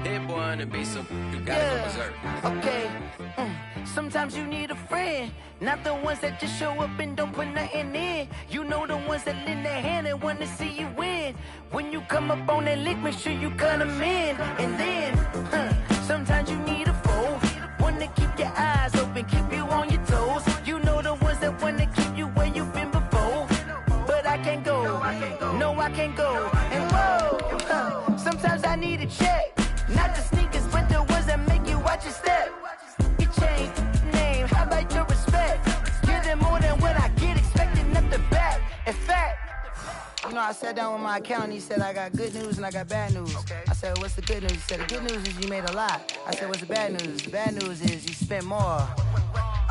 Hit boy on the beat, so you gotta go berserk. Okay. Sometimes you need a friend, not the ones that just show up and don't put nothing in. You know the ones that lend their hand and want to see you win. When you come up on that lick, make sure you cut them in. And then, sometimes you need a foe, one to keep your eyes open, keep you on your toes. You know the ones that want to keep you where you've been before. But I can't go, no I can't go. And whoa, sometimes I need a check. Not the sneakers, but the ones that make you watch your step. You change name, how about your respect? Give them more than what I get, expecting nothing back. In fact, you know, I sat down with my accountant, he said I got good news and I got bad news. I said, what's the good news? He said, the good news is you made a lot. I said, what's the bad news? The bad news is you spent more.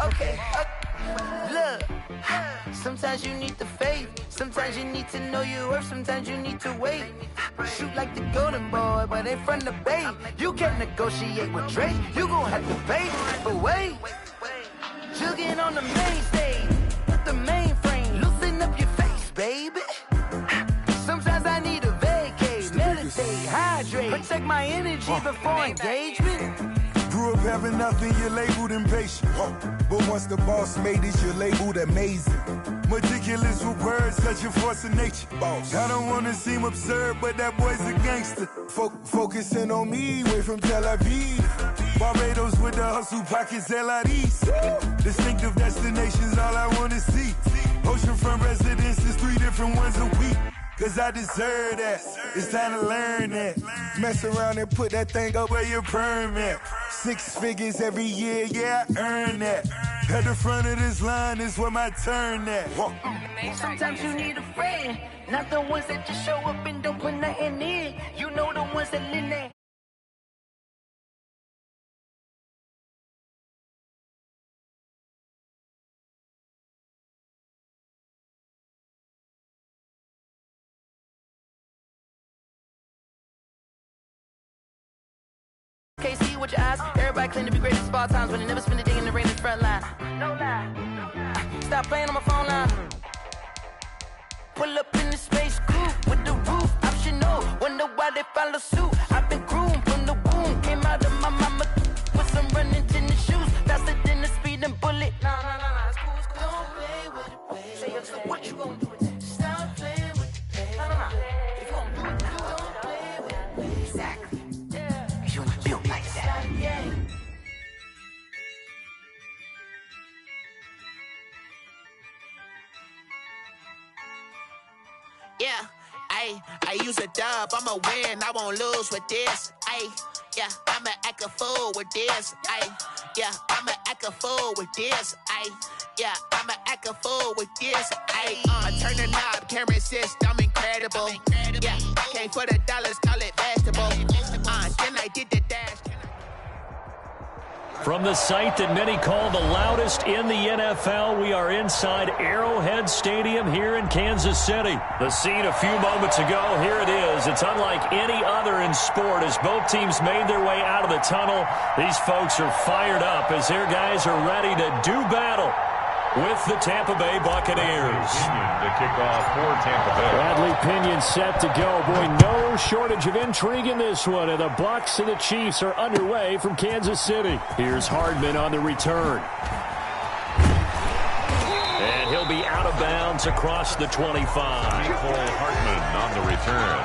Okay, look, sometimes you need the faith, sometimes you need to know your worth, sometimes you need to wait. Shoot like the golden boy, but in front of the bay. You can't negotiate with Drake, you gon' have to pay. But wait, jugging on the main stage, the mainframe, loosen up your face, baby. Sometimes I need a vacate, meditate, hydrate, protect my energy before engagement. Grew up having nothing, you're labeled impatient. But once the boss made it, you're labeled amazing. Meticulous with words, such a force of nature. I don't wanna seem absurd, but that boy's a gangster. Focusing on me, way from Tel Aviv. Barbados with the hustle pockets, LIDs. Distinctive destinations, all I wanna see. Oceanfront residences, 3 different ones a week. Cause I deserve that, it's time to learn that. Mess around and put that thing up where your permit. 6 figures every year, yeah, I earn that. At the front of this line is where my turn at. Sometimes you need a friend, not the ones that just show up and don't put nothing in. You know the ones that lend their can't see with your eyes. Everybody claim to be great at small times, but they never spend a day in the rain in the front line. No lie. Stop playing on my phone line. Pull up in the space coupe with the roof optional. Wonder why they follow suit. I've been groomed from the womb. Came out of my mama with some running tennis shoes. Faster than the speeding bullet. No, it's cool, it's cool. Don't play with it, baby. Say so what you gonna do with that? Stop playing with it, baby. No. If you gonna do it, don't play with it, baby. Exactly. You ain't built like that. Yeah, I use a dub, I'ma win, I won't lose with this. Yeah, I'ma act a fool with this. Yeah, I'ma act a fool with this. Yeah, I'ma act a fool with this. I turn the knob, can't resist, I'm incredible. Yeah, came for the dollars, call it vegetable. Then I did the dash. From the site that many call the loudest in the NFL, we are inside Arrowhead Stadium here in Kansas City. The scene a few moments ago, here it is. It's unlike any other in sport as both teams made their way out of the tunnel. These folks are fired up as their guys are ready to do battle with the Tampa Bay Buccaneers. To kick off for Tampa Bay. Bradley Pinion set to go. Boy, no shortage of intrigue in this one. And the Bucs and the Chiefs are underway from Kansas City. Here's Hardman on the return. And he'll be out of bounds across the 25. Cole Hardman on the return.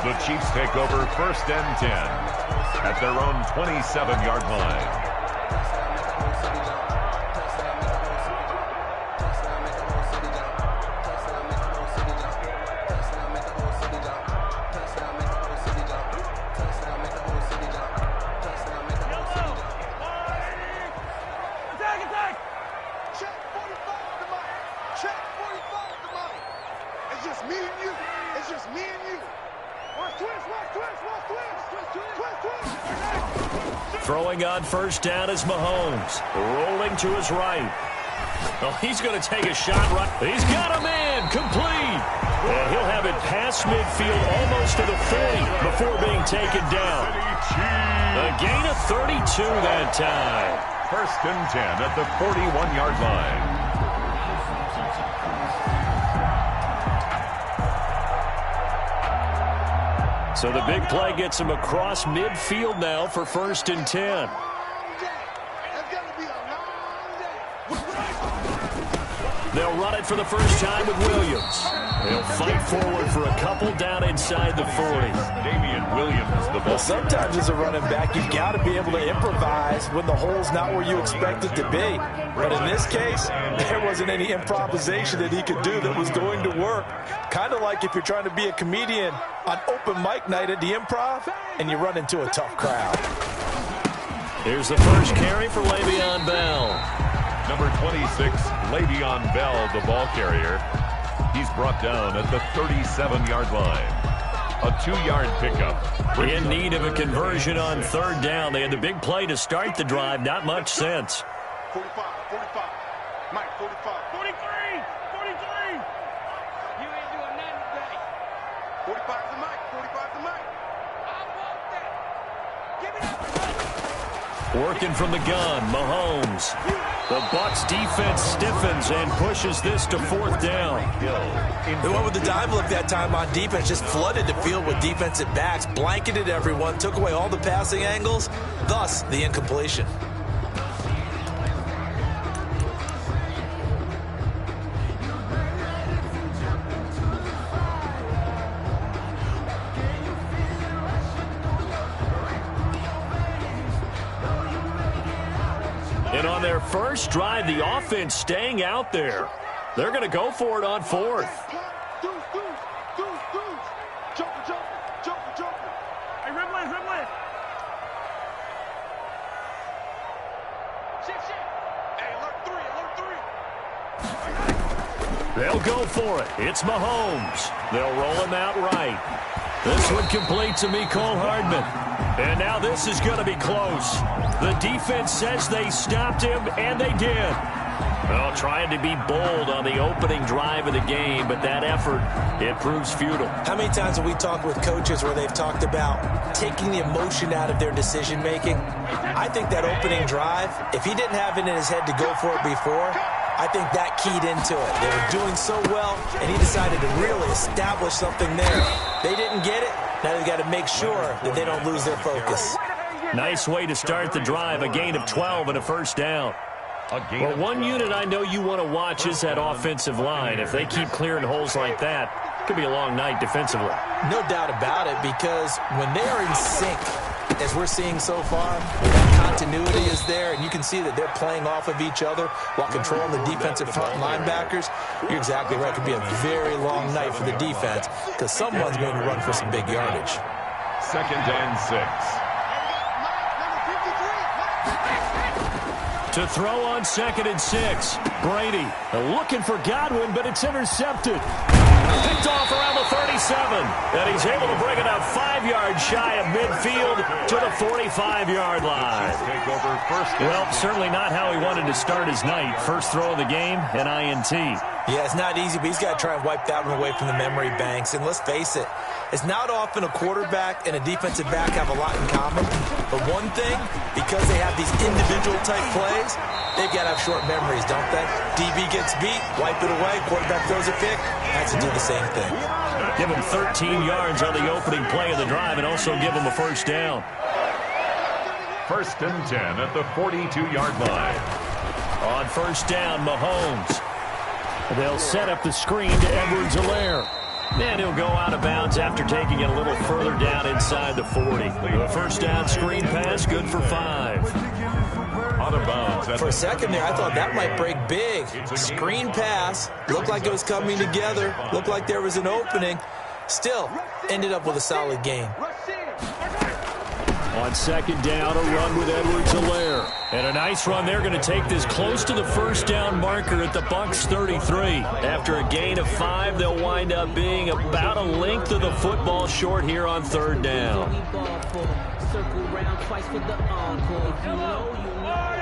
The Chiefs take over 1st and 10 at their own 27-yard line. Throwing on 1st down is Mahomes. Rolling to his right. Oh, he's going to take a shot right. He's got him in. Complete. And he'll have it past midfield almost to the 40 before being taken down. A gain of 32 that time. 1st and 10 at the 41-yard line. So the big play gets him across midfield now for 1st and 10. They'll run it for the first time with Williams. They'll fight forward for a couple down inside the 40. Damian Williams, the ball. Well, sometimes as a running back, you've got to be able to improvise when the hole's not where you expect it to be. But in this case, there wasn't any improvisation that he could do that was going to work. Kind of like if you're trying to be a comedian on open mic night at the Improv and you run into a tough crowd. Here's the first carry for Le'Veon Bell. Number 26, Le'Veon Bell, the ball carrier. He's brought down at the 37-yard line. A 2-yard pickup. In need of a conversion on 3rd down. They had the big play to start the drive. Not much sense. 45, Mike, 45. 43. You ain't doing nothing today. 45 to Mike, 45 to Mike. I want that. Give me that. Working from the gun, Mahomes. The Bucs defense stiffens and pushes this to 4th down. They went with the dime look that time on defense, just flooded the field with defensive backs, blanketed everyone, took away all the passing angles, thus the incompletion. And on their first drive, the offense staying out there. They're going to go for it on 4th. Hey, Rimley. Shit. Hey, alert 3. They'll go for it. It's Mahomes. They'll roll him out right. This one complete to Mecole Hardman. And now this is going to be close. The defense says they stopped him, and they did. Well, trying to be bold on the opening drive of the game, but that effort, it proves futile. How many times have we talked with coaches where they've talked about taking the emotion out of their decision-making? I think that opening drive, if he didn't have it in his head to go for it before, I think that keyed into it. They were doing so well, and he decided to really establish something there. They didn't get it. Now they've got to make sure that they don't lose their focus. Nice way to start the drive, a gain of 12 and a 1st down. Well, one unit I know you want to watch is that offensive line. If they keep clearing holes like that, it could be a long night defensively. No doubt about it, because when they are in sync, as we're seeing so far, that continuity is there, and you can see that they're playing off of each other while controlling the defensive front linebackers. You're exactly right. It could be a very long night for the defense because someone's going to run for some big yardage. 2nd and 6. To throw on 2nd and 6. Brady looking for Godwin, but it's intercepted. Picked off around the 37. And he's able to bring it up 5 yards shy of midfield to the 45-yard line. Well, certainly not how he wanted to start his night. First throw of the game, an INT. Yeah, it's not easy, but he's got to try and wipe that one away from the memory banks. And let's face it, it's not often a quarterback and a defensive back have a lot in common. But one thing, because they have these individual type plays, they've got to have short memories, don't they? DB gets beat, wipe it away, quarterback throws a pick, has to do the same thing. Give him 13 yards on the opening play of the drive and also give him a 1st down. 1st and 10 at the 42-yard line. On 1st down, Mahomes. They'll set up the screen to Edwards-Helaire. And he'll go out of bounds after taking it a little further down inside the 40. The 1st down screen pass, good for 5. Out of bounds. For a second there, I thought that might break big. Screen pass. Looked like it was coming together. Looked like there was an opening. Still, ended up with a solid gain. On 2nd down, a run with Edwards-Helaire. And a nice run. They're going to take this close to the 1st down marker at the Bucs 33. After a gain of 5, they'll wind up being about a length of the football short here on 3rd down. Circle round twice for the encore. If you know, you know.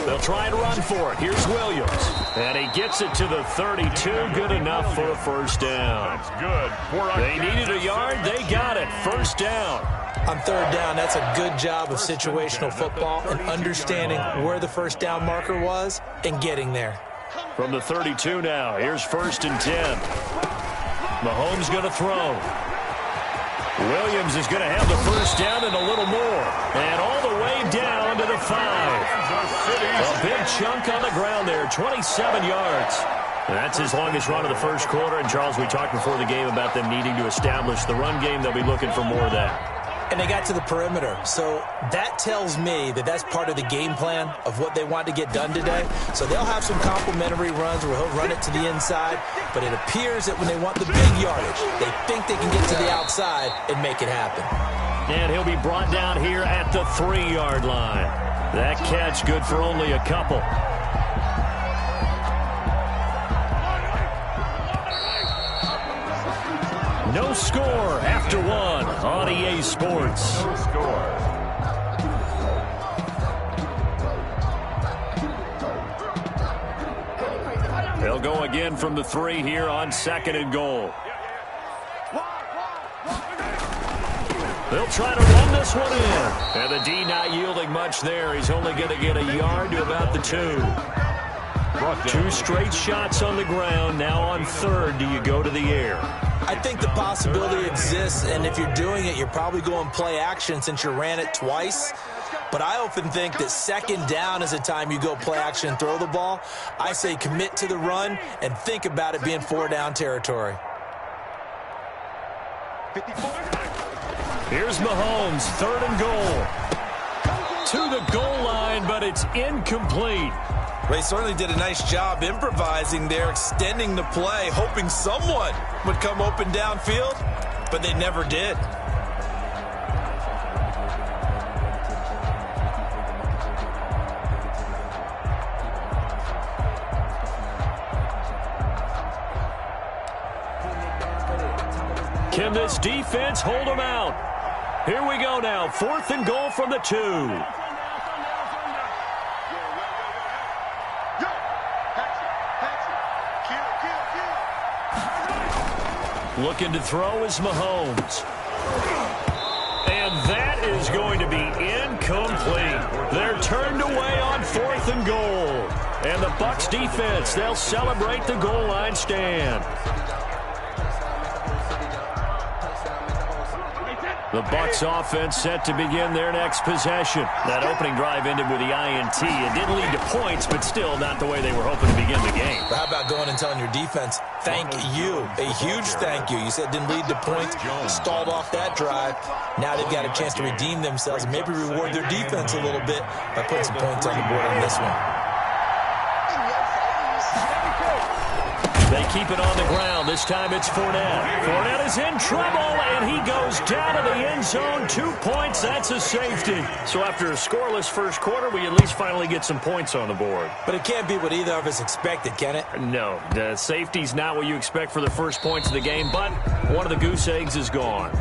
They'll try and run for it. Here's Williams. And he gets it to the 32. Good enough for a 1st down. That's good. They needed a yard. They got it. 1st down. On third down, that's a good job of situational football and understanding where the first down marker was and getting there. From the 32 now, here's 1st and 10. Mahomes going to throw. Williams is going to have the first down and a little more. And all the way down to the 5. A big chunk on the ground there, 27 yards. And that's his longest run of the first quarter. And, Charles, we talked before the game about them needing to establish the run game. They'll be looking for more of that. And they got to the perimeter. So that tells me that that's part of the game plan of what they want to get done today. So they'll have some complimentary runs where he'll run it to the inside. But it appears that when they want the big yardage, they think they can get to the outside and make it happen. And he'll be brought down here at the 3-yard line. That catch good for only a couple. No score after 1 on EA Sports. No score. They'll go again from the 3 here on 2nd and goal. They'll try to run this one in. And the D not yielding much there. He's only going to get a yard to about the 2. 2 straight shots on the ground. Now on 3rd, do you go to the air? I think the possibility exists, and if you're doing it, you're probably going play action since you ran it twice. But I often think that 2nd down is the time you go play action and throw the ball. I say commit to the run and think about it being 4-down territory. Here's Mahomes, 3rd and goal. To the goal line, but it's incomplete. They certainly did a nice job improvising there, extending the play, hoping someone would come open downfield, but they never did. Can this defense hold them out? Here we go now, 4th and goal from the 2. Looking to throw is Mahomes. And that is going to be incomplete. They're turned away on 4th and goal. And the Bucs defense, they'll celebrate the goal line stand. The Bucs offense set to begin their next possession. That opening drive ended with the INT. It didn't lead to points, but still not the way they were hoping to begin the game. But how about going and telling your defense, thank you, a huge thank you. You said it didn't lead to points, stalled off that drive. Now they've got a chance to redeem themselves and maybe reward their defense a little bit by putting some points on the board on this one. They keep it on the ground. This time it's Fournette. Fournette is in trouble, and he goes down to the end zone. 2 points, that's a safety. So after a scoreless first quarter, we at least finally get some points on the board. But it can't be what either of us expected, can it? No, the safety's not what you expect for the first points of the game, but one of the goose eggs is gone.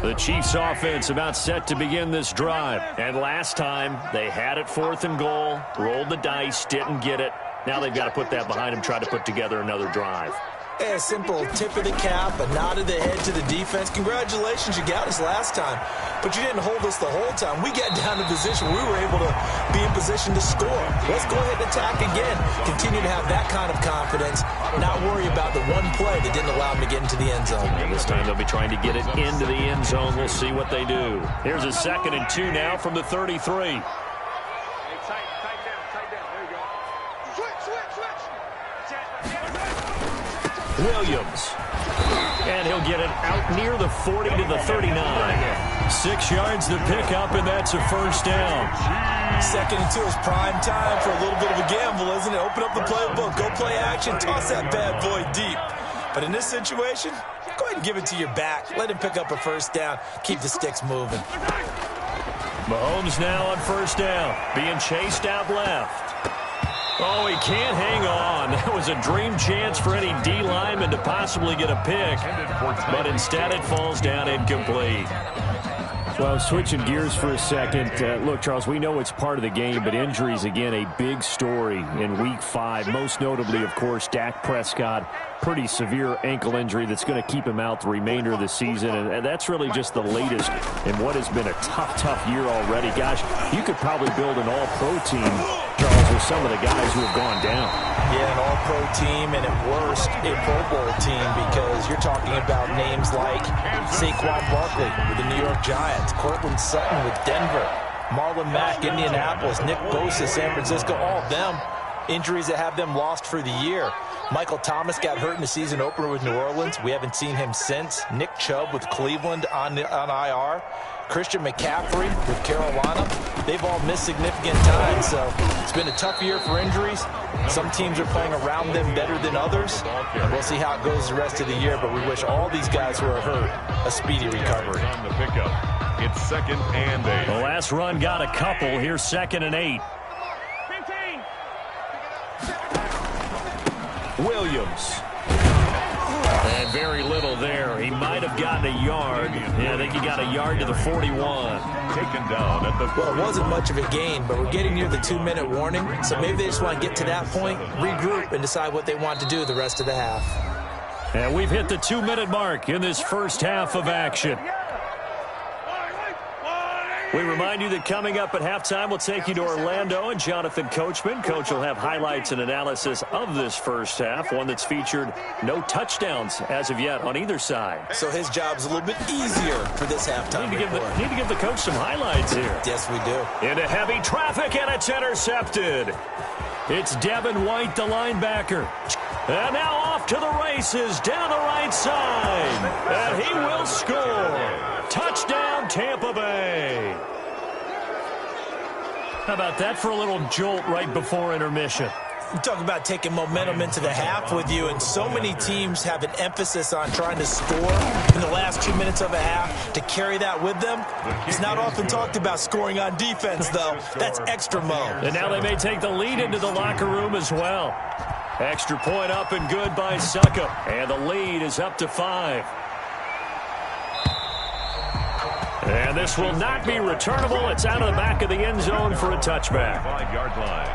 The Chiefs offense about set to begin this drive. And last time, they had it 4th and goal, rolled the dice, didn't get it. Now they've got to put that behind them, try to put together another drive. A simple tip of the cap, a nod of the head to the defense. Congratulations, you got us last time. But you didn't hold us the whole time. We got down to position where we were able to be in position to score. Let's go ahead and attack again. Continue to have that kind of confidence. Not worry about the one play that didn't allow them to get into the end zone. And this time they'll be trying to get it into the end zone. We'll see what they do. Here's a 2nd and 2 now from the 33. Williams. And he'll get it out near the 40 to the 39. 6 yards to pick up, and that's a first down. 2nd and 2 is prime time for a little bit of a gamble, isn't it? Open up the playbook, go play action, toss that bad boy deep. But in this situation, go ahead and give it to your back. Let him pick up a first down. Keep the sticks moving. Mahomes now on first down, being chased out left. Oh, he can't hang on. That was a dream chance for any D lineman to possibly get a pick, but instead it falls down incomplete. Well, switching gears for a second. Look, Charles, we know it's part of the game, but injuries, again, a big story in Week 5. Most notably, of course, Dak Prescott. Pretty severe ankle injury that's going to keep him out the remainder of the season. And that's really just the latest in what has been a tough year already. Gosh, you could probably build an all-pro team, Charles, with some of the guys who have gone down. Yeah, an all-pro team, and at worst, a Pro Bowl team, because you're talking about names like Saquon Barkley with the New York Giants, Cortland Sutton with Denver, Marlon Mack, Indianapolis, Nick Bosa, San Francisco, all of them injuries that have them lost for the year. Michael Thomas got hurt in the season opener with New Orleans. We haven't seen him since. Nick Chubb with Cleveland on IR. Christian McCaffrey with Carolina. They've all missed significant time, so it's been a tough year for injuries. Some teams are playing around them better than others. We'll see how it goes the rest of the year, but we wish all these guys who are hurt a speedy recovery. On the pickup, it's 2nd and 8. The last run got a couple. Here's 2nd and 8. Williams. And very little there. He might have gotten a yard. Yeah, I think he got a yard to the 41. Taken down at the 41. Well, it wasn't much of a gain, but we're getting near the 2-minute warning, so maybe they just want to get to that point, regroup, and decide what they want to do the rest of the half. And we've hit the 2-minute mark in this first half of action. We remind you that coming up at halftime, we'll take you to Orlando and Jonathan Coachman. Coach will have highlights and analysis of this first half, one that's featured no touchdowns as of yet on either side. So his job's a little bit easier for this halftime report. Need to give the coach some highlights here. Yes, we do. Into heavy traffic, and it's intercepted. It's Devin White, the linebacker. And now off to the races down the right side. And he will score. Touchdown, Tampa Bay. How about that for a little jolt right before intermission? You talk about taking momentum into the half with you, and so many teams have an emphasis on trying to score in the last 2 minutes of a half to carry that with them. It's not often talked about scoring on defense, though. That's extra mode. And now they may take the lead into the locker room as well. Extra point up and good by Suckup. And the lead is up to 5. And this will not be returnable. It's out of the back of the end zone for a touchback. 5-yard line.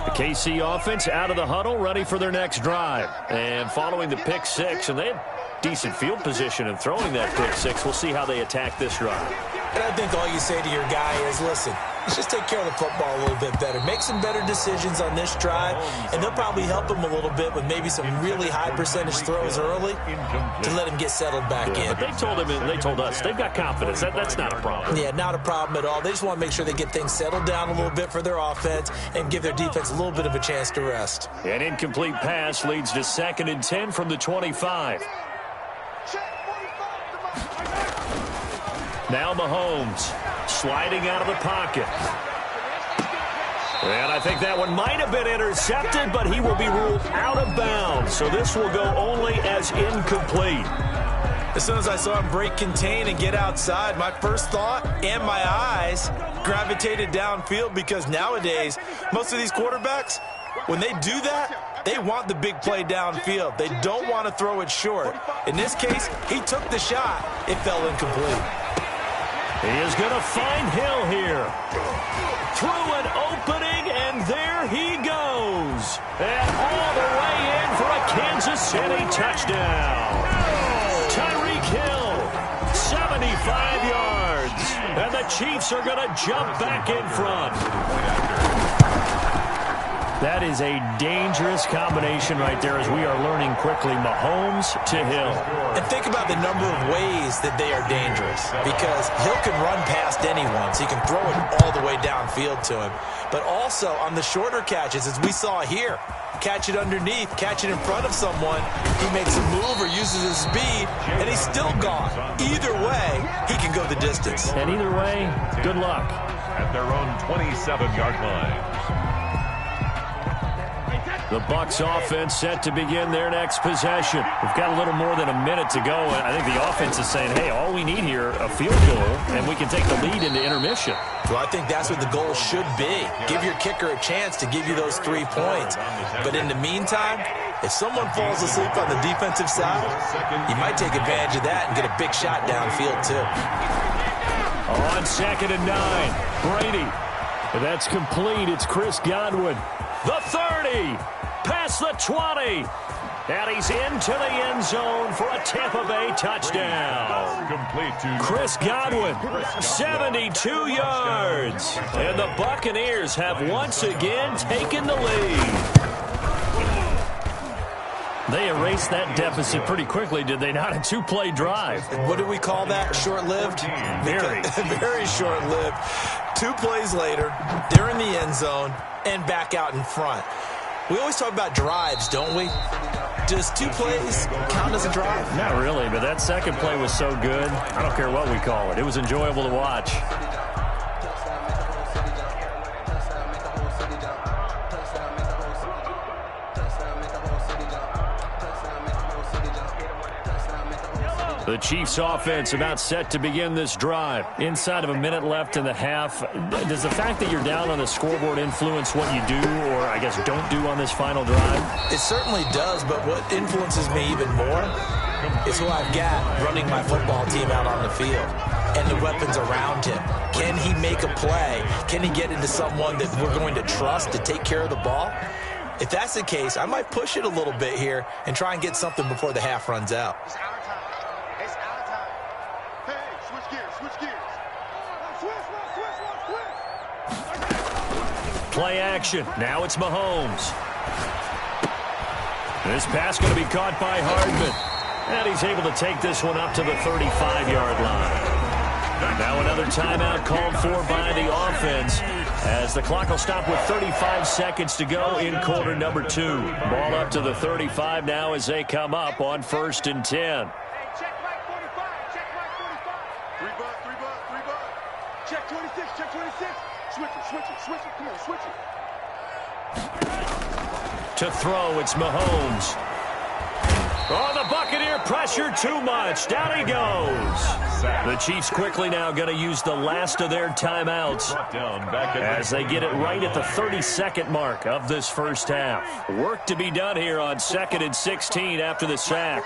The KC offense out of the huddle, ready for their next drive. And following the pick 6, and they had decent field position in throwing that pick 6. We'll see how they attack this drive. And I think all you say to your guy is, listen, let's just take care of the football a little bit better. Make some better decisions on this drive, and they'll probably help him a little bit with maybe some really high percentage throws early to let him get settled back in. But they told him, and they told us, they've got confidence. That's not a problem. Yeah, not a problem at all. They just want to make sure they get things settled down a little bit for their offense and give their defense a little bit of a chance to rest. An incomplete pass leads to 2nd and 10 from the 25. Now Mahomes sliding out of the pocket. And I think that one might have been intercepted, but he will be ruled out of bounds. So this will go only as incomplete. As soon as I saw him break contain and get outside, my first thought and my eyes gravitated downfield, because nowadays, most of these quarterbacks, when they do that, they want the big play downfield. They don't want to throw it short. In this case, he took the shot. It fell incomplete. He is going to find Hill here. Through an opening, and there he goes. And all the way in for a Kansas City touchdown. Tyreek Hill, 75 yards. And the Chiefs are going to jump back in front. That is a dangerous combination right there, as we are learning quickly. Mahomes to Hill. And think about the number of ways that they are dangerous, because Hill can run past anyone, so he can throw it all the way downfield to him. But also on the shorter catches, as we saw here, catch it underneath, catch it in front of someone, he makes a move or uses his speed, and he's still gone. Either way, he can go the distance. And either way, good luck. At their own 27-yard line. The Bucs offense set to begin their next possession. We've got a little more than a minute to go, and I think the offense is saying, hey, all we need here, a field goal, and we can take the lead into intermission. Well, I think that's what the goal should be. Give your kicker a chance to give you those 3 points. But in the meantime, if someone falls asleep on the defensive side, you might take advantage of that and get a big shot downfield, too. On 2nd and 9, Brady. That's complete. It's Chris Godwin. The 30. Past the 20. And he's into the end zone for a Tampa Bay touchdown. Complete to Chris Godwin, 72 yards. And the Buccaneers have once again taken the lead. They erased that deficit pretty quickly, did they not? A 2-play drive. What do we call that? Short-lived? Very. Very short-lived. 2 plays later, they're in the end zone and back out in front. We always talk about drives, don't we? Does 2 plays count as a drive? Not really, but that second play was so good. I don't care what we call it. It was enjoyable to watch. The Chiefs offense about set to begin this drive. Inside of a minute left in the half. Does the fact that you're down on the scoreboard influence what you do, or I guess don't do on this final drive? It certainly does, but what influences me even more is who I've got running my football team out on the field and the weapons around him. Can he make a play? Can he get into someone that we're going to trust to take care of the ball? If that's the case, I might push it a little bit here and try and get something before the half runs out. Play action. Now it's Mahomes. This pass going to be caught by Hardman. And he's able to take this one up to the 35-yard line. Now another timeout called for by the offense as the clock will stop with 35 seconds to go in quarter number 2. Ball up to the 35 now as they come up on 1st and 10. Check Mike 45. Check Mike 45. 3 bucks. Check 26. Check 26. Switch it. Come on, switch it. To throw, it's Mahomes. Oh, the Buccaneer pressure too much. Down he goes. The Chiefs quickly now going to use the last of their timeouts as they get it right at the 32nd mark of this first half. Work to be done here on 2nd and 16 after the sack.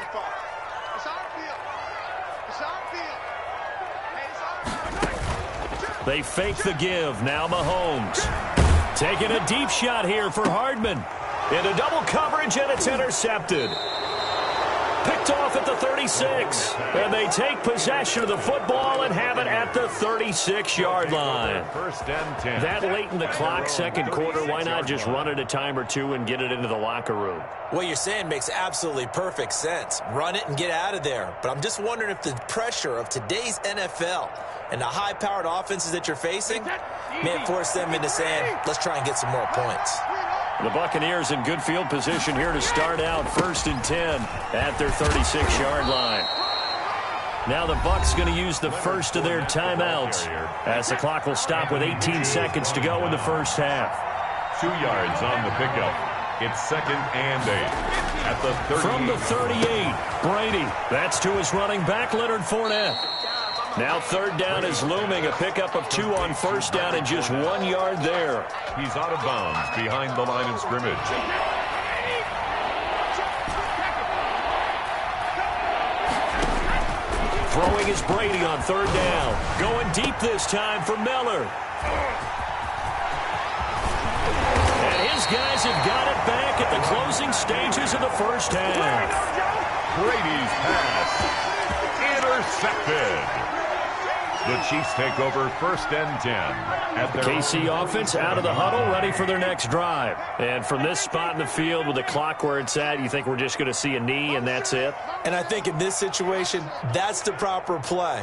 They fake the give. Now Mahomes. Taking a deep shot here for Hardman. Into double coverage, and it's intercepted. Picked off at the 36. And they take possession of the football and have it at the 36-yard line. 1st and 10. That late in the clock, second quarter, why not just run it a time or two and get it into the locker room? What you're saying makes absolutely perfect sense. Run it and get out of there. But I'm just wondering if the pressure of today's NFL and the high-powered offenses that you're facing may force them into saying, let's try and get some more points. The Buccaneers in good field position here to start out 1st and 10 at their 36-yard line. Now the Bucs going to use the first of their timeouts as the clock will stop with 18 seconds to go in the first half. 2 yards on the pickup. It's 2nd and 8 at the 30. From the 38, Brady. That's to his running back, Leonard Fournette. Now 3rd down is looming. A pickup of 2 on 1st down and just 1 yard there. He's out of bounds behind the line of scrimmage. Throwing is Brady on 3rd down. Going deep this time for Miller. And his guys have got it back at the closing stages of the first half. Brady's pass intercepted. The Chiefs take over 1st and 10. At their KC offense out of the huddle, ready for their next drive. And from this spot in the field with the clock where it's at, you think we're just going to see a knee and that's it? And I think in this situation, that's the proper play.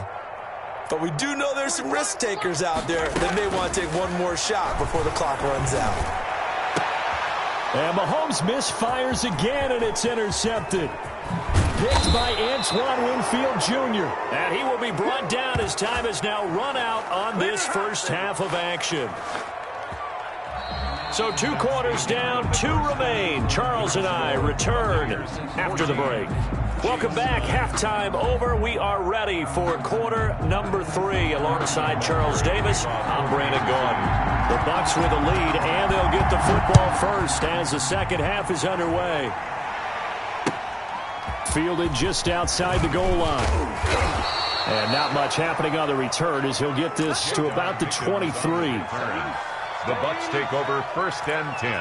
But we do know there's some risk takers out there that may want to take one more shot before the clock runs out. And Mahomes misfires again, and it's intercepted. Picked by Antoine Winfield Jr. And he will be brought down as time has now run out on this first half of action. So 2 quarters down, 2 remain. Charles and I return after the break. Welcome back. Halftime over. We are ready for quarter number 3. Alongside Charles Davis, I'm Brandon Gaudin. The Bucks with a lead, and they'll get the football first as the second half is underway. Fielded just outside the goal line. And not much happening on the return as he'll get this to about the 23. The Bucks take over 1st and 10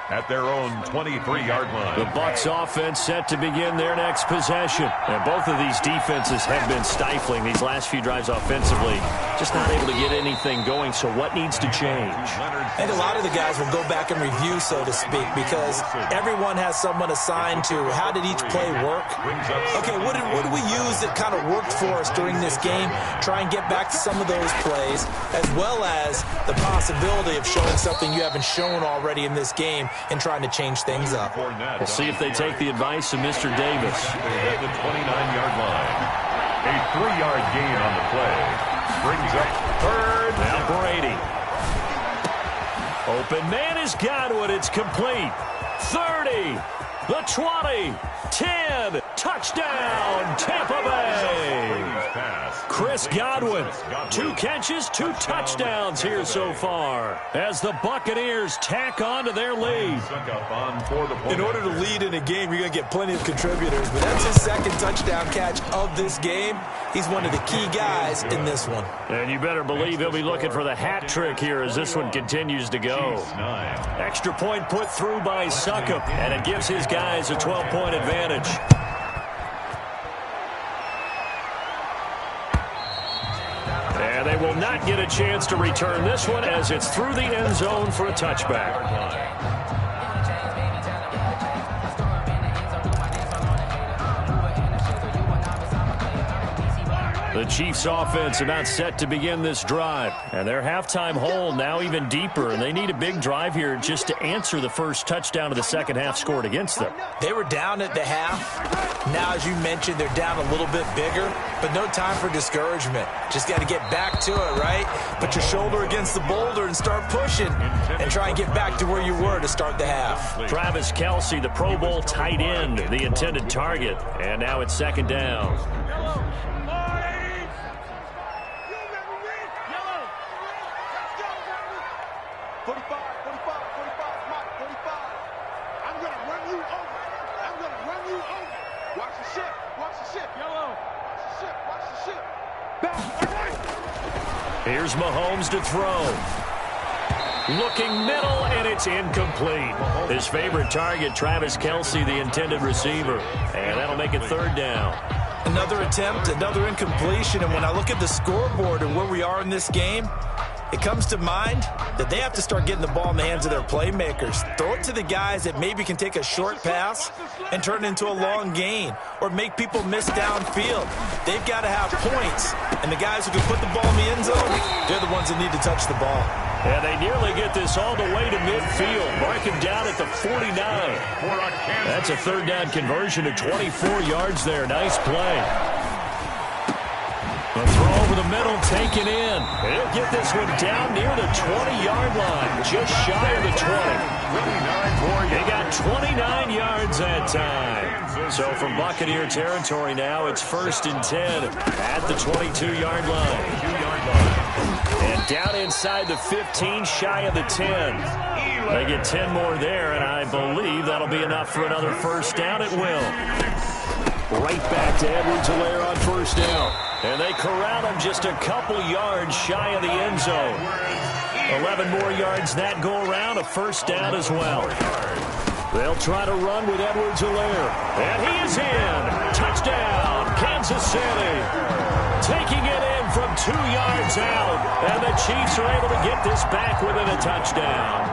at their own 23-yard line. The Bucks offense set to begin their next possession. And both of these defenses have been stifling these last few drives offensively. Just not able to get anything going, so what needs to change? I think a lot of the guys will go back and review, so to speak, because everyone has someone assigned to how did each play work. Okay, what did we use that kind of worked for us during this game? Try and get back to some of those plays, as well as the possibility of showing something you haven't shown already in this game and trying to change things up. We'll see if they take the advice of Mr. Davis. At the 29-yard line. A 3-yard gain on the play. Brings up 3rd. Now Brady. Open man is Godwin. It's complete. 30. The 20. 10. Touchdown, Tampa Bay. Chris Godwin. 2 catches, 2 touchdowns here so far as the Buccaneers tack on to their lead. In order to lead in a game, you're going to get plenty of contributors, but that's his 2nd touchdown catch of this game. He's one of the key guys in this one. And you better believe he'll be looking for the hat trick here as this one continues to go. Extra point put through by Succop, and it gives his guys a 12-point advantage. And they will not get a chance to return this one as it's through the end zone for a touchback. The Chiefs offense about set to begin this drive. And their halftime hole now even deeper. And they need a big drive here just to answer the first touchdown of the second half scored against them. They were down at the half. Now, as you mentioned, they're down a little bit bigger. But no time for discouragement. Just got to get back to it, right? Put your shoulder against the boulder and start pushing. And try and get back to where you were to start the half. Travis Kelce, the Pro Bowl tight end, the intended target. And now it's 2nd down. 45, Mike, 45. I'm going to run you over. Watch the ship. Yellow. Watch the ship. Back, right. Here's Mahomes to throw. Looking middle, and it's incomplete. His favorite target, Travis Kelce, the intended receiver. And that'll make it 3rd down. Another attempt, another incompletion. And when I look at the scoreboard and where we are in this game, it comes to mind that they have to start getting the ball in the hands of their playmakers. Throw it to the guys that maybe can take a short pass and turn it into a long gain or make people miss downfield. They've got to have points, and the guys who can put the ball in the end zone, they're the ones that need to touch the ball. And they nearly get this all the way to midfield. Mark him down at the 49. That's a 3rd down conversion to 24 yards there. Nice play. The throw over the middle, taken in. He'll get this one down near the 20-yard line, just shy of the 20. They got 29 yards that time. So from Buccaneer territory now, it's 1st and 10 at the 22-yard line. And down inside the 15, shy of the 10. They get 10 more there, and I believe that'll be enough for another 1st down. It will. Right back to Edwards-Helaire on 1st down. And they corral him just a couple yards shy of the end zone. 11 more yards that go around, a 1st down as well. They'll try to run with Edwards-Helaire. And he is in. Touchdown, Kansas City. Taking it in from 2 yards out. And the Chiefs are able to get this back within a touchdown.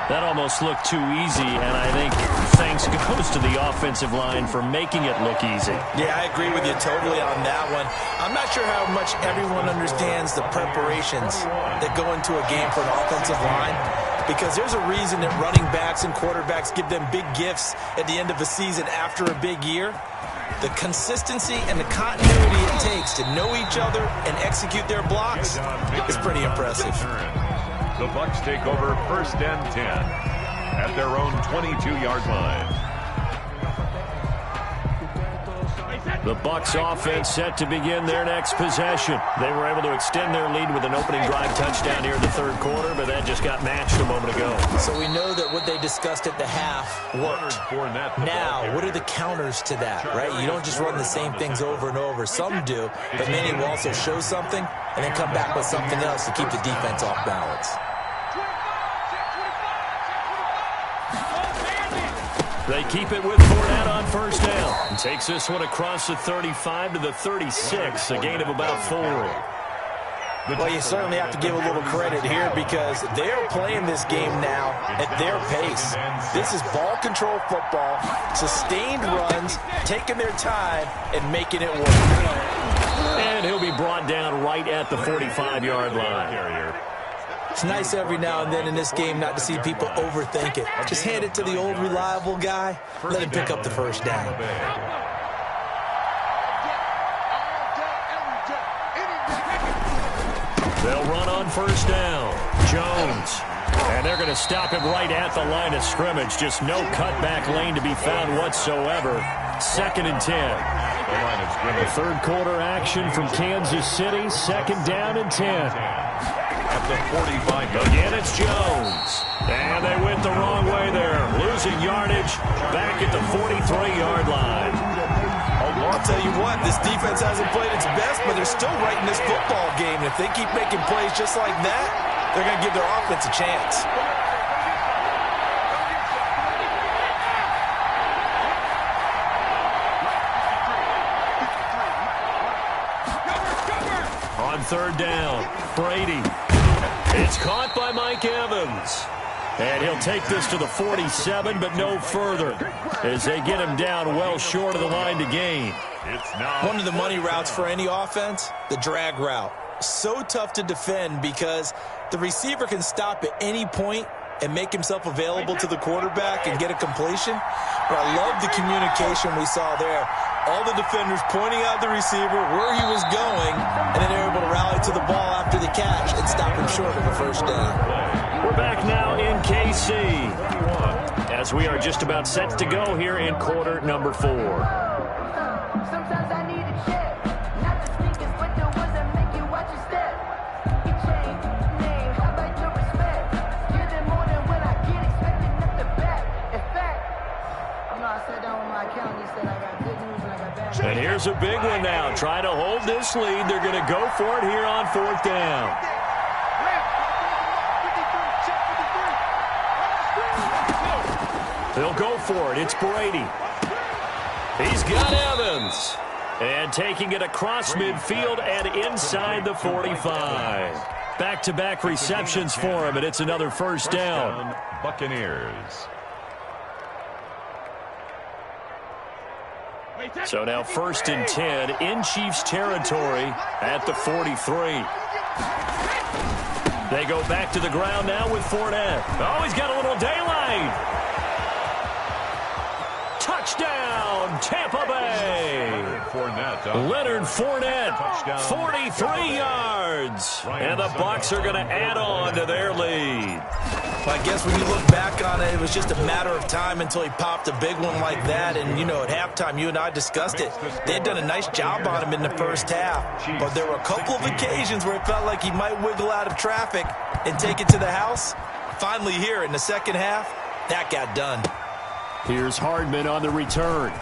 That almost looked too easy, and I think thanks goes to the offensive line for making it look easy. Yeah, I agree with you totally on that one. I'm not sure how much everyone understands the preparations that go into a game for an offensive line, because there's a reason that running backs and quarterbacks give them big gifts at the end of a season after a big year. The consistency and the continuity it takes to know each other and execute their blocks is pretty impressive. The Bucs take over 1st and 10 at their own 22-yard line. The Bucs offense set to begin their next possession. They were able to extend their lead with an opening drive touchdown here in the third quarter, but that just got matched a moment ago. So we know that what they discussed at the half worked. Now, what are the counters to that, right? You don't just run the same things over and over. Some do, but many will also show something and then come back with something else to keep the defense off balance. They keep it with Fournette on first down. Takes this one across the 35 to the 36, a gain of about 4. Well, you certainly have to give a little credit here because they're playing this game now at their pace. This is ball control football, sustained runs, taking their time, and making it work. And he'll be brought down right at the 45-yard line. It's nice every now and then in this game not to see people overthink it. Just hand it to the old reliable guy, let him pick up the first down. They'll run on first down. Jones. And they're going to stop him right at the line of scrimmage. Just no cutback lane to be found whatsoever. 2nd and 10. The third quarter action from Kansas City. 2nd down and 10. At the 45. Again, it's Jones. And they went the wrong way there. Losing yardage back at the 43-yard line. I'll tell you what, this defense hasn't played its best, but they're still right in this football game. And if they keep making plays just like that, they're going to give their offense a chance. On 3rd down, Brady. It's caught by Mike Evans. And he'll take this to the 47, but no further, as they get him down well short of the line to gain. One of the money routes for any offense, the drag route. So tough to defend because the receiver can stop at any point and make himself available to the quarterback and get a completion. But I love the communication we saw there. All the defenders pointing out the receiver, where he was going, and then they were able to rally to the ball after the catch and stop him short of a first down. We're back now in KC as we are just about set to go here in quarter number 4. Sometimes I need a check, not the sneakers, but the ones that make you watch your step. You change name, how about your respect? Give them more than when I get expected at the back. In fact, I sat down with my accountant and said I got good news and I got bad news. And here's a big one now. Trying to hold this lead. They're going to go for it here on 4th down. They'll go for it. It's Brady. He's got Evans. And taking it across midfield and inside the 45. Back-to-back receptions for him, and it's another first down. Buccaneers. So now 1st and 10 in Chiefs territory at the 43. They go back to the ground now with Fournette. Oh, he's got a little daylight. Touchdown, Tampa Bay. Leonard Fournette, 43 yards. And the Bucs are going to add on to their lead. Well, I guess when you look back on it, it was just a matter of time until he popped a big one like that. And, you know, at halftime, you and I discussed it. They had done a nice job on him in the first half. But there were a couple of occasions where it felt like he might wiggle out of traffic and take it to the house. Finally here in the second half, that got done. Here's Hardman on the return.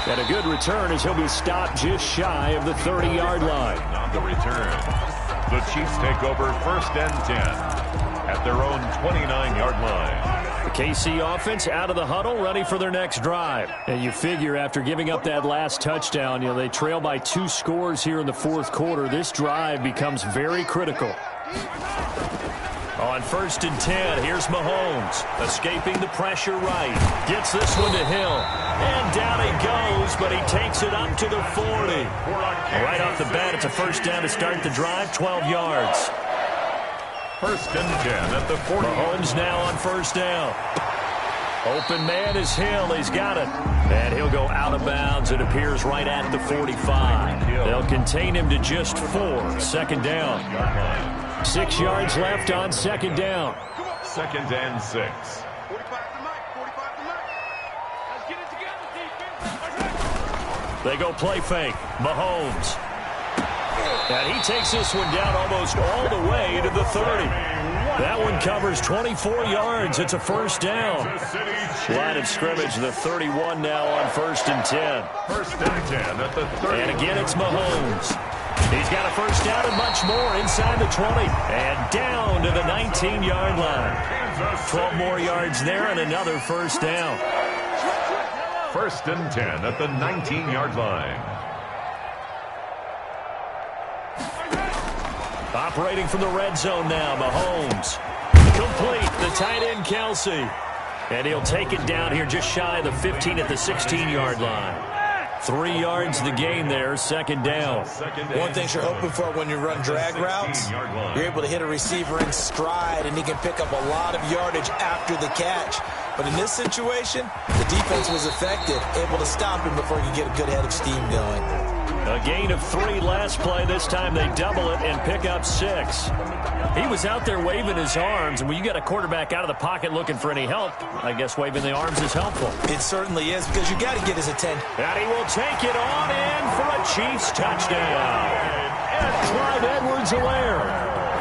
And a good return as he'll be stopped just shy of the 30-yard line. On the return, the Chiefs take over 1st and 10 at their own 29-yard line. The KC offense out of the huddle, ready for their next drive. And you figure after giving up that last touchdown, you know, they trail by 2 scores here in the 4th quarter. This drive becomes very critical. On 1st and 10, here's Mahomes, escaping the pressure right. Gets this one to Hill. And down he goes, but he takes it up to the 40. Right off the bat, it's a first down to start the drive, 12 yards. 1st and 10 at the 40. Mahomes now on first down. Open man is Hill. He's got it. And he'll go out of bounds. It appears right at the 45. They'll contain him to just 4. 2nd down. 6 yards left on second down. Second and 6. 45 to Mike. 45 to Mike. Let's get it together, defense. They go play fake. Mahomes. And he takes this one down almost all the way to the 30. That one covers 24 yards. It's a first down. Line of scrimmage, the 31 now on 1st and 10. 1st and 10 at the 30. And again, it's Mahomes. He's got a first down and much more inside the 20. And down to the 19-yard line. 12 more yards there and another first down. 1st and 10 at the 19-yard line. Operating from the red zone now, Mahomes. Complete, the tight end, Kelsey. And he'll take it down here just shy of the 15 at the 16-yard line. 3 yards the gain there, second down. One thing you're hoping for when you run drag routes, you're able to hit a receiver in stride, and he can pick up a lot of yardage after the catch. But in this situation, the defense was effective, able to stop him before he could get a good head of steam going. A gain of 3 last play. This time they double it and pick up 6. He was out there waving his arms, and when you get a quarterback out of the pocket looking for any help, I guess waving the arms is helpful. It certainly is, because you got to get his attention. And he will take it on in for a Chiefs touchdown. And Clyde Edwards-Helaire,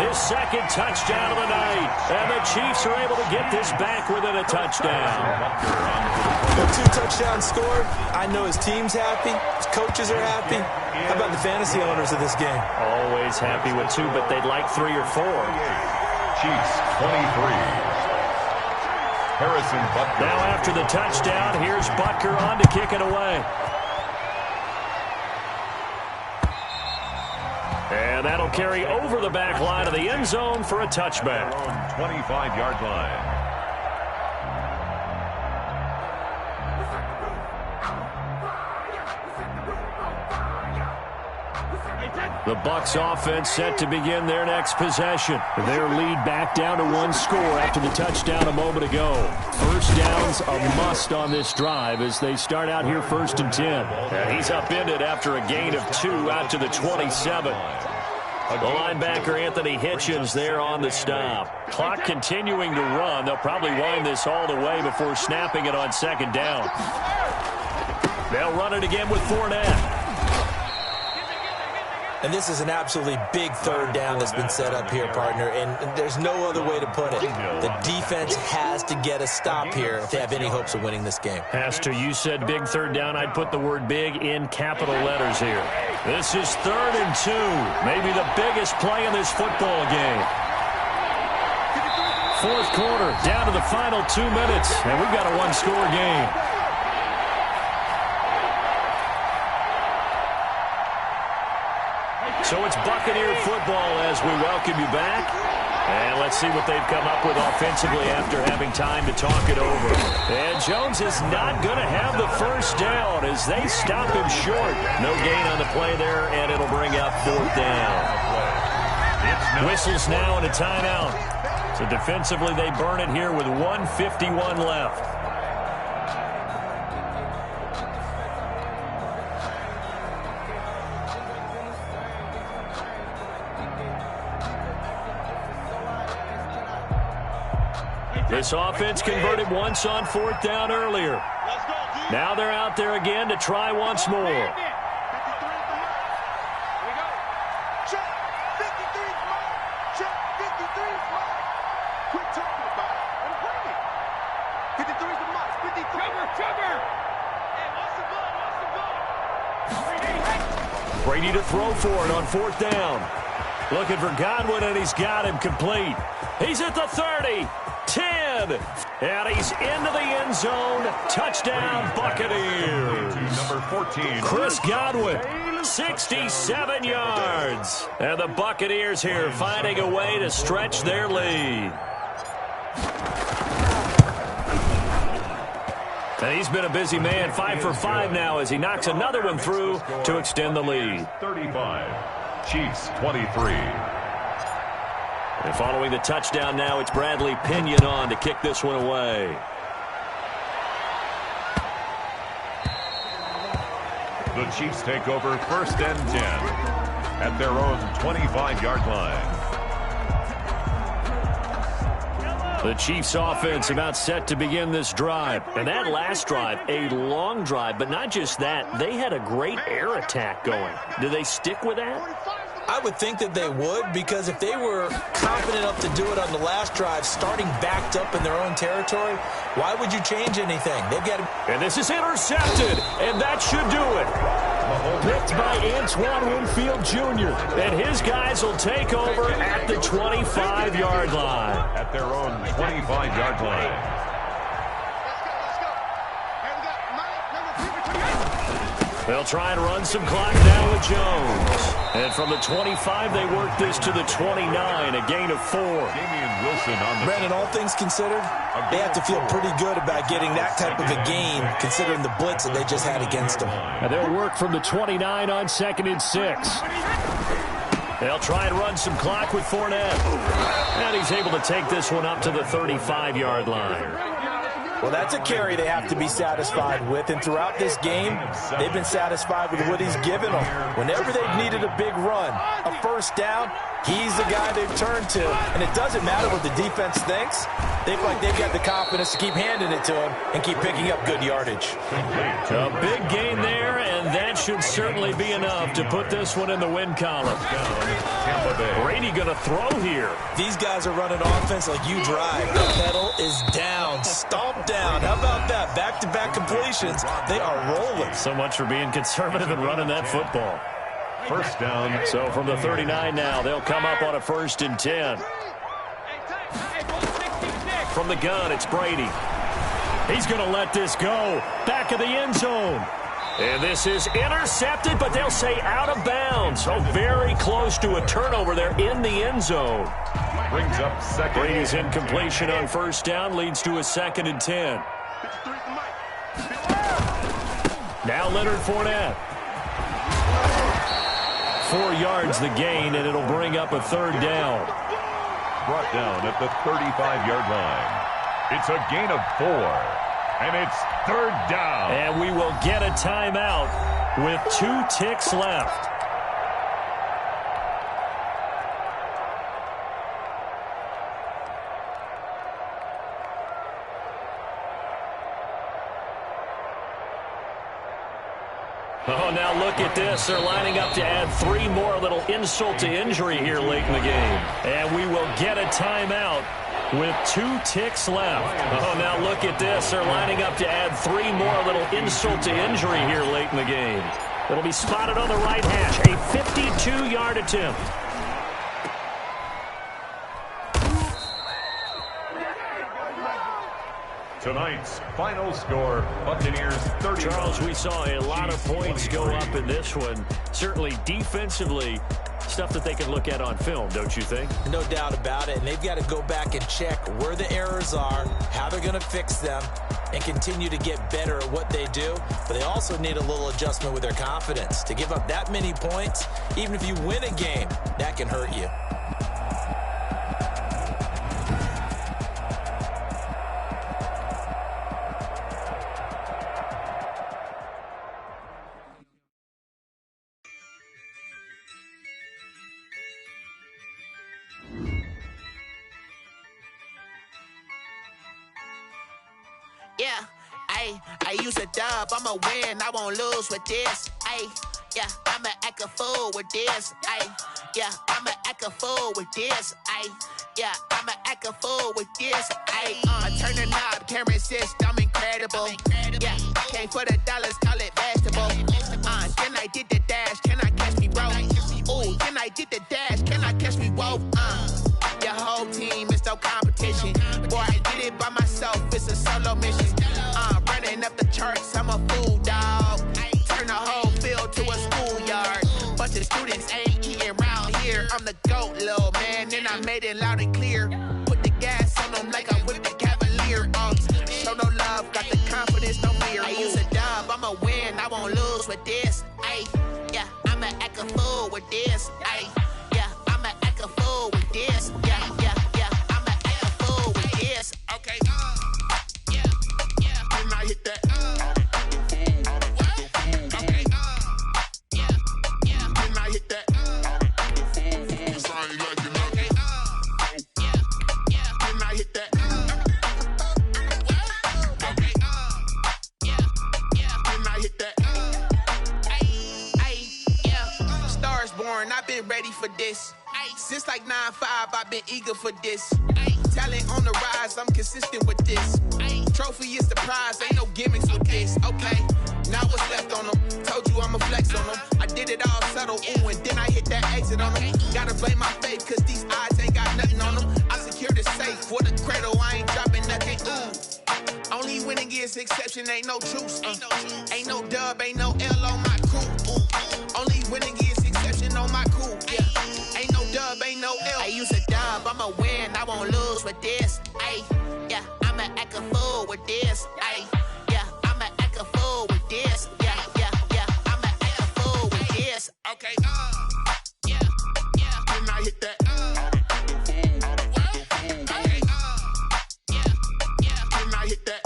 his second touchdown of the night. And the Chiefs are able to get this back within a touchdown. With 2 touchdowns scored, I know his team's happy, his coaches are happy. How about the fantasy owners of this game? Always happy with 2, but they'd like 3 or 4. Chiefs 23. Harrison Butker. Now after the touchdown, here's Butker on to kick it away. And that'll carry over the back line of the end zone for a touchback. 25-yard line. The Bucs offense set to begin their next possession. Their lead back down to 1 score after the touchdown a moment ago. First down's a must on this drive as they start out here 1st and 10. And he's upended after a gain of 2 out to the 27. The linebacker Anthony Hitchens there on the stop. Clock continuing to run. They'll probably wind this all the way before snapping it on second down. They'll run it again with Fournette. And this is an absolutely big 3rd down that's been set up here, partner, and there's no other way to put it. The defense has to get a stop here if they have any hopes of winning this game. Has to. You said big 3rd down. I'd put the word big in capital letters here. This is 3rd and 2. Maybe the biggest play in this football game. 4th quarter, down to the final 2 minutes, and we've got a 1-score game. So it's Buccaneer football as we welcome you back. And let's see what they've come up with offensively after having time to talk it over. And Jones is not going to have the first down as they stop him short. No gain on the play there, and it'll bring up 4th down. Whistles now and a timeout. So defensively, they burn it here with 1:51 left. This offense converted once on 4th down earlier. Now they're out there again to try once more. Here we go. Check. 53 is mine. Check. 53 is mine. Quit talking about it and bring it. 53 is mine. 53. Trevor. Hey, what's the ball? Brady to throw for it on 4th down. Looking for Godwin, and he's got him complete. He's at the 30. 10, and he's into the end zone. Touchdown, Buccaneers. Number 14. Chris Godwin, 67 yards. And the Buccaneers here finding a way to stretch their lead. And he's been a busy man, 5 for 5 now as he knocks another one through to extend the lead. 35, Chiefs 23. And following the touchdown now, it's Bradley Pinion on to kick this one away. The Chiefs take over 1st and 10 at their own 25-yard line. The Chiefs offense about set to begin this drive. And that last drive, a long drive, but not just that. They had a great air attack going. Do they stick with that? I would think that they would, because if they were confident enough to do it on the last drive, starting backed up in their own territory, why would you change anything? They've got to... And this is intercepted, and that should do it. Picked by Antoine Winfield Jr., and his guys will take over at the 25-yard line. At their own 25-yard line. They'll try and run some clock now with Jones. And from the 25, they work this to the 29, a gain of 4. Damian Wilson on the... Brandon, all things considered, they have to feel pretty good about getting that type of a gain, considering the blitz that they just had against them. And they'll work from the 29 on 2nd and 6. They'll try and run some clock with Fournette. And he's able to take this one up to the 35-yard line. Well, that's a carry they have to be satisfied with, and throughout this game, they've been satisfied with what he's given them. Whenever they've needed a big run, a first down, he's the guy they've turned to, and it doesn't matter what the defense thinks. They feel like they've got the confidence to keep handing it to him and keep picking up good yardage. A big gain there, and that should certainly be enough to put this one in the win column. Brady going to throw here. These guys are running offense like you drive. The pedal is down, stomped down. How about that? Back-to-back completions. They are rolling. So much for being conservative and running that football. First down. So from the 39 now, they'll come up on a 1st and 10. From the gun, it's Brady. He's going to let this go. Back of the end zone. And this is intercepted, but they'll say out of bounds. So very close to a turnover there in the end zone. Brings up second. Brady's incompletion on 1st down leads to a 2nd and 10. Now Leonard Fournette. 4 yards the gain, and it'll bring up a 3rd down. Brought down at the 35-yard line. It's a gain of 4, and it's 3rd down. And we will get a timeout with 2 ticks left. Oh, now look at this. They're lining up to add 3 more, little insult to injury here late in the game. And we will get a timeout with 2 ticks left. Oh, now look at this. They're lining up to add 3 more, little insult to injury here late in the game. It'll be spotted on the right hash. A 52-yard attempt. Tonight's final score, Buccaneers 30. Charles, we saw a lot of points go up in this one. Certainly defensively, stuff that they can look at on film, don't you think? No doubt about it, and they've got to go back and check where the errors are, how they're going to fix them, and continue to get better at what they do. But they also need a little adjustment with their confidence. To give up that many points, even if you win a game, that can hurt you. Yeah, I use a dub, I'ma win, I won't lose with this. Yeah, I'ma act a fool with this. Yeah, I'ma act a fool with this. Yeah, I'ma act a fool with this. I turn the knob, can't resist, I'm incredible. Yeah, came for the dollars, call it vegetable. Then I did the dash, can I catch me, bro? Ooh, then I did the dash, can I catch me, whoa? Your whole team is no competition. Boy, I did it by myself, it's a solo mission. Running up the charts, I'm a fool, dog. Turn the whole field to a schoolyard. Bunch of students ain't eating round here. I'm the GOAT, little man, and I made it loud and clear. Put the gas on them like I'm with the Cavalier. Show no love, got the confidence, no fear. I use a dub, I'ma win, I won't lose with this. Yeah, I'ma act a fool with this. Yeah, I'ma act a fool with this. Yeah, I'ma act a fool with this. Okay. Then I hit that. Okay. Then I hit that. Then I hit that. been ready for this. Since like 9-5, I've been eager for this. Talent on the rise, I'm consistent with this. Trophy is the prize, ain't no gimmicks with this. Okay, now what's left on them? Told you I'ma flex on them. I did it all subtle, ooh, and then I hit that exit on them. Gotta blame my faith, cause these eyes ain't got nothing on them. I secured the safe for the cradle, I ain't dropping nothing, ooh. Only winning is exception, ain't no truce. Ain't no dub, ain't no L on my crew. Only winning is exception on my crew. Yeah, ain't no dub, ain't no L. I use a dub, I'ma win, I won't lose with this. Ay, yeah, I'ma act a fool with this. Ay, yeah, I'ma act a fool with this. Yeah, yeah, yeah, I'ma act a fool with this. Okay, yeah, yeah. Then I hit that. Okay, yeah, yeah. Then I hit that.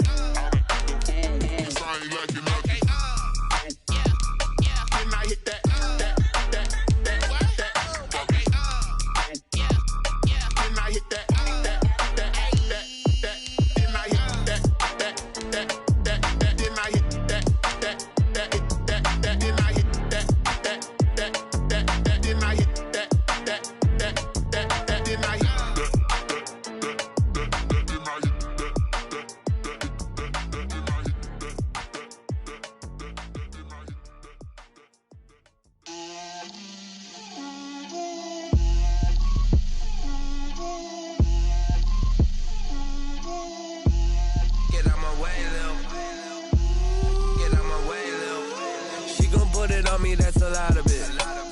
That's a lot of it.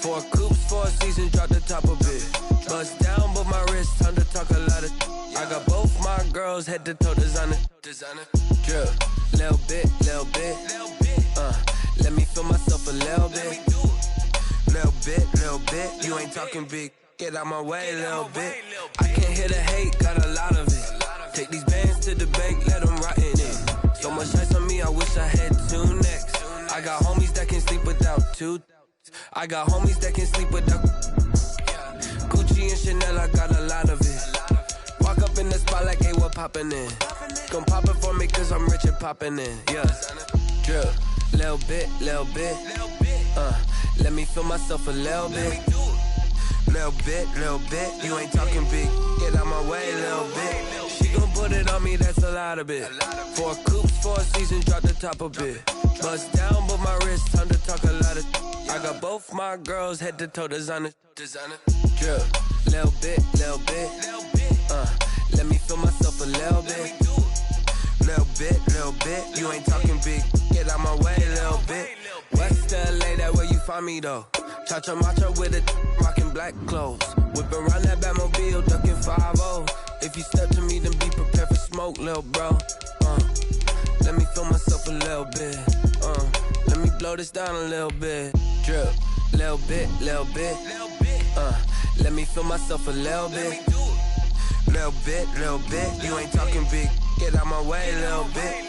4 coops, 4 seasons, drop the top of it. Bust down, but my wrist, time to talk a lot of. I got both my girls head to toe designer. Drip, little bit. Let me feel myself a little bit. Little bit. You ain't talking big. Get out my way, little bit. I can't hear the hate, got a lot of it. Take these bands to the bank, let them rot in it. So much ice on me, I wish I had 2 necks. I got homies that can sleep without 2. I got homies that can sleep without Gucci and Chanel, I got a lot of it. Walk up in the spot like, hey, what poppin' in? Gon' pop it for me cause I'm rich and poppin' in. Yeah, drip, little bit. Let me feel myself a little bit. Little bit. You ain't talking big. Get out my way, little bit. She gon' put it on me, that's a lot of it. 4 coops, 4 seasons, drop the top of it. Bust down, but my wrist, time to talk a lot of. I got both my girls head to toe designer. Drip, little bit. Let me feel myself a little bit. Little bit. You ain't talking big. Get out my way, little bit. West LA, that where you find me though. Chacha macha with it, rocking black clothes. Whipping around that Batmobile, ducking 5-0. If you step to me, then be prepared for smoke, little bro. Let me feel myself a little bit. Let me blow this down a little bit. Drip, little bit. Let me feel myself a little bit. Little bit. You ain't talking big. Get out my way, little bit.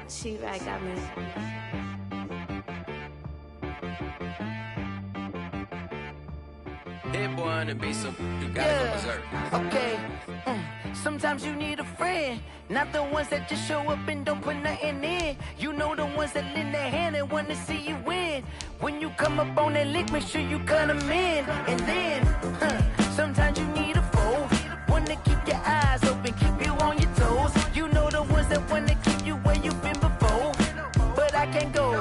She-Rag got me. Hit boy on the beat, so you gotta go berserk. Okay. Sometimes you need a friend, not the ones that just show up and don't put nothing in. You know the ones that lend their hand and want to see you win. When you come up on that lick, make sure you cut them in. And then, sometimes you need a foe, one to keep your eyes open, keep you on your toes. You know the ones that want to keep you where you've been before. But I can't go,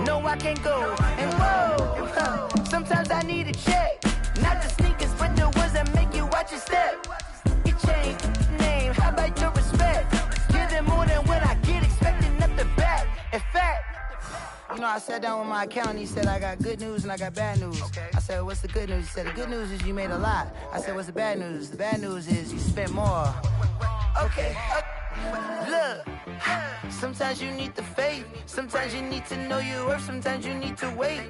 no I can't go. And whoa, sometimes I need a check. Not the sneakers, but the ones that make you watch your step. You change name, how about your respect? Give them more than what I get, expecting nothing back. In fact, you know, I sat down with my accountant, he said, I got good news and I got bad news. Okay. I said, what's the good news? He said, the good news is you made a lot. I said, what's the bad news? The bad news is you spent more. Okay. Look, sometimes you need the faith, sometimes you need to know your worth, sometimes you need to wait.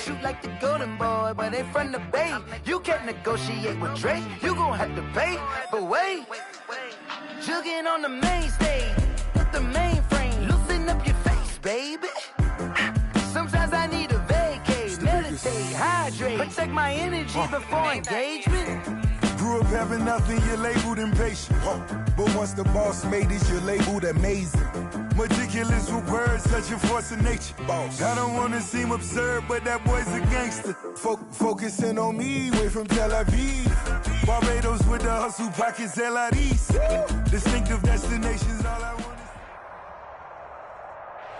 Shoot like the golden boy, but ain't from the bay. You can't negotiate with Drake, you gon' have to pay. But wait, jugging on the main stage, with the mainframe, loosen up your face, baby. Sometimes I need a vacate, meditate, hydrate, protect my energy before engagement. Grew grew up having nothing, you're labeled impatient. But once the boss made it, you're labeled amazing. Meticulous with words, such a force of nature. I don't want to seem absurd, but that boy's a gangster. Focusing on me, way from Tel Aviv. Barbados with the hustle pockets, LIDs. Distinctive destinations, all I want.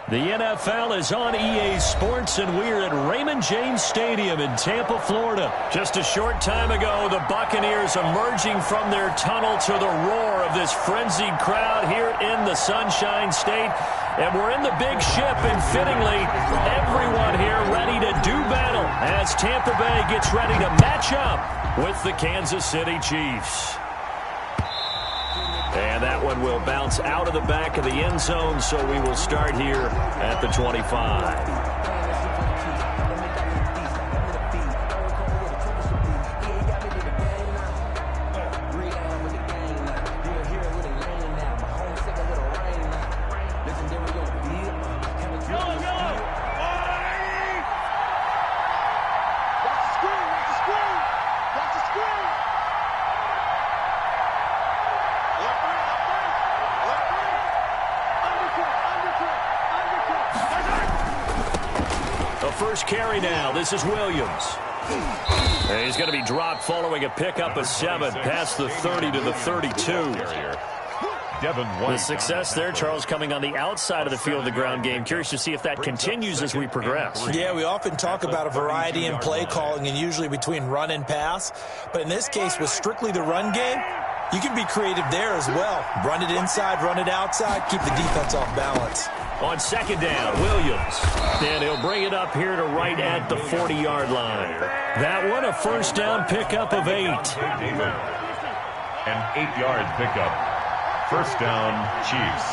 The NFL is on EA Sports, and we're at Raymond James Stadium in Tampa, Florida. Just a short time ago, the Buccaneers emerging from their tunnel to the roar of this frenzied crowd here in the Sunshine State. And we're in the big ship, and fittingly, everyone here ready to do battle as Tampa Bay gets ready to match up with the Kansas City Chiefs. And that one will bounce out of the back of the end zone, so we will start here at the 25. First carry now. This is Williams. And he's going to be dropped following a pickup of 7 past the 30 to the 32. The success there, Charles, coming on the outside of the field of the ground game. Curious to see if that continues as we progress. Yeah, we often talk about a variety in play calling and usually between run and pass. But in this case, with strictly the run game, you can be creative there as well. Run it inside, run it outside, keep the defense off balance. On second down, Williams. And he'll bring it up here to right at the 40-yard line. That one, a first down pickup of 8. An 8-yard pickup. First down, Chiefs.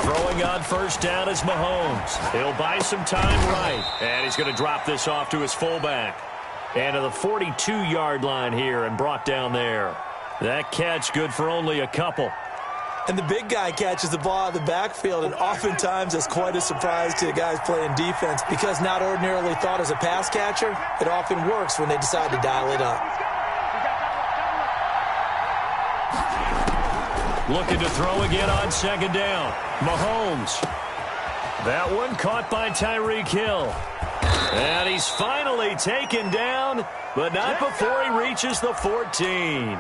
Throwing on first down is Mahomes. He'll buy some time right. And he's going to drop this off to his fullback. And to the 42-yard line here and brought down there. That catch good for only a couple. And the big guy catches the ball out of the backfield, and oftentimes that's quite a surprise to the guys playing defense because not ordinarily thought as a pass catcher, it often works when they decide to dial it up. Looking to throw again on second down. Mahomes. That one caught by Tyreek Hill. And he's finally taken down, but not before he reaches the 14.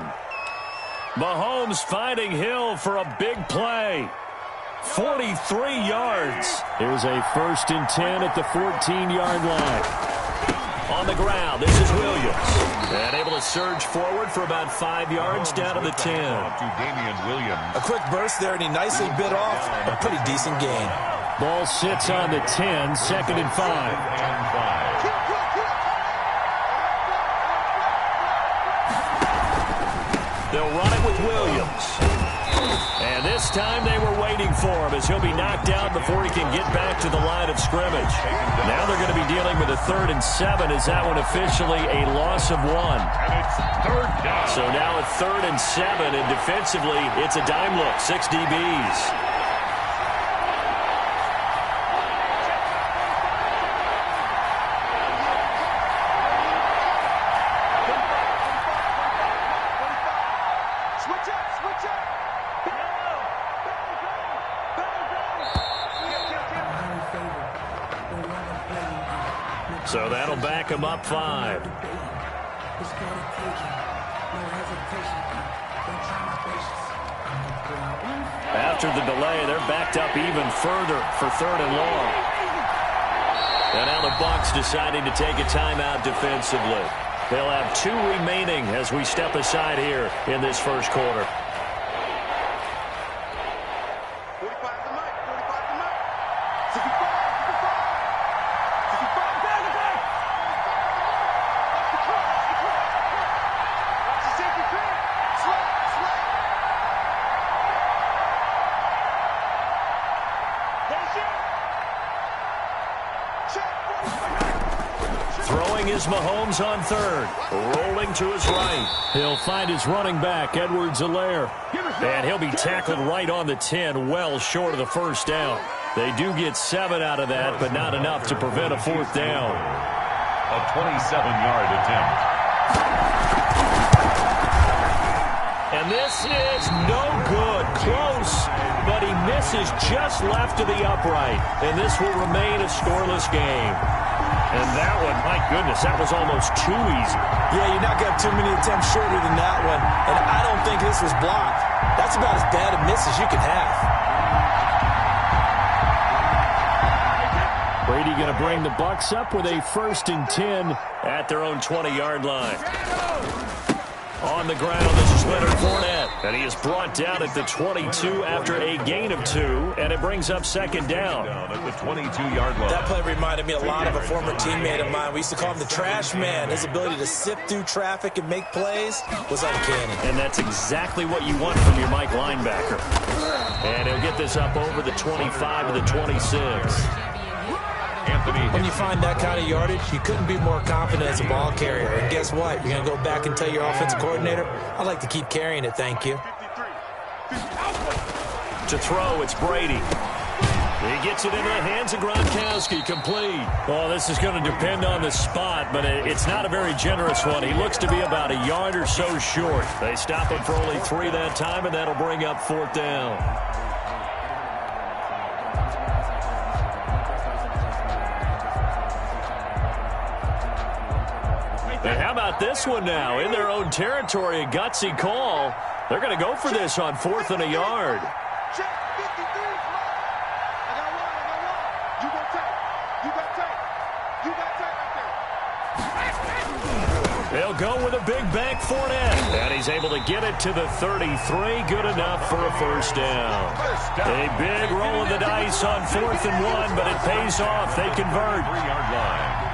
Mahomes finding Hill for a big play. 43 yards. Here's a 1st and 10 at the 14-yard line. On the ground, this is Williams. And able to surge forward for about 5 yards down to the 10. To Damian Williams. A quick burst there, and he nicely bit off a pretty decent gain. Ball sits on the 10, 2nd and 5. They'll run it with Williams. And this time they were waiting for him as he'll be knocked out before he can get back to the line of scrimmage. Now they're going to be dealing with a 3rd and 7 as that one officially a loss of 1. And it's 3rd down. So now a 3rd and 7, and defensively it's a dime look, 6 DBs. So that'll back him up 5. After the delay, they're backed up even further for 3rd and long. And now the Bucs deciding to take a timeout defensively. They'll have 2 remaining as we step aside here in this first quarter. Throwing is Mahomes on 3rd. Rolling to his right. He'll find his running back, Edwards-Helaire. And he'll be tackled right on the 10, well short of the first down. They do get 7 out of that, but not enough to prevent a 4th down. A 27-yard attempt. And this is no good. Close, but he misses just left of the upright. And this will remain a scoreless game. And that one, my goodness, that was almost too easy. Yeah, you're not going to have too many attempts shorter than that one. And I don't think this was blocked. That's about as bad a miss as you can have. Brady going to bring the Bucs up with a 1st and 10 at their own 20-yard line. On the ground, this is Leonard Fournette. And he is brought down at the 22 after a gain of 2. And it brings up 2nd down. At the 22-yard line. That play reminded me a lot of a former teammate of mine. We used to call him the trash man. His ability to sift through traffic and make plays was uncanny. And that's exactly what you want from your Mike linebacker. And he'll get this up over the 25 to the 26. When you find that kind of yardage, you couldn't be more confident as a ball carrier. And guess what? You're going to go back and tell your offensive coordinator, I'd like to keep carrying it, thank you. To throw, it's Brady. He gets it into the hands of Gronkowski, complete. Well, this is going to depend on the spot, but it's not a very generous one. He looks to be about a yard or so short. They stop him for only 3 that time, and that'll bring up 4th down. And how about this one now? In their own territory, a gutsy call. They're going to go for this on 4th and a yard. Check 53's mine. I got one. You got tape. You got tape right there. They'll go with a big bank Fournette. And he's able to get it to the 33. Good enough for a 1st down. A big roll of the dice on 4th and 1, but it pays off. They convert. 3-yard line.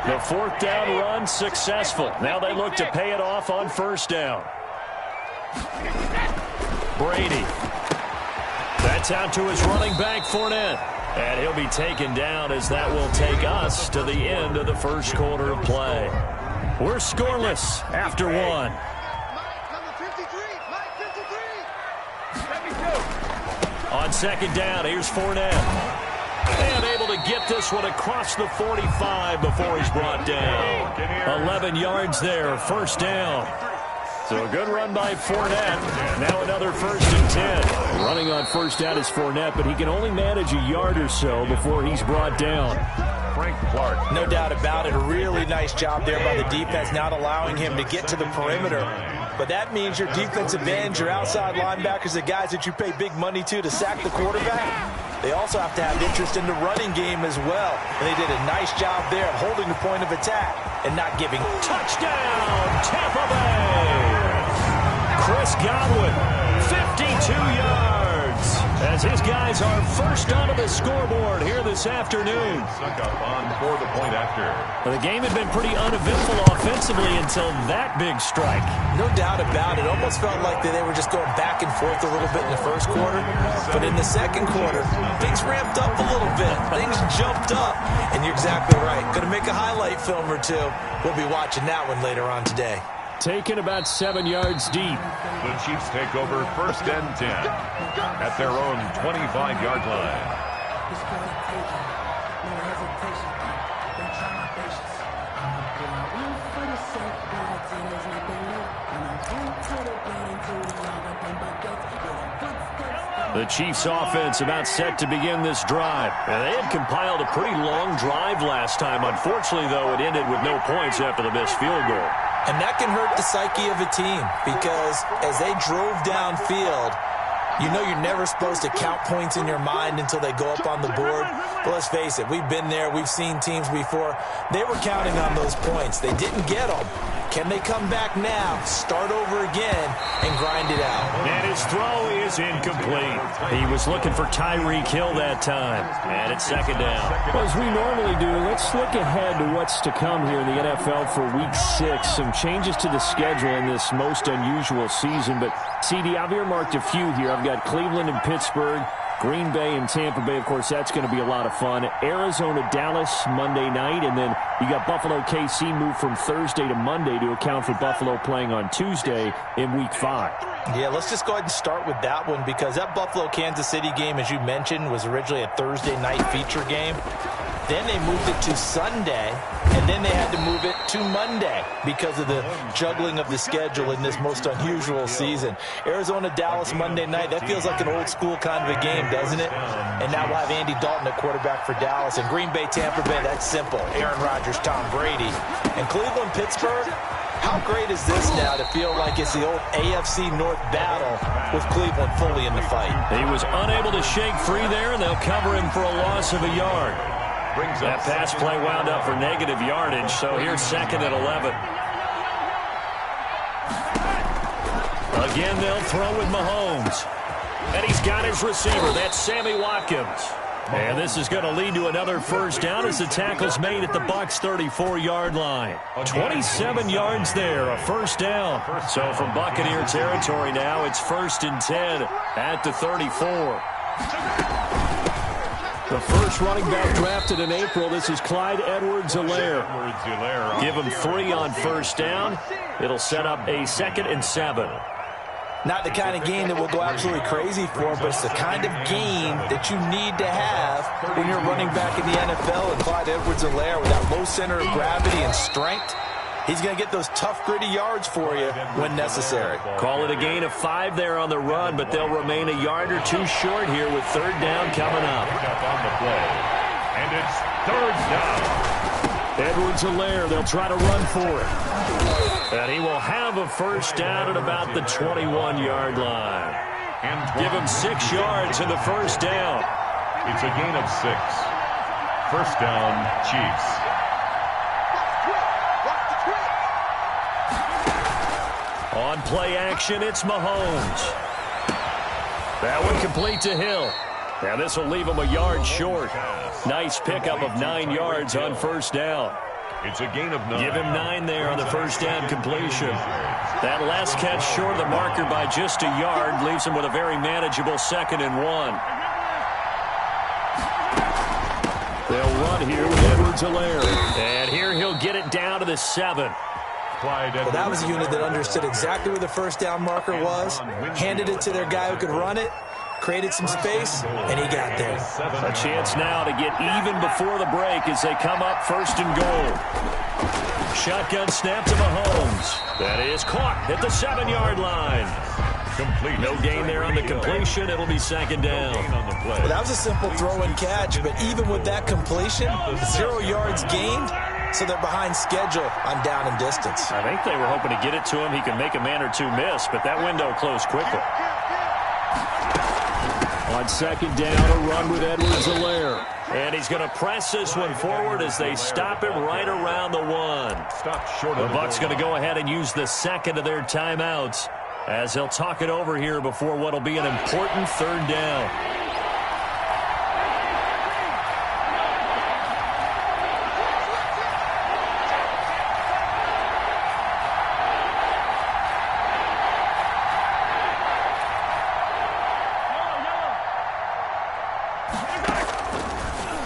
The 4th down run successful. Now they look to pay it off on 1st down. Brady. That's out to his running back, Fournette. And he'll be taken down as that will take us to the end of the 1st quarter of play. We're scoreless after 1. Number 53. On 2nd down, here's Fournette. And able to get this one across the 45 before he's brought down. 11 yards there, 1st down. So a good run by Fournette. Now another 1st and 10. Running on 1st down is Fournette, but he can only manage a yard or so before he's brought down. Frank Clark. No doubt about it. A really nice job there by the defense, not allowing him to get to the perimeter. But that means your defensive ends, your outside linebackers, the guys that you pay big money to sack the quarterback, they also have to have interest in the running game as well. And they did a nice job there of holding the point of attack and not giving. Touchdown, Tampa Bay! Chris Godwin, 52 yards, as his guys are first onto the scoreboard here this afternoon. Suck up on for the point after. Well, the game had been pretty uneventful offensively until that big strike. No doubt about it. Almost felt like they were just going back and forth a little bit in the 1st quarter. But in the 2nd quarter, things ramped up a little bit. Things jumped up. And you're exactly right. Going to make a highlight film or two. We'll be watching that one later on today. Taken about 7 yards deep. The Chiefs take over 1st and 10 at their own 25-yard line. The Chiefs offense about set to begin this drive. And they had compiled a pretty long drive last time. Unfortunately, though, it ended with no points after the missed field goal. And that can hurt the psyche of a team because as they drove downfield, you know you're never supposed to count points in your mind until they go up on the board. But let's face it, we've been there. We've seen teams before. They were counting on those points. They didn't get them. Can they come back now, start over again, and grind it out? And his throw is incomplete. He was looking for Tyreek Hill that time. And it's 2nd down. Well, as we normally do, let's look ahead to what's to come here in the NFL for Week 6. Some changes to the schedule in this most unusual season. But, CD, I've earmarked a few here. I've got Cleveland and Pittsburgh, Green Bay and Tampa Bay, of course, that's going to be a lot of fun. Arizona, Dallas, Monday night. And then you got Buffalo, KC moved from Thursday to Monday to account for Buffalo playing on Tuesday in Week 5. Yeah, let's just go ahead and start with that one because that Buffalo-Kansas City game, as you mentioned, was originally a Thursday night feature game. Then they moved it to Sunday, and then they had to move it to Monday because of the juggling of the schedule in this most unusual season. Arizona-Dallas Monday night, that feels like an old-school kind of a game, doesn't it? And now we'll have Andy Dalton at quarterback for Dallas. And Green Bay-Tampa Bay, that's simple. Aaron Rodgers, Tom Brady. And Cleveland-Pittsburgh, how great is this now to feel like it's the old AFC North battle with Cleveland fully in the fight? He was unable to shake free there, and they'll cover him for a loss of a yard. That pass play wound up for negative yardage, so here's 2nd and 11. Again, they'll throw with Mahomes. And he's got his receiver. That's Sammy Watkins. And this is going to lead to another first down as the tackle's made at the Bucs' 34-yard line. 27 yards there, a first down. So from Buccaneer territory now, it's 1st and 10 at the 34. The first running back drafted in April, this is Clyde Edwards-Helaire. Give him 3 on first down. It'll set up a 2nd and 7. Not the kind of game that we'll go absolutely crazy for, but it's the kind of game that you need to have when you're running back in the NFL. And Clyde Edwards-Helaire, with that low center of gravity and strength, he's going to get those tough, gritty yards for you when necessary. Call it a gain of 5 there on the run, but they'll remain a yard or 2 short here with 3rd down coming up. On the play. And it's 3rd down. Edwards-Helaire, they'll try to run for it. And he will have a first down at about the 21-yard line. And give him 6 yards in the first down. It's a gain of 6. First down, Chiefs. On play action, it's Mahomes. That one complete to Hill. Now this will leave him a yard short. Nice pickup of 9 yards on first down. It's a gain of 9. Give him 9 there on the first down completion. That last catch short of the marker by just a yard leaves him with a very manageable 2nd and 1. They'll run here with Edwards-Helaire. And here he'll get it down to the 7. Well, that was a unit that understood exactly where the first down marker was, handed it to their guy who could run it, created some space, and he got there. A chance now to get even before the break as they come up 1st and goal. Shotgun snap to Mahomes. That is caught at the 7-yard line. Complete. No gain there on the completion. It'll be 2nd down. Well, that was a simple throw and catch, but even with that completion, 0 yards gained, so they're behind schedule on down and distance. I think they were hoping to get it to him. He could make a man or 2 miss, but that window closed quickly. On 2nd down, a run with Edwards-Helaire. And he's going to press this one forward as they stop him right around the 1. The Bucs going to go ahead and use the 2nd of their timeouts as they'll talk it over here before what will be an important 3rd down.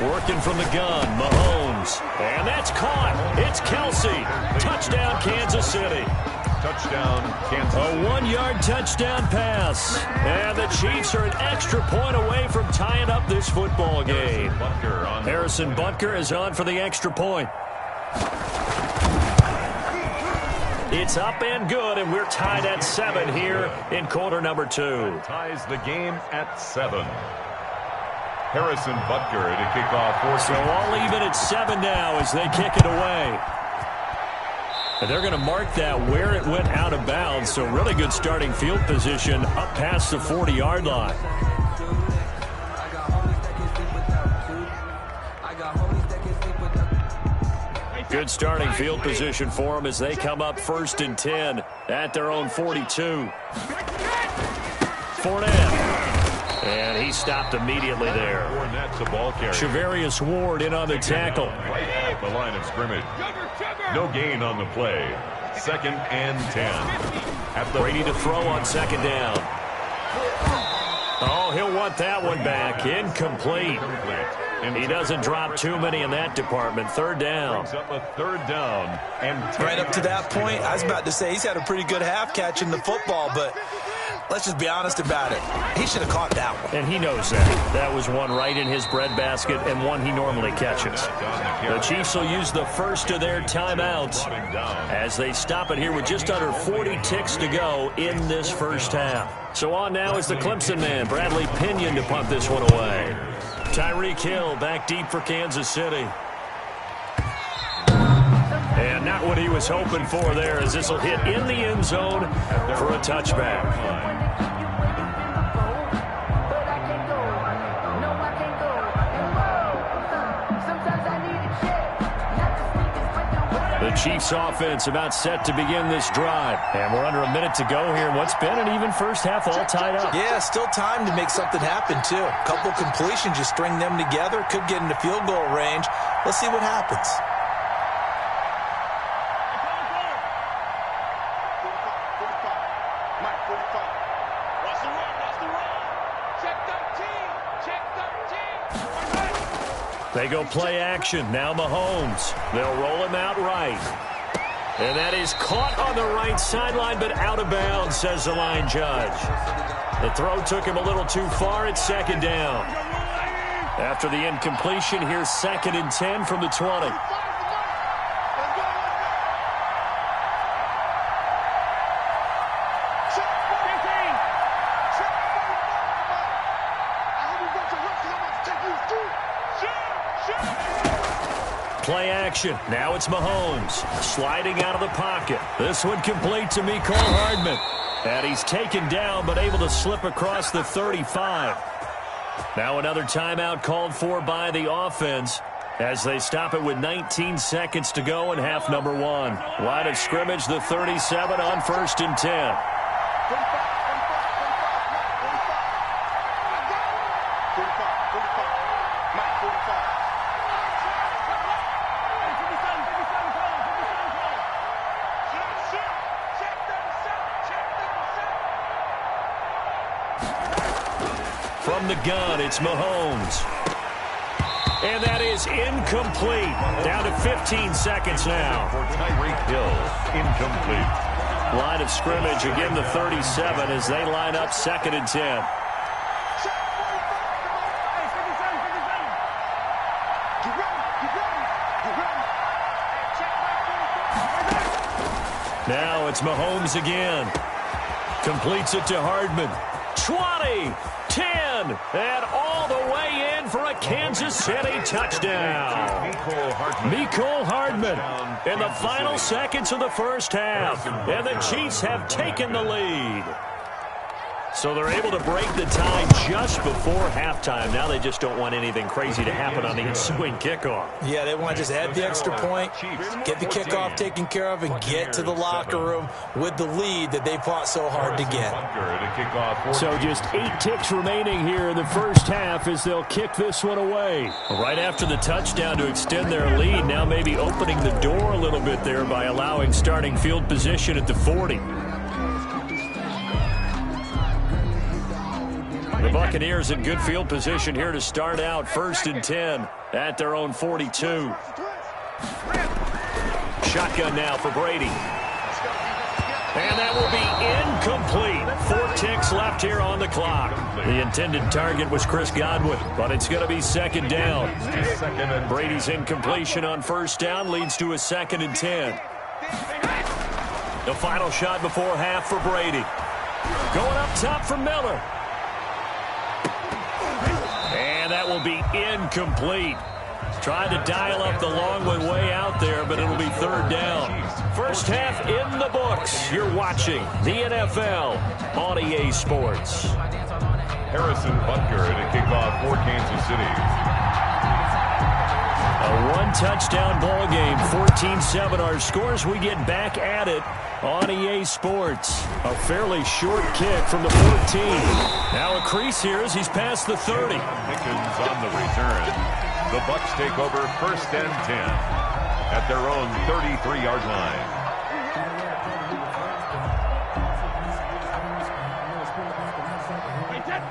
Working from the gun, Mahomes. And that's caught. It's Kelsey. Touchdown, Kansas City. Touchdown, Kansas City. A 1-yard touchdown pass. And the Chiefs are an extra point away from tying up this football game. Harrison Butker is on for the extra point. It's up and good, and we're tied at 7 here in quarter number 2. Ties the game at 7. Harrison Butker to kick off. So all even at 7 now as they kick it away. And they're going to mark that where it went out of bounds. So really good starting field position up past the 40-yard line. Good starting field position for them as they come up 1st and 10 at their own 42. Fournette. And he stopped immediately there. Charvarius Ward in on the tackle. Right at the line of scrimmage. No gain on the play. 2nd and 10. Brady to throw on 2nd down. Oh, he'll want that one back. Incomplete. He doesn't drop too many in that department. Third down. Up a third down. And right up to that point, I was about to say he's had a pretty good half catching the football, but let's just be honest about it. He should have caught that one. And he knows that. That was one right in his breadbasket and one he normally catches. The Chiefs will use the first of their timeouts as they stop it here with just under 40 ticks to go in this first half. So on now is the Clemson man, Bradley Pinion, to punt this one away. Tyreek Hill back deep for Kansas City. And not what he was hoping for there, as this will hit in the end zone for a touchback. The Chiefs offense about set to begin this drive. And we're under a minute to go here. What's been an even first half all tied up. Yeah, still time to make something happen, too. A couple completions, you string them together. Could get into field goal range. Let's see what happens. They go play action. Now Mahomes. They'll roll him out right. And that is caught on the right sideline, but out of bounds, says the line judge. The throw took him a little too far. It's second down. After the incompletion, here's 2nd and 10 from the 20. Play action. Now it's Mahomes sliding out of the pocket. This one complete to Mecole Hardman. And he's taken down but able to slip across the 35. Now another timeout called for by the offense as they stop it with 19 seconds to go in half number 1. Line of scrimmage, the 37 on 1st and 10. From the gun, it's Mahomes. And that is incomplete. Down to 15 seconds now. For Tyreek Hill, incomplete. Line of scrimmage, again the 37 as they line up 2nd and 10. Now it's Mahomes again. Completes it to Hardman. 20, 10, and all the way in for a Kansas City touchdown. Mecole Hardman in the final seconds of the first half. And the Chiefs have taken the lead. So they're able to break the tie just before halftime. Now they just don't want anything crazy to happen on the ensuing kickoff. Yeah, they want to just add the extra point, get the kickoff taken care of, and get to the locker room with the lead that they fought so hard to get. So just 8 ticks remaining here in the first half as they'll kick this one away. Right after the touchdown to extend their lead, now maybe opening the door a little bit there by allowing starting field position at the 40. The Buccaneers in good field position here to start out 1st and 10 at their own 42. Shotgun now for Brady. And that will be incomplete. 4 ticks left here on the clock. The intended target was Chris Godwin, but it's going to be 2nd down. Brady's incompletion on 1st down leads to a 2nd and 10. The final shot before half for Brady. Going up top for Miller. And that will be incomplete. Trying to dial up the long way out there, but it'll be 3rd down. First half in the books. You're watching the NFL on EA Sports. Harrison Butker to kick off for Kansas City. A 1-touchdown ball game, 14-7 our scores. We get back at it on EA Sports. A fairly short kick from the 14. Now a crease here as he's past the 30. Pickens on the return. The Bucs take over 1st and 10 at their own 33-yard line.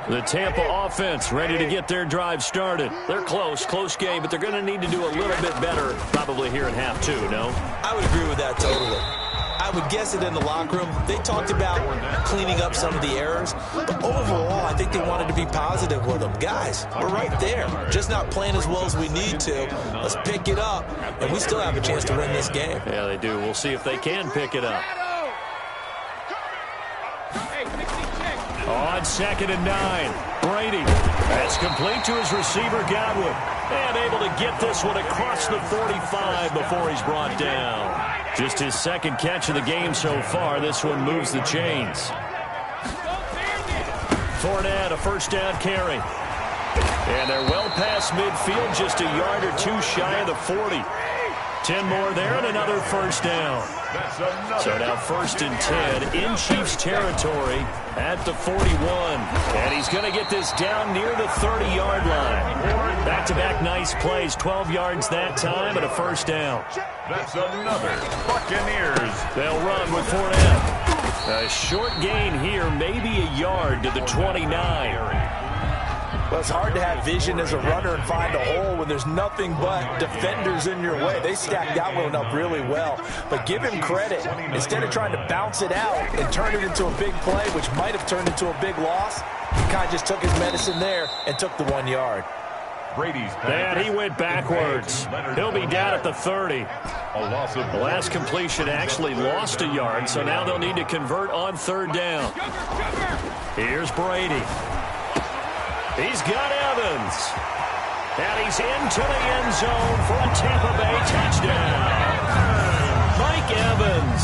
The Tampa offense ready to get their drive started. They're close game, but they're going to need to do a little bit better probably here in half two, no? I would agree with that totally. I would guess it in the locker room. They talked about cleaning up some of the errors, but overall, I think they wanted to be positive with them. Guys, we're right there. Just not playing as well as we need to. Let's pick it up, and we still have a chance to win this game. Yeah, they do. We'll see if they can pick it up. On 2nd and 9, Brady. That's complete to his receiver, Godwin. And able to get this one across the 45 before he's brought down. Just his second catch of the game so far. This one moves the chains. Fournette, a first down carry. And they're well past midfield, just a yard or two shy of the 40. 10 more there and another first down. So now 1st and 10 in Chiefs territory at the 41. And he's going to get this down near the 30-yard line. Back-to-back nice plays, 12 yards that time and a first down. That's another Buccaneers. They'll run with Fournette. A short gain here, maybe a yard to the 29. Well, it's hard to have vision as a runner and find a hole when there's nothing but defenders in your way. They stacked that one up really well. But give him credit. Instead of trying to bounce it out and turn it into a big play, which might have turned into a big loss, he kind of just took his medicine there and took the 1 yard. Brady's and he went backwards. He'll be down at the 30. The last completion actually lost a yard, so now they'll need to convert on 3rd down. Here's Brady. He's got Evans. And he's into the end zone for a Tampa Bay touchdown. Mike Evans,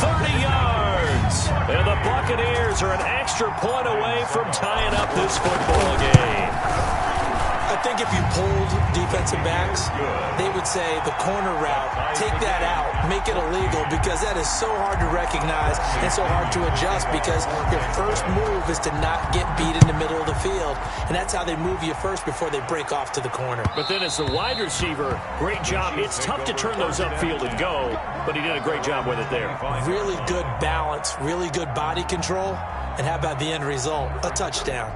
30 yards. And the Buccaneers are an extra point away from tying up this football game. I think if you polled defensive backs, they would say the corner route, take that out, make it illegal, because that is so hard to recognize and so hard to adjust, because your first move is to not get beat in the middle of the field, and that's how they move you first before they break off to the corner. But then as the wide receiver, great job. It's tough to turn those upfield and go, but he did a great job with it there. Really good balance, really good body control, and how about the end result? A touchdown.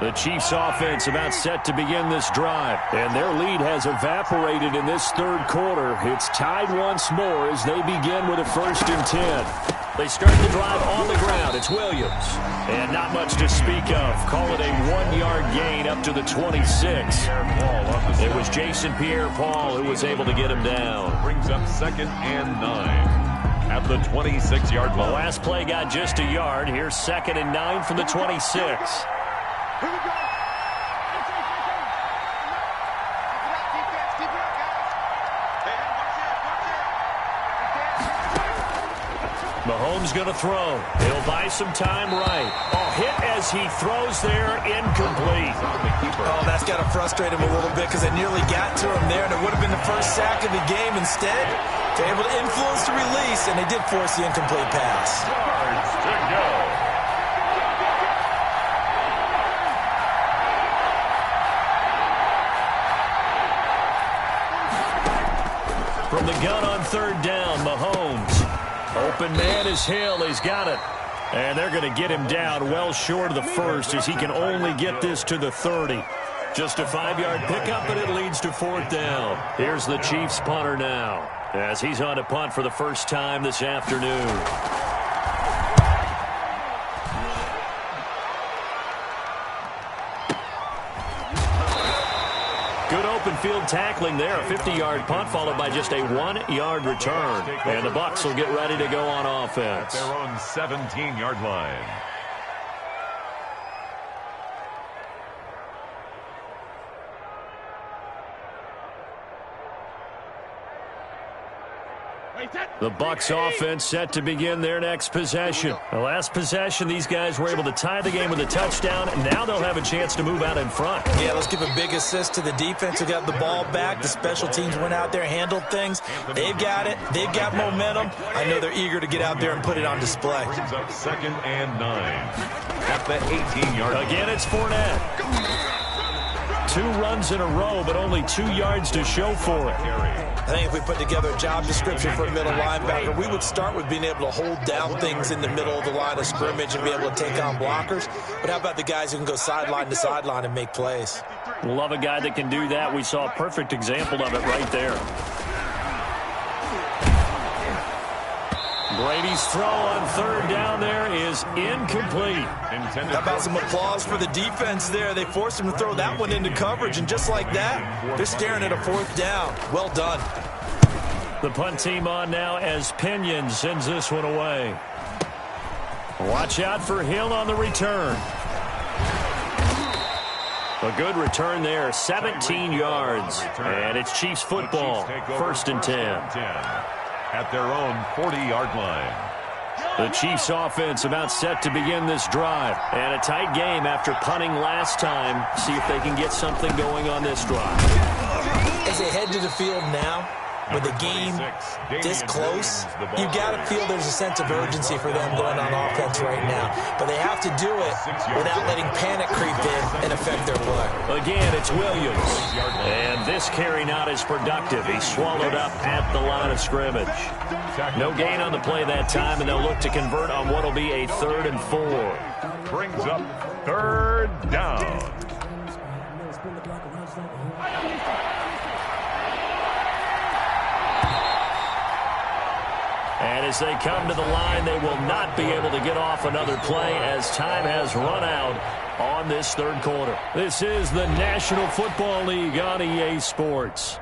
The Chiefs offense about set to begin this drive, and their lead has evaporated in this 3rd quarter. It's tied once more as they begin with a 1st and 10. They start the drive on the ground. It's Williams. And not much to speak of. Call it a 1-yard gain up to the 26. It was Jason Pierre-Paul who was able to get him down. Brings up 2nd and 9 at the 26-yard line. The last play got just a yard. Here's 2nd and 9 from the 26. Here we go. Mahomes going to throw. He'll buy some time right. Hit as he throws there, incomplete. Oh, that's got to frustrate him a little bit, because they nearly got to him there, and it would have been the first sack of the game. Instead, they're able to influence the release, and they did force the incomplete pass. Yards to go. From the gun on 3rd down, Mahomes. Open man is Hill. He's got it. And they're going to get him down well short of the 1st as he can only get this to the 30. Just a 5-yard pickup, but it leads to 4th down. Here's the Chiefs punter now as he's on to punt for the first time this afternoon. Good open field tackling there. A 50-yard punt followed by just a 1-yard return. And the Bucs will get ready to go on offense. Their own 17-yard line. The Bucs offense set to begin their next possession. The last possession, these guys were able to tie the game with a touchdown, and now they'll have a chance to move out in front. Yeah, let's give a big assist to the defense who got the ball back. The special teams went out there, handled things. They've got it. They've got momentum. I know they're eager to get out there and put it on display. Brings up 2nd and 9 at the 18-yard line. Again, it's Fournette. 2 runs in a row, but only 2 yards to show for it. I think if we put together a job description for a middle linebacker, we would start with being able to hold down things in the middle of the line of scrimmage and be able to take on blockers. But how about the guys who can go sideline to sideline and make plays? Love a guy that can do that. We saw a perfect example of it right there. Brady's throw on 3rd down there is incomplete. How about some applause for the defense there? They forced him to throw that one into coverage, and just like that, they're staring at a 4th down. Well done. The punt team on now as Pinion sends this one away. Watch out for Hill on the return. A good return there, 17 yards. And it's Chiefs football, 1st and 10. At their own 40-yard line. The Chiefs offense about set to begin this drive. And a tight game after punting last time. See if they can get something going on this drive. As they head to the field now, with the game this close, you got to feel there's a sense of urgency for them going on offense right now. But they have to do it without letting panic creep in and affect their play. Again, it's Williams. And this carry not as productive. He swallowed up at the line of scrimmage. No gain on the play that time, and they'll look to convert on what will be a 3rd and 4. Brings up 3rd down. And as they come to the line, they will not be able to get off another play as time has run out on this 3rd quarter. This is the National Football League on EA Sports.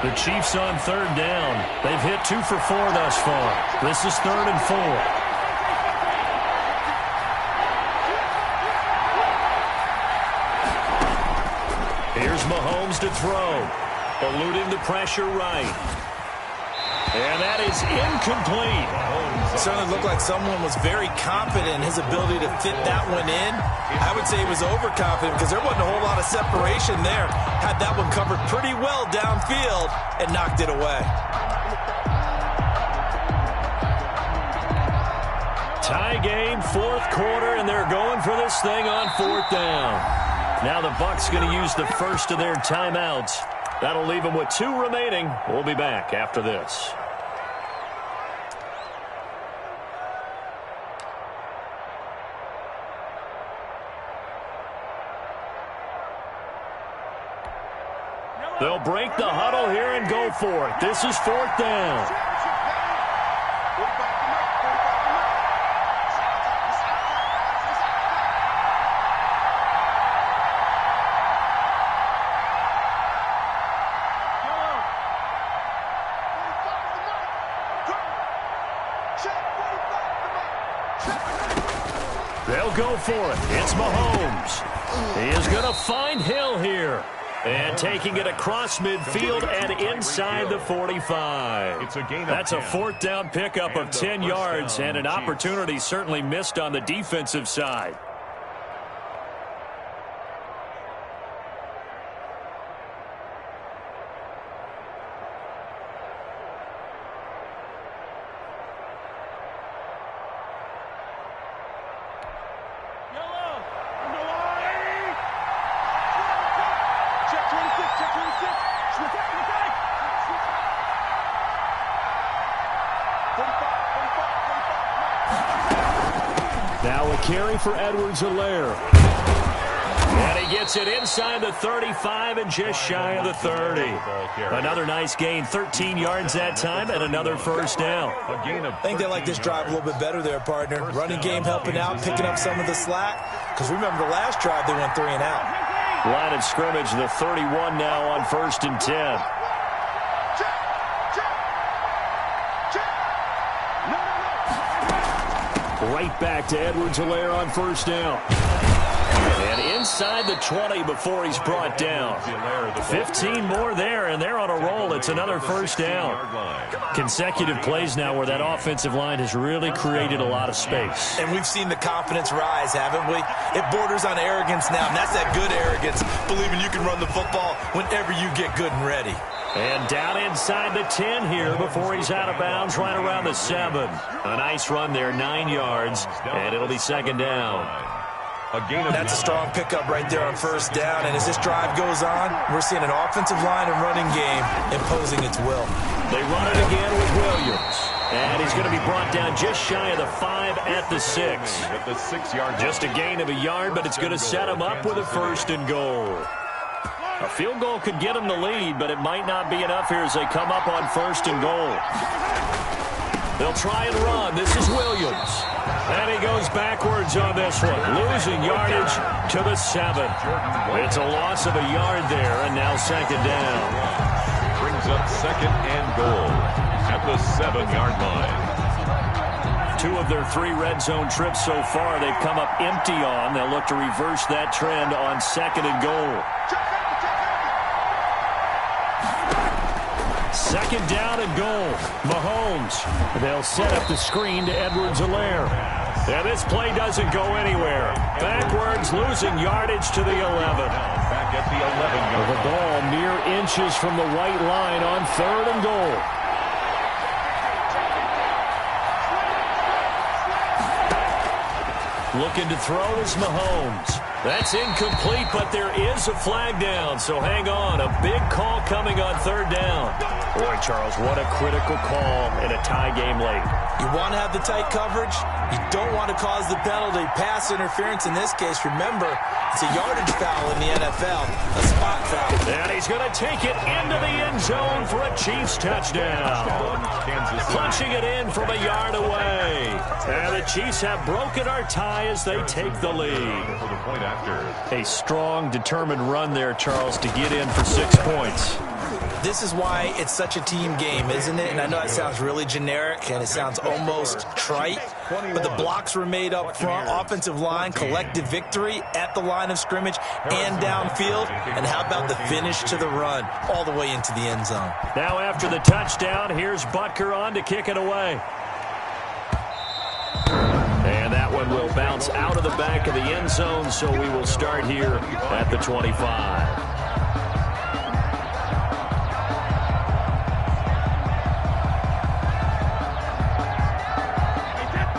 The Chiefs on 3rd down. They've hit 2 for 4 thus far. This is 3rd and 4. Here's Mahomes to throw. Eluding the pressure right. And that is incomplete. It certainly looked like someone was very confident in his ability to fit that one in. I would say he was overconfident because there wasn't a whole lot of separation there. Had that one covered pretty well downfield and knocked it away. Tie game, 4th quarter, and they're going for this thing on 4th down. Now the Bucs going to use the first of their timeouts. That'll leave them with 2 remaining. We'll be back after this. They'll break the huddle here and go for it. This is 4th down. They'll go for it. It's Mahomes. He is going to find Hill here. And taking it across midfield and inside the 45. That's a 4th down pickup of 10 yards and an opportunity certainly missed on the defensive side. Now a carry for Edwards-Helaire. And he gets it inside the 35 and just shy of the 30. Another nice gain, 13 yards that time, and another 1st down. I think they like this drive a little bit better there, partner. Running game helping out, picking up some of the slack. Because remember the last drive, they went 3 and out. Line of scrimmage, the 31 now on 1st and 10. Right back to Edwards-Helaire on 1st down. And inside the 20 before he's brought down. 15 more there, and they're on a roll. It's another 1st down. Consecutive plays now where that offensive line has really created a lot of space. And we've seen the confidence rise, haven't we? It borders on arrogance now, and that's that good arrogance, believing you can run the football whenever you get good and ready. And down inside the 10 here before he's out of bounds right around the 7. A nice run there, 9 yards, and it'll be second down. That's a strong pickup right there on first down, and as this drive goes on, we're seeing an offensive line and running game imposing its will. They run it again with Williams, and he's going to be brought down just shy of the 5 at the 6. Just a gain of a yard, but it's going to set him up with a 1st and goal. A field goal could get him the lead, but it might not be enough here as they come up on 1st and goal. They'll try and run. This is Williams. And he goes backwards on this one, losing yardage to the 7. It's a loss of a yard there, and now second down. Brings up 2nd and goal at the 7-yard line. 2 of their 3 red zone trips so far, they've come up empty on. They'll look to reverse that trend on 2nd and goal. 2nd down and goal. Mahomes. They'll set up the screen to Edwards-Helaire. And this play doesn't go anywhere. Backwards, losing yardage to the 11. Back at the 11-yard line. The ball mere inches from the white line on 3rd and goal. Looking to throw is Mahomes. That's incomplete, but there is a flag down, so hang on. A big call coming on 3rd down. Boy, Charles, what a critical call in a tie game late. You want to have the tight coverage. You don't want to cause the penalty. Pass interference in this case, remember, it's a yardage foul in the NFL, a spot foul. And he's going to take it into the end zone for a Chiefs touchdown. Punching it in from a yard away. And the Chiefs have broken our tie as they take the lead. A strong, determined run there, Charles, to get in for 6 points. This is why it's such a team game, isn't it? And I know it sounds really generic and it sounds almost trite, but the blocks were made up front, offensive line, collective victory at the line of scrimmage and downfield. And how about the finish to the run all the way into the end zone? Now after the touchdown, here's Butker on to kick it away. And that one will bounce out of the back of the end zone, so we will start here at the 25.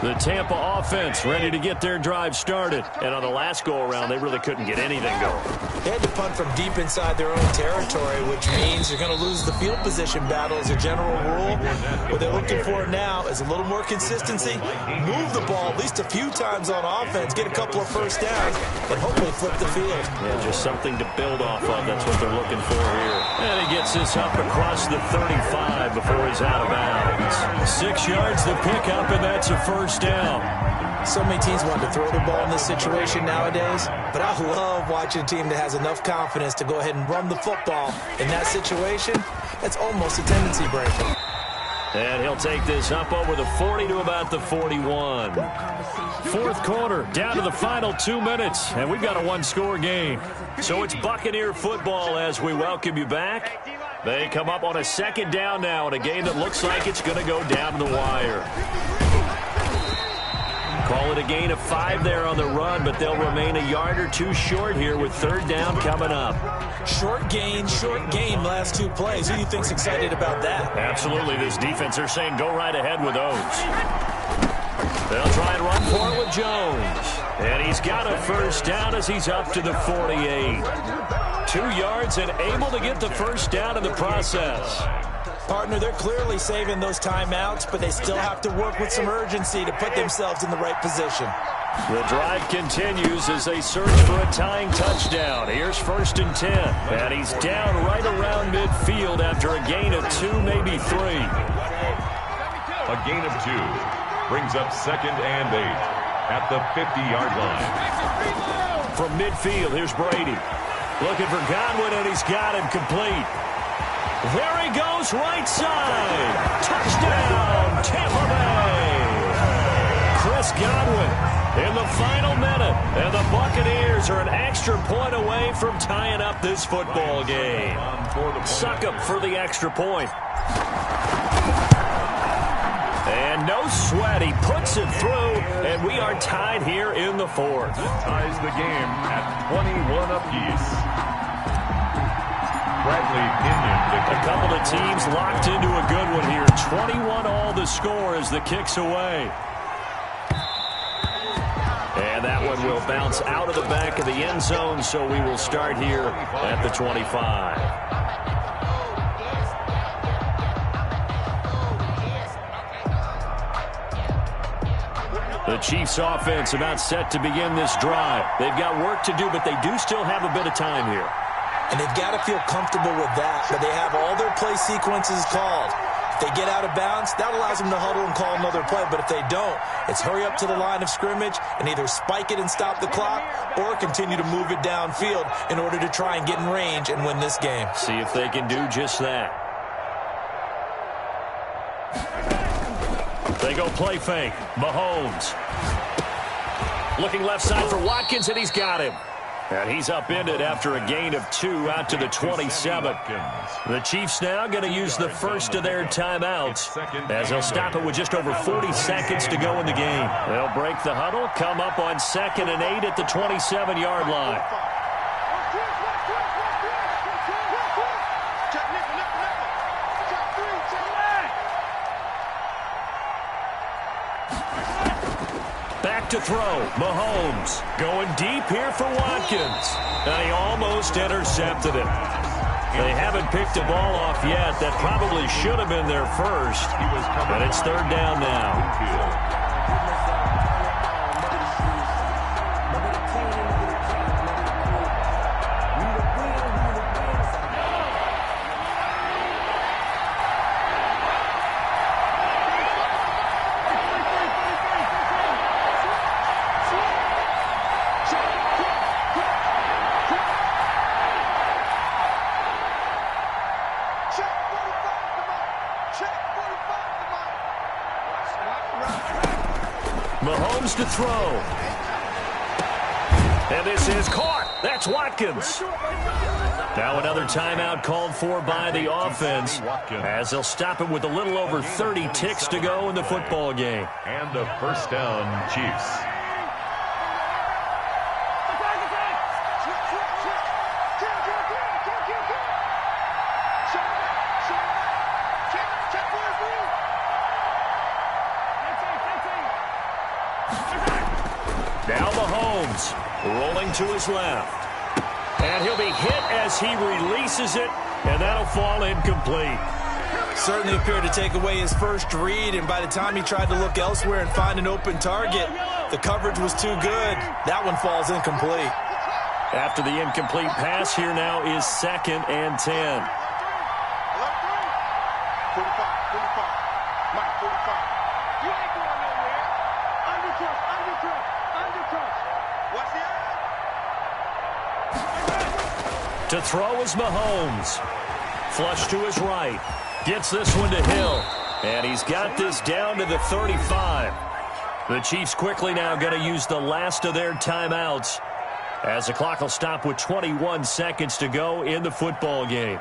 The Tampa offense ready to get their drive started. And on the last go-around, they really couldn't get anything going. They had to punt from deep inside their own territory, which means you're going to lose the field position battle as a general rule. What they're looking for now is a little more consistency, move the ball at least a few times on offense, get a couple of first downs, and hopefully flip the field. Yeah, just something to build off of. That's what they're looking for here. And he gets this up across the 35 before he's out of bounds. 6 yards to pick up, and that's a first down. So many teams want to throw the ball in this situation nowadays, but I love watching a team that has enough confidence to go ahead and run the football. In that situation, that's almost a tendency breaker. And he'll take this up over the 40 to about the 41. 4th quarter, down to the final 2 minutes, and we've got a 1-score game. So it's Buccaneer football as we welcome you back. They come up on a 2nd down now in a game that looks like it's going to go down to the wire. Call it a gain of 5 there on the run, but they'll remain a yard or 2 short here with 3rd down coming up. Short gain, last 2 plays. Who do you think's excited about that? Absolutely. This defense, they're saying go right ahead with those. They'll try and run for it with Jones. And he's got a first down as he's up to the 48. 2 yards and able to get the first down in the process. Partner, they're clearly saving those timeouts, but they still have to work with some urgency to put themselves in the right position. The drive continues as they search for a tying touchdown. Here's 1st and 10. And he's down right around midfield after a gain of 2, maybe 3. A gain of 2 brings up 2nd and 8 at the 50-yard line. From midfield, here's Brady. Looking for Godwin, and he's got him complete. There he goes, right side. Touchdown, Tampa Bay. Chris Godwin in the final minute. And the Buccaneers are an extra point away from tying up this football game. Suck up for the extra point. And no sweat, he puts it through, and we are tied here in the 4th. Ties the game at 21 apiece. A couple of teams locked into a good one here. 21 all the score as the kick's away. And that one will bounce out of the back of the end zone, so we will start here at the 25. The Chiefs offense about set to begin this drive. They've got work to do, but they do still have a bit of time here. And they've got to feel comfortable with that, but they have all their play sequences called. If they get out of bounds, that allows them to huddle and call another play. But if they don't, it's hurry up to the line of scrimmage and either spike it and stop the clock or continue to move it downfield in order to try and get in range and win this game. See if they can do just that. They go play fake. Mahomes. Looking left side for Watkins, and he's got him. And he's upended after a gain of 2 out to the 27. The Chiefs now going to use the first of their timeouts as they'll stop it with just over 40 seconds to go in the game. They'll break the huddle, come up on 2nd and 8 at the 27-yard line. Back to throw. Mahomes going deep here for Watkins. And he almost intercepted it. They haven't picked a ball off yet. That probably should have been their first. But it's 3rd down now. Mahomes to throw. And this is caught. That's Watkins. Now another timeout called for by the offense as they'll stop it with a little over 30 ticks to go in the football game. And a first down, Chiefs. Now Mahomes rolling to his left. And he'll be hit as he releases it, and that'll fall incomplete. Certainly appeared to take away his first read, and by the time he tried to look elsewhere and find an open target, the coverage was too good. That one falls incomplete. After the incomplete pass, here now is 2nd and 10. 45, 45. Mike, 45. You ain't going nowhere. Undercross. Watch the eye. To throw is Mahomes. Flush to his right. Gets this one to Hill. And he's got this down to the 35. The Chiefs quickly now going to use the last of their timeouts as the clock will stop with 21 seconds to go in the football game.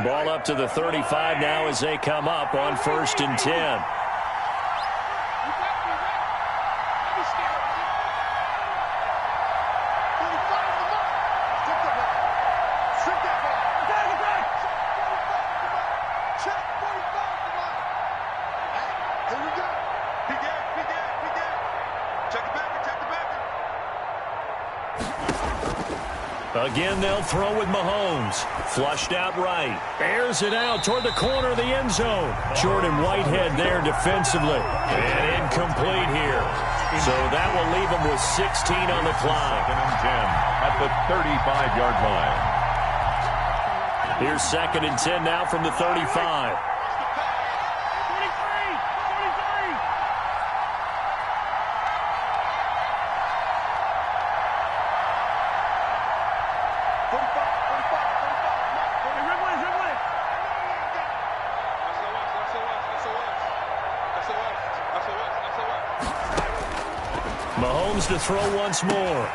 Ball up to the 35 now as they come up on 1st and 10. Again, they'll throw with Mahomes. Flushed out right. Airs it out toward the corner of the end zone. Jordan Whitehead there defensively. And incomplete here. So that will leave them with 16 on the clock. 2nd and 10 at the 35-yard line. Here's 2nd and 10 now from the 35. Mahomes to throw once more.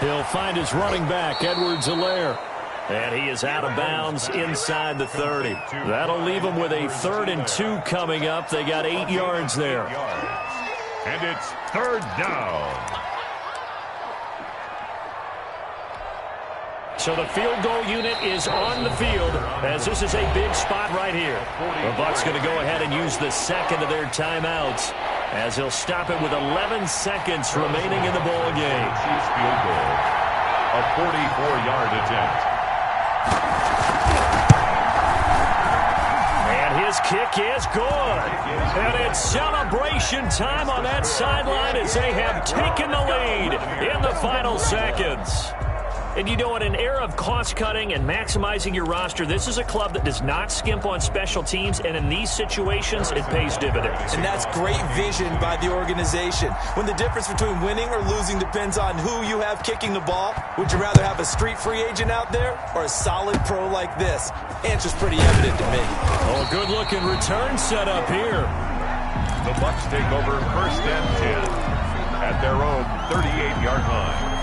He'll find his running back, Edwards-Helaire. And he is out of bounds inside the 30. That'll leave him with a 3rd and 2 coming up. They got 8 yards there. And it's 3rd down. So the field goal unit is on the field as this is a big spot right here. The Bucs going to go ahead and use the second of their timeouts as he'll stop it with 11 seconds remaining in the ball game. Chiefs field goal, a 44-yard attempt. And his kick is good. And it's celebration time on that sideline as they have taken the lead in the final seconds. And, you know, in an era of cost-cutting and maximizing your roster, this is a club that does not skimp on special teams, and in these situations, it pays dividends. And that's great vision by the organization. When the difference between winning or losing depends on who you have kicking the ball, would you rather have a street free agent out there or a solid pro like this? Answer's pretty evident to me. Oh, good-looking return set up here. The Bucs take over 1st and 10 at their own 38-yard line.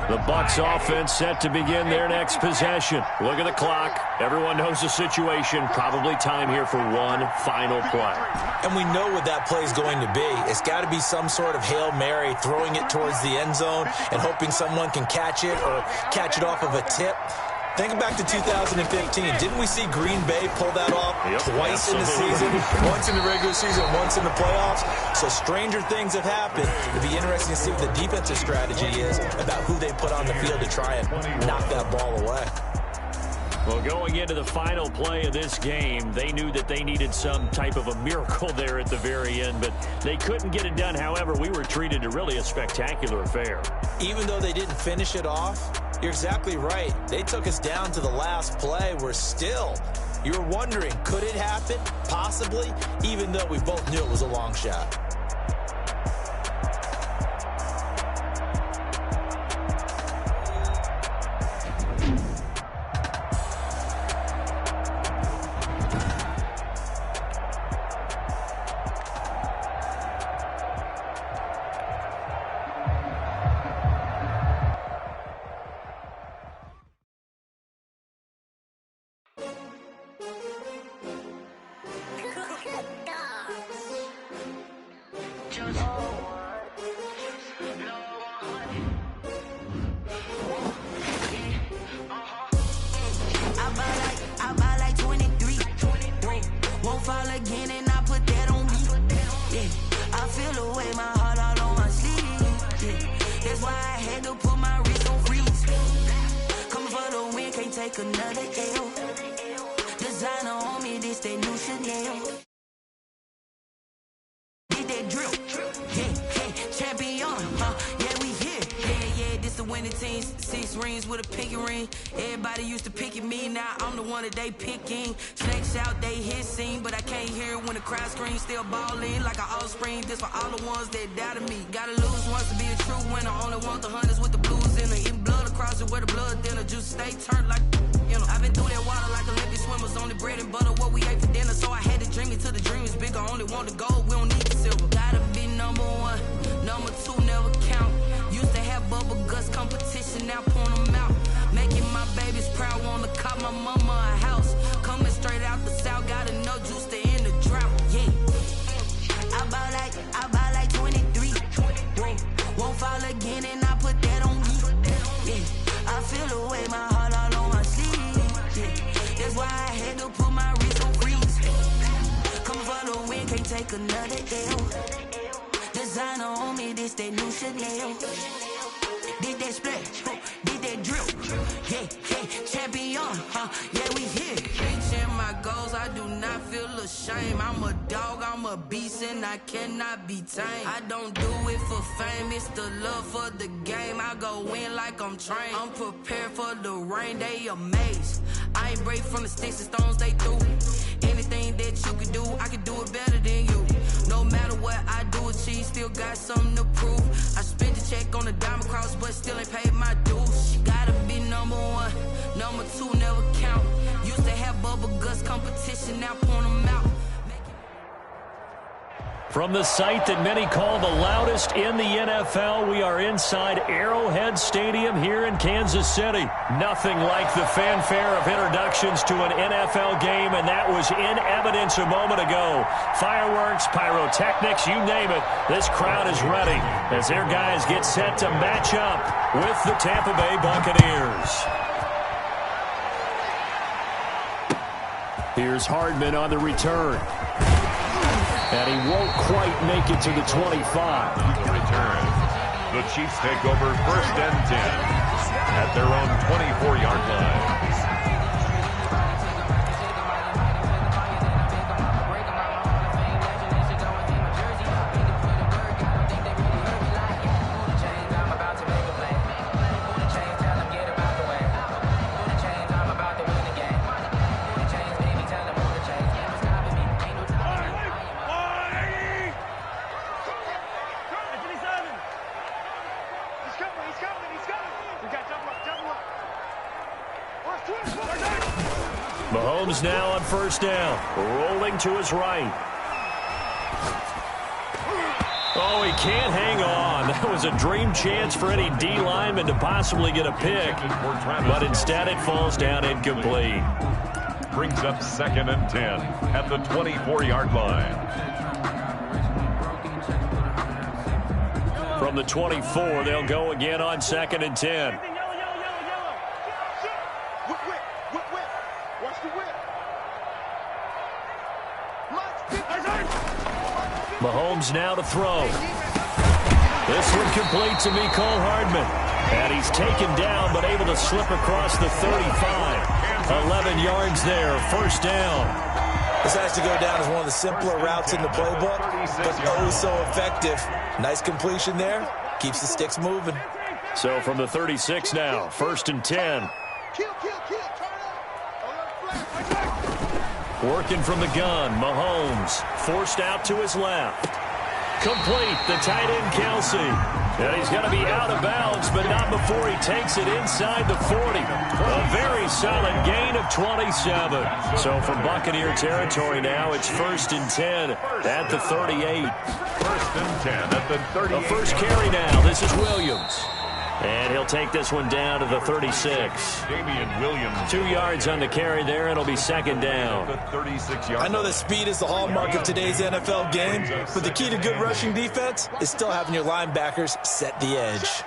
The Bucs offense set to begin their next possession. Look at the clock. Everyone knows the situation. Probably time here for one final play. And we know what that play is going to be. It's got to be some sort of Hail Mary, throwing it towards the end zone and hoping someone can catch it or catch it off of a tip. Think back to 2015. Didn't we see Green Bay pull that off twice in the season? Once in the regular season, once in the playoffs. So stranger things have happened. It'll be interesting to see what the defensive strategy is about who they put on the field to try and knock that ball away. Well, going into the final play of this game, they knew that they needed some type of a miracle there at the very end, but they couldn't get it done. However, we were treated to really a spectacular affair. Even though they didn't finish it off, you're exactly right. They took us down to the last play. We're still, you were wondering, could it happen? Possibly, even though we both knew it was a long shot. They picking snakes out, they hissing, but I can't hear when the crowd screams. Still balling like an offspring. This for all the ones that doubted me. Gotta lose once to be a true winner. Only want the hunters with the blues in it. Eating blood across it where the blood thinner. Juice stay turned like, you know. I've been through that water like Olympic swimmers. Only bread and butter what we ate for dinner. So I had to dream it till the dream is bigger. Only want the gold, we don't need the silver. Gotta be number one, number two never count. Used to have bubble guts competition, now point them out. Making my babies proud, wanna cop my mama a house. Coming straight out the south, got enough juice to end the drought, yeah. I buy like 23. Won't fall again and I put that on me, yeah. I feel the way, my heart all on my sleeve, yeah. That's why I had to put my wrist on freeze. Coming for the win, can't take another L. Designer on me, this that new Chanel. Did that splash, did that drip, yeah, champion, yeah, we here. Reaching my goals, I do not feel ashamed. I'm a dog, I'm a beast, and I cannot be tamed. I don't do it for fame, it's the love for the game. I go in like I'm trained. I'm prepared for the rain, they amazed. I ain't break from the sticks and stones they threw. Anything that you can do, I can do it better than you. No matter what I do, achieve, still got something to prove. I spent the check on the diamond cross, but still ain't paid my dues. Gotta be number one, number two never count. Used to have bubble guts competition, From the site that many call the loudest in the NFL, we are inside Arrowhead Stadium here in Kansas City. Nothing like the fanfare of introductions to an NFL game, and that was in evidence a moment ago. Fireworks, pyrotechnics, you name it, this crowd is ready as their guys get set to match up with the Tampa Bay Buccaneers. Here's Hardman on the return. And he won't quite make it to the 25. Return. The Chiefs take over 1st and 10 at their own 24-yard line. Mahomes now on 1st down, rolling to his right. Oh, he can't hang on. That was a dream chance for any D lineman to possibly get a pick, but instead it falls down incomplete. Brings up 2nd and 10 at the 24-yard line. From the 24, they'll go again on 2nd and 10. Mahomes now to throw. This one complete to Mecole Hardman. And he's taken down but able to slip across the 35. 11 yards there, 1st down. This has to go down as one of the simpler routes in the playbook, but oh so effective. Nice completion there. Keeps the sticks moving. So from the 36 now, 1st and 10. Working from the gun, Mahomes forced out to his left. Complete, the tight end Kelsey. And he's going to be out of bounds, but not before he takes it inside the 40. A very solid gain of 27. So from Buccaneer territory now, it's 1st and 10 at the 38. 1st and 10 at the 38. The first carry now, this is Williams. And he'll take this one down to the 36. Damian Williams. 2 yards on the carry there, and it'll be 2nd down. The 36-yard. I know that speed is the hallmark of today's NFL game, but the key to good rushing defense is still having your linebackers set the edge.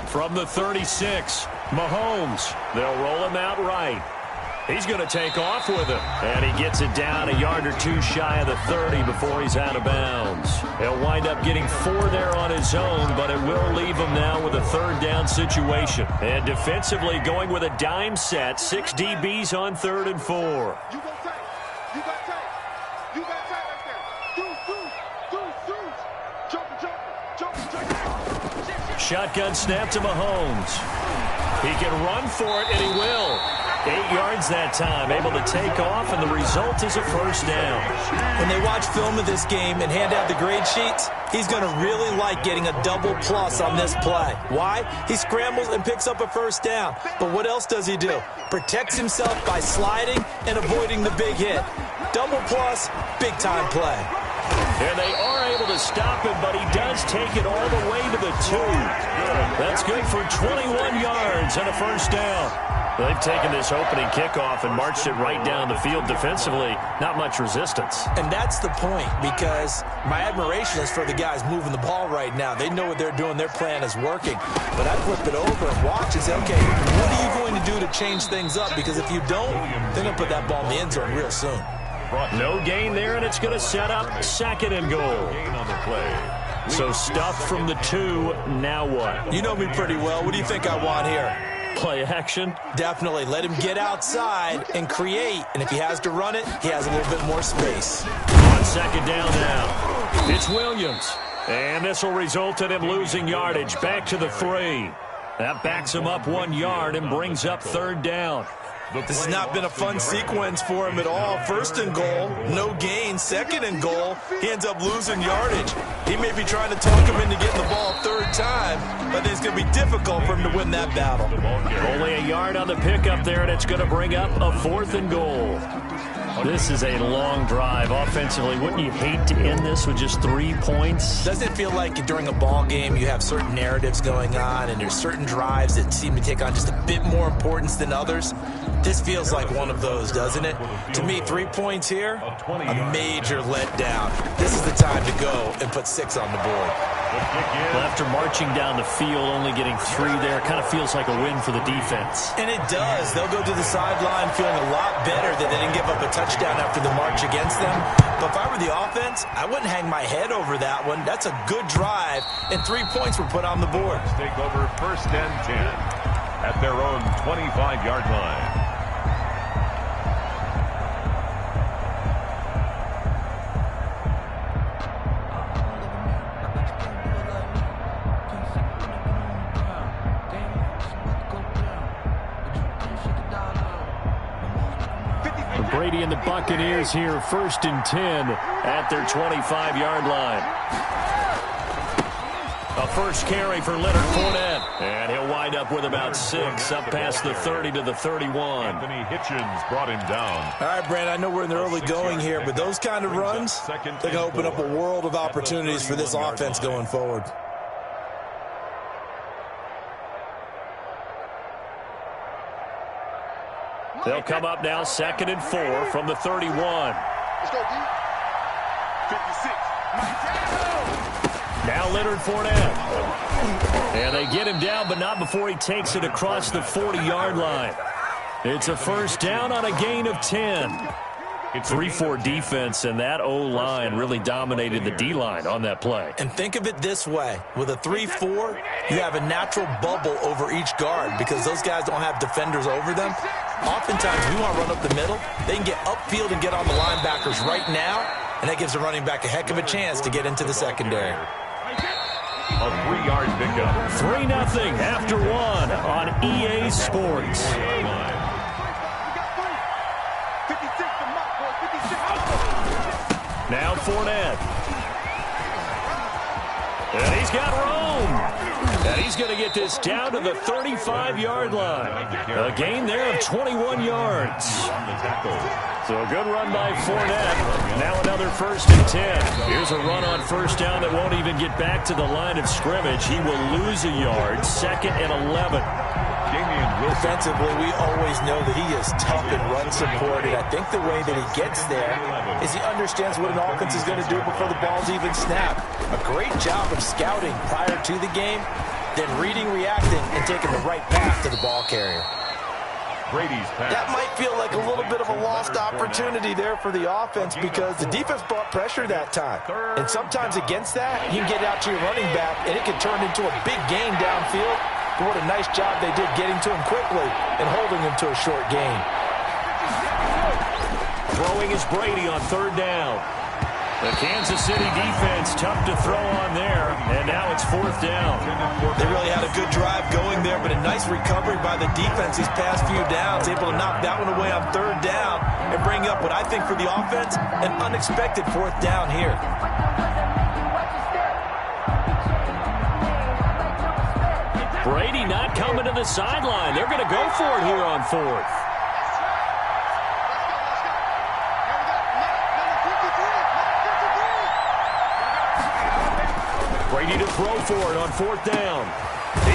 From the 36, Mahomes. They'll roll him out right. He's going to take off with it. And he gets it down a yard or two shy of the 30 before he's out of bounds. He'll wind up getting 4 there on his own, but it will leave him now with a 3rd down situation. And defensively going with a dime set, 6 DBs on 3rd and 4. You got tight. You got tight. You got tight right there. Jumper. Shotgun snap to Mahomes. He can run for it, and he will. 8 yards that time, able to take off, and the result is a 1st down. When they watch film of this game and hand out the grade sheets, he's going to really like getting a double plus on this play. Why? He scrambles and picks up a 1st down. But what else does he do? Protects himself by sliding and avoiding the big hit. Double plus, big-time play. And they are able to stop him, but he does take it all the way to the 2. That's good for 21 yards and a 1st down. They've taken this opening kickoff and marched it right down the field defensively. Not much resistance. And that's the point, because my admiration is for the guys moving the ball right now. They know what they're doing. Their plan is working. But I flip it over and watch and say, okay, what are you going to do to change things up? Because if you don't, they're going to put that ball in the end zone real soon. No gain there, and it's going to set up 2nd and goal. Gain on the play. So stuffed from the 2, now what? You know me pretty well. What do you think I want here? Play action? Definitely. Let him get outside and create. And if he has to run it, he has a little bit more space. On 2nd down now, it's Williams. And this will result in him losing yardage back to the 3. That backs him up 1 yard and brings up 3rd down. This has not been a fun sequence for him at all. First and goal, no gain. Second and goal, he ends up losing yardage. He may be trying to talk him into getting the ball a third time, but it's going to be difficult for him to win that battle. Only a yard on the pickup there, and it's going to bring up a 4th and goal. This is a long drive offensively. Wouldn't you hate to end this with just 3 points? Doesn't it feel like during a ball game you have certain narratives going on and there's certain drives that seem to take on just a bit more importance than others? This feels like one of those, doesn't it? To me, 3 points here, a major letdown. This is the time to go and put 6 on the board. Well, after marching down the field, only getting 3 there, kind of feels like a win for the defense. And it does. They'll go to the sideline feeling a lot better that they didn't give up a touchdown after the march against them. But if I were the offense, I wouldn't hang my head over that one. That's a good drive, and 3 points were put on the board. Take over 1st and 10 at their own 25-yard line. Brady and the Buccaneers here, 1st and 10 at their 25-yard line. A first carry for Leonard Fournette, and he'll wind up with about 6 up past the 30 to the 31. Anthony Hitchens brought him down. All right, Brand, I know we're in the early going here, but those kind of runs, they can open up a world of opportunities for this offense going forward. They'll come up now 2nd and 4 from the 31. Let's go, D. 56. Now Leonard Fournette. And they get him down, but not before he takes it across the 40-yard line. It's a first down on a gain of 10. 3-4 defense, and that O-line really dominated the D-line on that play. And think of it this way. With a 3-4, you have a natural bubble over each guard because those guys don't have defenders over them. Oftentimes, we want to run up the middle. They can get upfield and get on the linebackers right now, and that gives the running back a heck of a chance to get into the secondary. A 3-yard pickup. 3-0 after 1 on EA Sports. Now Fournette. And he's got room. And he's going to get this down to the 35-yard line. A gain there of 21 yards. So a good run by Fournette. Now another 1st and 10. Here's a run on 1st down that won't even get back to the line of scrimmage. He will lose a yard. 2nd and 11. Defensively, we always know that he is tough and run supported. I think the way that he gets there is he understands what an offense is going to do before the ball's even snapped. A great job of scouting prior to the game, then reading, reacting, and taking the right path to the ball carrier. Brady's pass. That might feel like a little bit of a lost opportunity there for the offense because the defense brought pressure that time. And sometimes against that, you can get out to your running back, and it can turn into a big gain downfield. But what a nice job they did getting to him quickly and holding him to a short gain. Throwing is Brady on 3rd down. The Kansas City defense tough to throw on there, and now it's 4th down. They really had a good drive going there, but a nice recovery by the defense these past few downs, able to knock that one away on 3rd down and bring up what I think for the offense, an unexpected 4th down here. Brady not coming to the sideline. They're going to go for it here on 4th. Brady to throw for it on 4th down.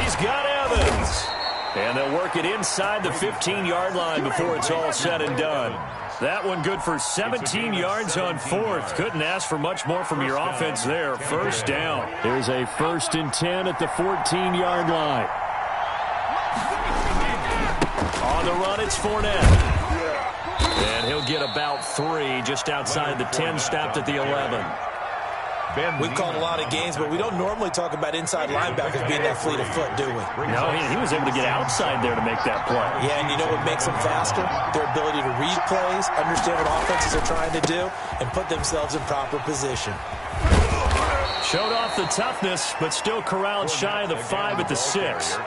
He's got Evans. And they'll work it inside the 15-yard line before it's all said and done. That one good for 17 yards on 4th. Couldn't ask for much more from your offense there. 1st down. Here's a 1st and 10 at the 14-yard line. On the run, it's Fournette. And he'll get about 3 just outside the 10, stopped at the 11. We've called a lot of games, but we don't normally talk about inside linebackers being that fleet of foot, do we? No, he was able to get outside there to make that play. Yeah, and you know what makes them faster? Their ability to read plays, understand what offenses are trying to do, and put themselves in proper position. Showed off the toughness, but still corralled shy of the 5 at the 6.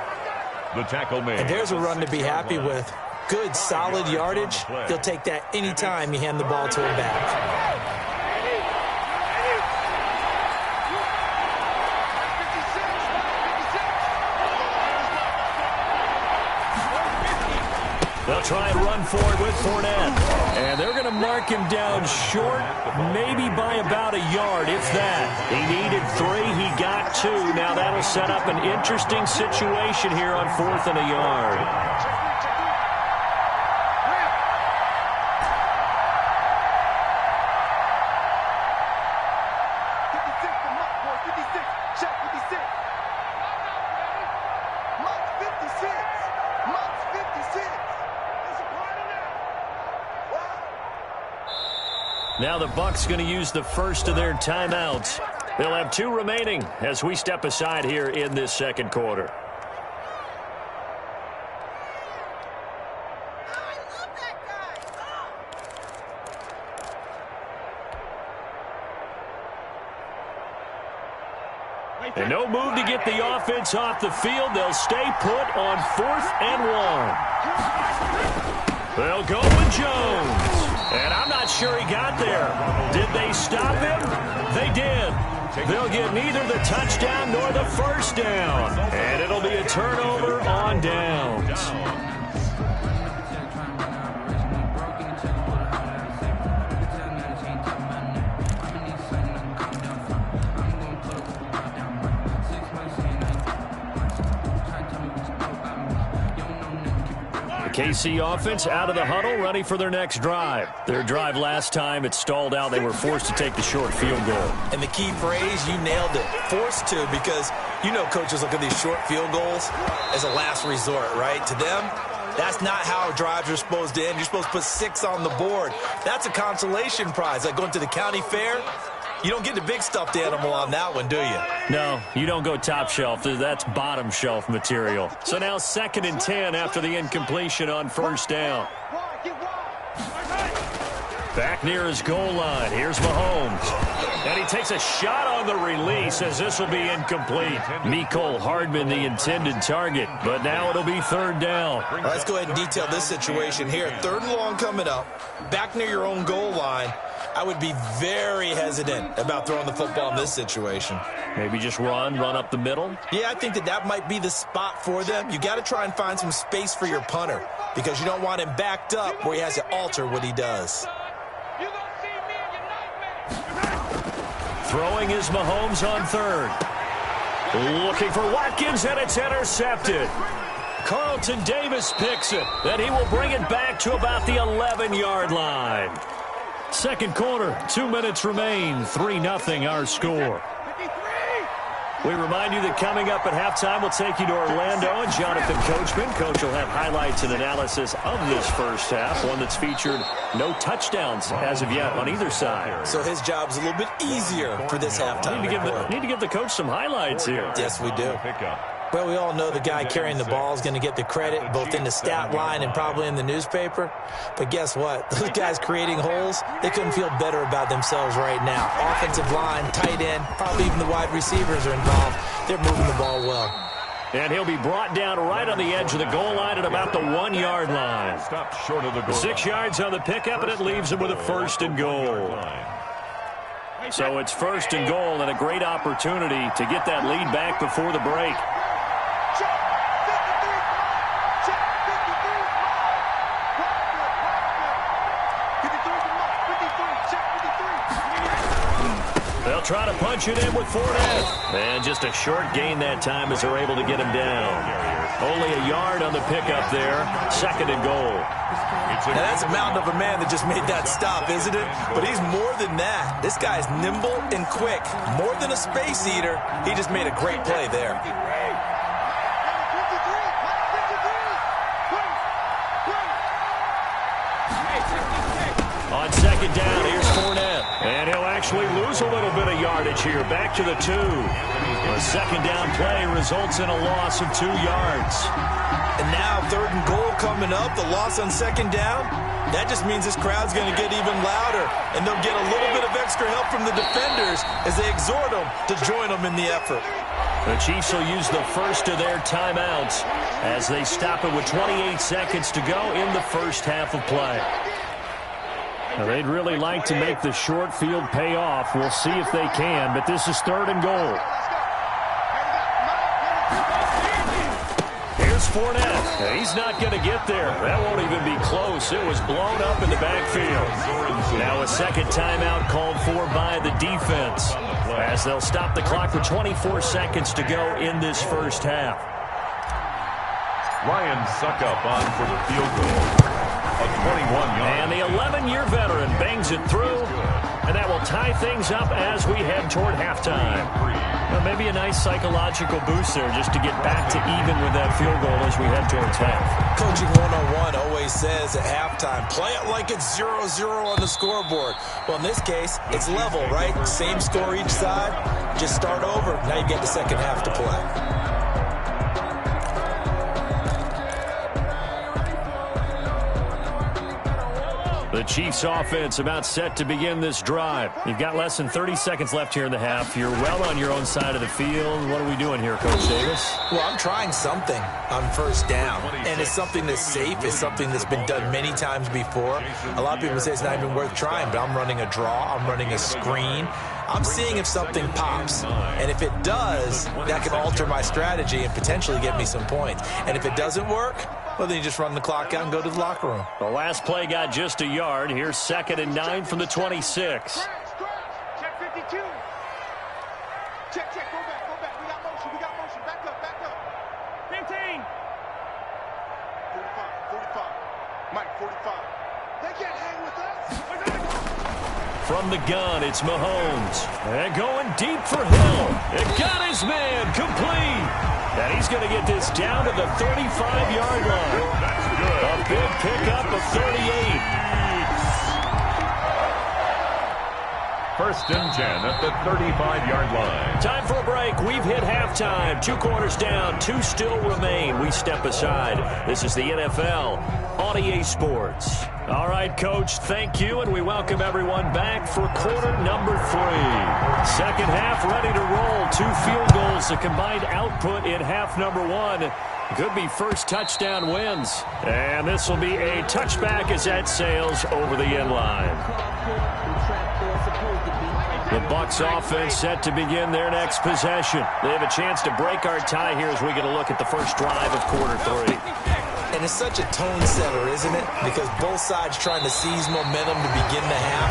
The tackle made. And there's a run to be happy with. good, solid yardage, he'll take that anytime you hand the ball to him back. They'll try and run for it with Fournette. And they're going to mark him down short, maybe by about a yard, if that. He needed 3. He got 2. Now that'll set up an interesting situation here on 4th and a yard. Now the Bucs going to use the first of their timeouts. They'll have 2 remaining as we step aside here in this second quarter. And no move to get the offense off the field. They'll stay put on 4th and 1. They'll go with Jones. And I'm not sure he got there. Did they stop him? They did. They'll get neither the touchdown nor the first down. And it'll be a turnover on downs. KC offense out of the huddle, ready for their next drive. Their drive last time, it stalled out. They were forced to take the short field goal. And the key phrase, you nailed it. Forced to, because you know coaches look at these short field goals as a last resort, right? To them, that's not how drives are supposed to end. You're supposed to put 6 on the board. That's a consolation prize. Like going to the county fair, you don't get the big stuffed animal on that one, do you? No, you don't go top shelf. That's bottom shelf material. So now 2nd and 10 after the incompletion on first down. Back near his goal line. Here's Mahomes. And he takes a shot on the release as this will be incomplete. Mecole Hardman, the intended target. But now it'll be 3rd down. All right, let's go ahead and detail this situation here. 3rd and long coming up. Back near your own goal line. I would be very hesitant about throwing the football in this situation. Maybe just run up the middle? Yeah, I think that might be the spot for them. You got to try and find some space for your punter because you don't want him backed up where he has to alter what he does. Throwing is Mahomes on 3rd. Looking for Watkins, and it's intercepted. Carlton Davis picks it. Then he will bring it back to about the 11-yard line. Second quarter, 2 minutes remain, 3-0 our score. We remind you that coming up at halftime, we'll take you to Orlando and Jonathan Coachman. Coach will have highlights and analysis of this first half, one that's featured no touchdowns as of yet on either side. So his job's a little bit easier for this halftime. Need to give the coach some highlights here. Yes, we do. Well, we all know the guy carrying the ball is going to get the credit, both in the stat line and probably in the newspaper. But guess what? Those guys creating holes, they couldn't feel better about themselves right now. Offensive line, tight end, probably even the wide receivers are involved. They're moving the ball well. And he'll be brought down right on the edge of the goal line at about the 1-yard line. Stop short of the goal. 6 yards on the pickup, and it leaves him with a 1st and goal. So it's 1st and goal, and a great opportunity to get that lead back before the break. They'll try to punch it in with Fournette. And just a short gain that time as they're able to get him down. Only a yard on the pickup there. 2nd and goal. Now that's a mountain of a man that just made that stop, isn't it? But he's more than that. This guy's nimble and quick. More than a space eater. He just made a great play there. On 2nd down, here's Fournette. And he'll actually lose a little bit of yardage here. Back to the 2. A 2nd down play results in a loss of 2 yards. And now 3rd and goal coming up. The loss on 2nd down. That just means this crowd's going to get even louder. And they'll get a little bit of extra help from the defenders as they exhort them to join them in the effort. The Chiefs will use the first of their timeouts as they stop it with 28 seconds to go in the first half of play. Now, they'd really like to make the short field pay off. We'll see if they can, but this is 3rd and goal. Here's Fournette. He's not going to get there. That won't even be close. It was blown up in the backfield. Now a second timeout called for by the defense as they'll stop the clock with 24 seconds to go in this first half. Ryan Suckup on for the field goal. A 21-yard. And the 11-year veteran bangs it through, and that will tie things up as we head toward halftime. Well, maybe a nice psychological boost there just to get back to even with that field goal as we head towards half. Coaching 101 always says at halftime, play it like it's 0-0 on the scoreboard. Well, in this case, it's level, right? Same score each side. Just start over. Now you get the second half to play. The Chiefs offense about set to begin this drive. You've got less than 30 seconds left here in the half. You're well on your own side of the field. What are we doing here, Coach Davis? Well, I'm trying something on first down, and it's something that's safe. It's something that's been done many times before. A lot of people say it's not even worth trying, but I'm running a draw. I'm running a screen. I'm seeing if something pops, and if it does, that can alter my strategy and potentially get me some points. And if it doesn't work, well, then you just run the clock out and go to the locker room. The last play got just a yard. Here's 2nd and 9 from the 26. Check 52. Check. Go back. We got motion. Back up. 15. 45. Mike, 45. They can't hang with us. From the gun, it's Mahomes. And going deep for Hill. It got his man complete. And he's going to get this down to the 35-yard line. That's good. A big pickup of 38. 1st and 10 at the 35-yard line. Time for a break. We've hit halftime. 2 quarters down. 2 still remain. We step aside. This is the NFL on EA Sports. All right, Coach, thank you, and we welcome everyone back for quarter number 3. Second half ready to roll. 2 field goals, the combined output in half number 1. Could be first touchdown wins. And this will be a touchback as that sails over the end line. The Bucs offense set to begin their next possession. They have a chance to break our tie here as we get a look at the first drive of quarter 3. And it's such a tone setter, isn't it? Because both sides trying to seize momentum to begin the half.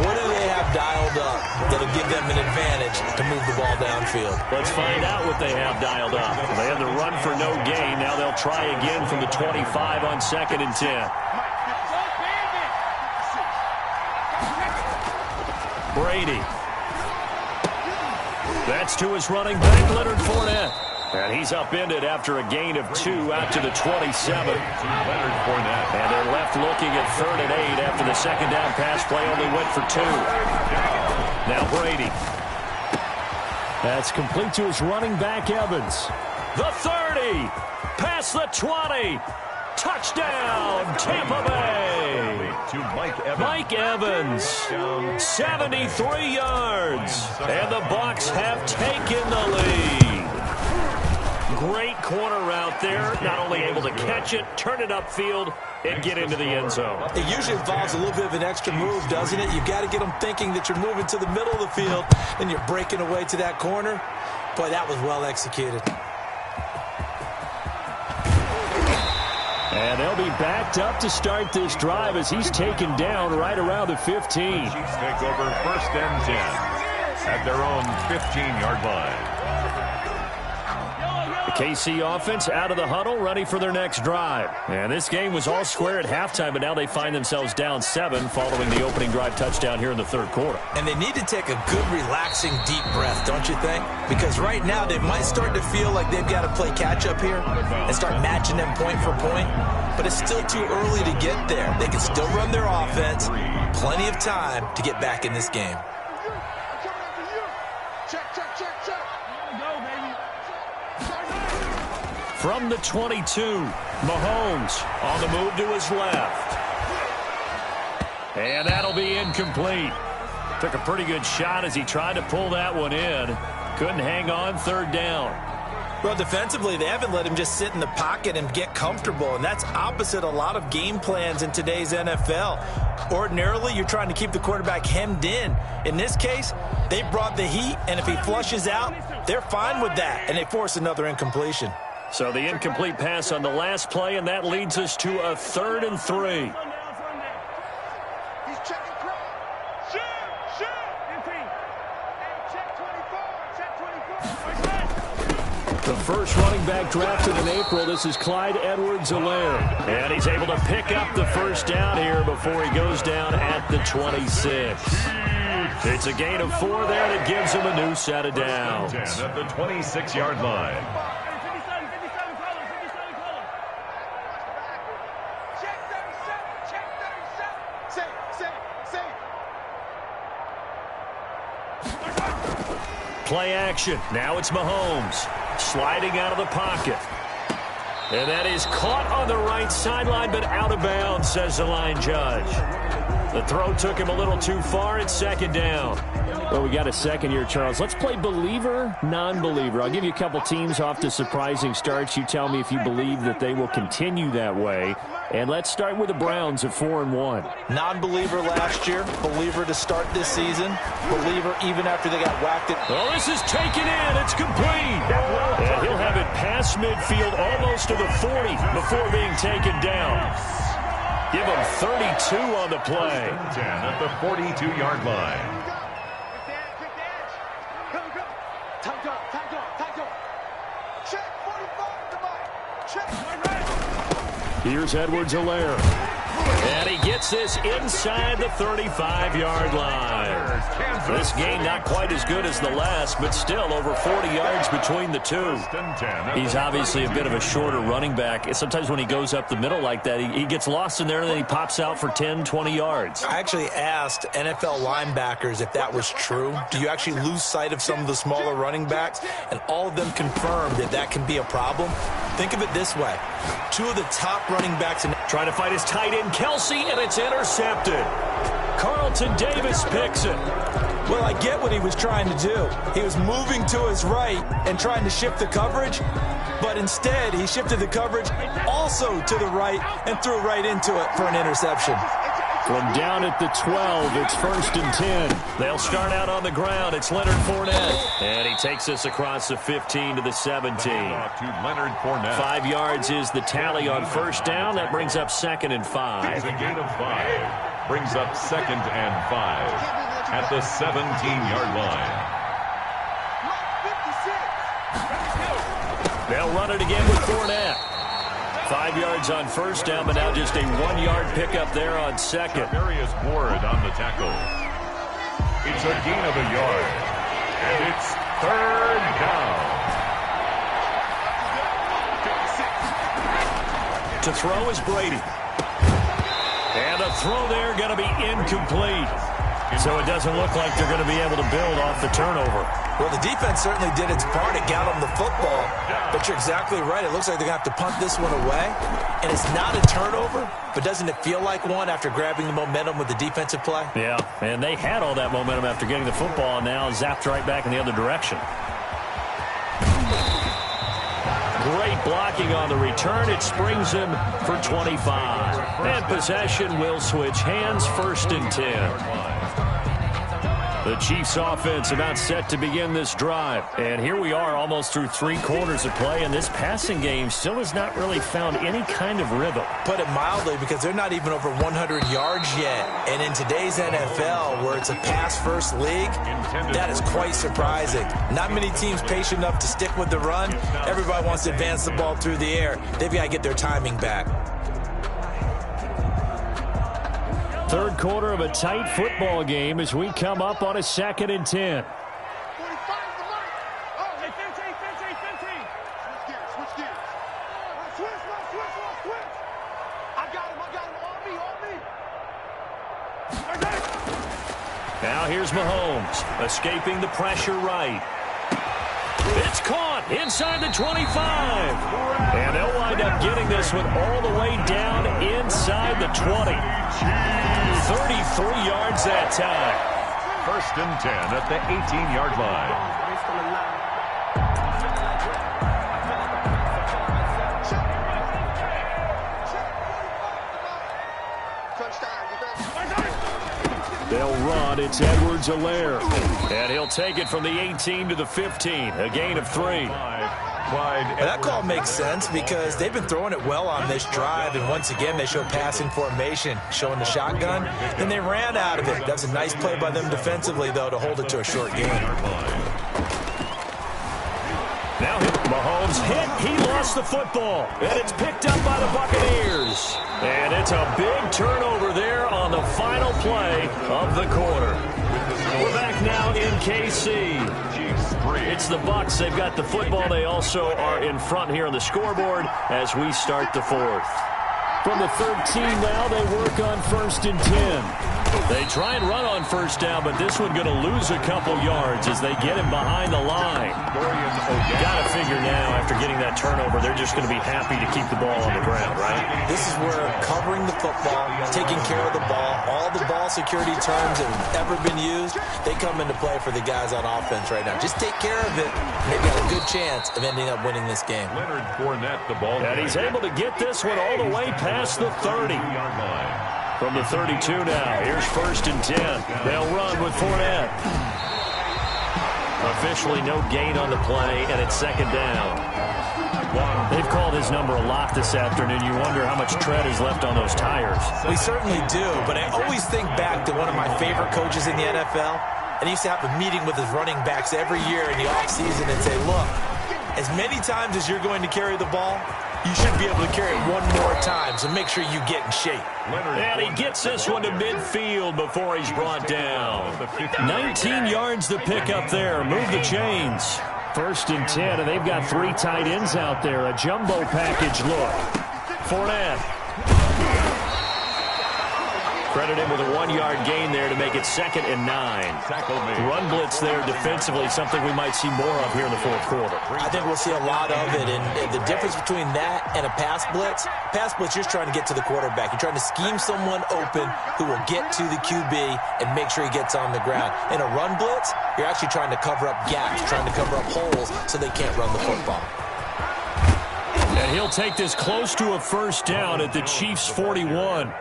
What do they have dialed up that'll give them an advantage to move the ball downfield? Let's find out what they have dialed up. They had the run for no gain. Now they'll try again from the 25 on 2nd and 10. Brady. That's to his running back, Leonard Fournette. And he's upended after a gain of 2 out to the 27. Leonard Fournette. And they're left looking at 3rd and 8 after the second down pass play only went for 2. Now Brady. That's complete to his running back, Evans. The 30. Past the 20. Touchdown, Tampa Bay. To Mike Evans. 73 yards. And the Bucs have taken the lead. Great corner route there. Not only able to catch it, turn it upfield, and get into the end zone. It usually involves a little bit of an extra move, doesn't it? You've got to get them thinking that you're moving to the middle of the field, and you're breaking away to that corner. Boy, that was well executed. And they'll be backed up to start this drive as he's taken down right around the 15. Chiefs take over 1st and 10 at their own 15-yard line. The KC offense out of the huddle, ready for their next drive. And this game was all square at halftime, but now they find themselves down 7 following the opening drive touchdown here in the 3rd quarter. And they need to take a good, relaxing, deep breath, don't you think? Because right now they might start to feel like they've got to play catch-up here and start matching them point for point. But it's still too early to get there. They can still run their offense. Plenty of time to get back in this game. From the 22, Mahomes on the move to his left. And that'll be incomplete. Took a pretty good shot as he tried to pull that one in. Couldn't hang on, third down. Well, defensively, they haven't let him just sit in the pocket and get comfortable, and that's opposite a lot of game plans in today's NFL. Ordinarily, you're trying to keep the quarterback hemmed in. In this case, they brought the heat, and if he flushes out, they're fine with that, and they force another incompletion. So the incomplete pass on the last play, and that leads us to a 3rd and 3. He's checking crowd. Shoot! Hey, check 24. The first running back drafted in April. This is Clyde Edwards-Helaire. And he's able to pick up the first down here before he goes down at the 26. It's a gain of 4 there, and it gives him a new set of downs. At the 26-yard line. Play action. Now it's Mahomes sliding out of the pocket. And that is caught on the right sideline, but out of bounds, says the line judge. The throw took him a little too far. It's 2nd down. Well, we got a second here, Charles. Let's play believer, non-believer. I'll give you a couple teams off to surprising starts. You tell me if you believe that they will continue that way. And let's start with the Browns at 4-1. Non-believer last year, believer to start this season, believer even after they got whacked it. Oh, this is taken in. It's complete. And he'll have it past midfield almost to the 40 before being taken down. Give him 32 on the play. 10 at the 42-yard line. Here's Edwards-Helaire. And he gets this inside the 35-yard line. This game not quite as good as the last, but still over 40 yards between the two. He's obviously a bit of a shorter running back. Sometimes when he goes up the middle like that, he gets lost in there, and then he pops out for 10, 20 yards. I actually asked NFL linebackers if that was true. Do you actually lose sight of some of the smaller running backs? And all of them confirmed that that can be a problem. Think of it this way. 2 of the top running backs in trying to fight his tight end, Kelsey, and it's intercepted. Carlton Davis picks it. Well, I get what he was trying to do. He was moving to his right and trying to shift the coverage, but instead he shifted the coverage also to the right and threw right into it for an interception. From down at the 12, it's 1st and 10. They'll start out on the ground. It's Leonard Fournette. And he takes this across the 15 to the 17. To Leonard Fournette. 5 yards is the tally on 1st down. That brings up 2nd and 5. It's a gain of 5. Brings up 2nd and 5 at the 17-yard line. They'll run it again with Fournette. 5 yards on 1st down, but now just a 1-yard pickup there on 2nd. Darius Ward on the tackle. It's a gain of 1 yard. And it's 3rd down. To throw is Brady. And a throw there going to be incomplete. So it doesn't look like they're going to be able to build off the turnover. Well, the defense certainly did its part. It got them the football. But you're exactly right. It looks like they're going to have to punt this one away. And it's not a turnover, but doesn't it feel like one after grabbing the momentum with the defensive play? Yeah, and they had all that momentum after getting the football, and now zapped right back in the other direction. Great blocking on the return. It springs him for 25. And possession will switch hands, 1st and 10. The Chiefs offense about set to begin this drive. And here we are almost through 3 quarters of play, and this passing game still has not really found any kind of rhythm. Put it mildly, because they're not even over 100 yards yet. And in today's NFL, where it's a pass-first league, that is quite surprising. Not many teams patient enough to stick with the run. Everybody wants to advance the ball through the air. They've got to get their timing back. 3rd quarter of a tight football game as we come up on a 2nd and 10. Now here's Mahomes, escaping the pressure right. It's caught inside the 25. And they'll wind up getting this one all the way down inside the 20. 33 yards that time. First and 10 at the 18-yard line. They'll run. It's Edwards-Helaire. And he'll take it from the 18 to the 15. A gain of 3. That call makes sense because they've been throwing it well on this drive, and once again they show passing formation, showing the shotgun. Then they ran out of it. That's a nice play by them defensively, though, to hold it to a short gain. Now Mahomes hit. He lost the football, and it's picked up by the Buccaneers. And it's a big turnover there on the final play of the quarter. We're back now in KC. It's the Bucs. They've got the football. They also are in front here on the scoreboard as we start the fourth. From the 13 now, they work on first and 10. They try and run on first down, but this one going to lose a couple yards as they get him behind the line. Got to figure now, after getting that turnover, they're just going to be happy to keep the ball on the ground, right? This is where covering the football, taking care of the ball, all the ball security terms that have ever been used, they come into play for the guys on offense right now. Just take care of it, and they've got a good chance of ending up winning this game. Leonard Fournette, the ball. And he's able to get this one all the way past the 30. From the 32 now, here's first and 10. They'll run with Fournette. Officially no gain on the play, and it's second down. They've called his number a lot this afternoon. You wonder how much tread is left on those tires. We certainly do, but I always think back to one of my favorite coaches in the NFL, and he used to have a meeting with his running backs every year in the offseason and say, look, as many times as you're going to carry the ball, you should be able to carry it one more time, so make sure you get in shape. And he gets this one to midfield before he's brought down. 19 yards to pick up there. Move the chains. First and 10, and they've got 3 tight ends out there. A jumbo package look. Fournette. Credit him with a 1-yard gain there to make it second and 9. Run blitz there defensively, something we might see more of here in the fourth quarter. I think we'll see a lot of it, and the difference between that and a pass blitz, you're just trying to get to the quarterback. You're trying to scheme someone open who will get to the QB and make sure he gets on the ground. In a run blitz, you're actually trying to cover up gaps, trying to cover up holes so they can't run the football. And he'll take this close to a first down at the Chiefs' 41.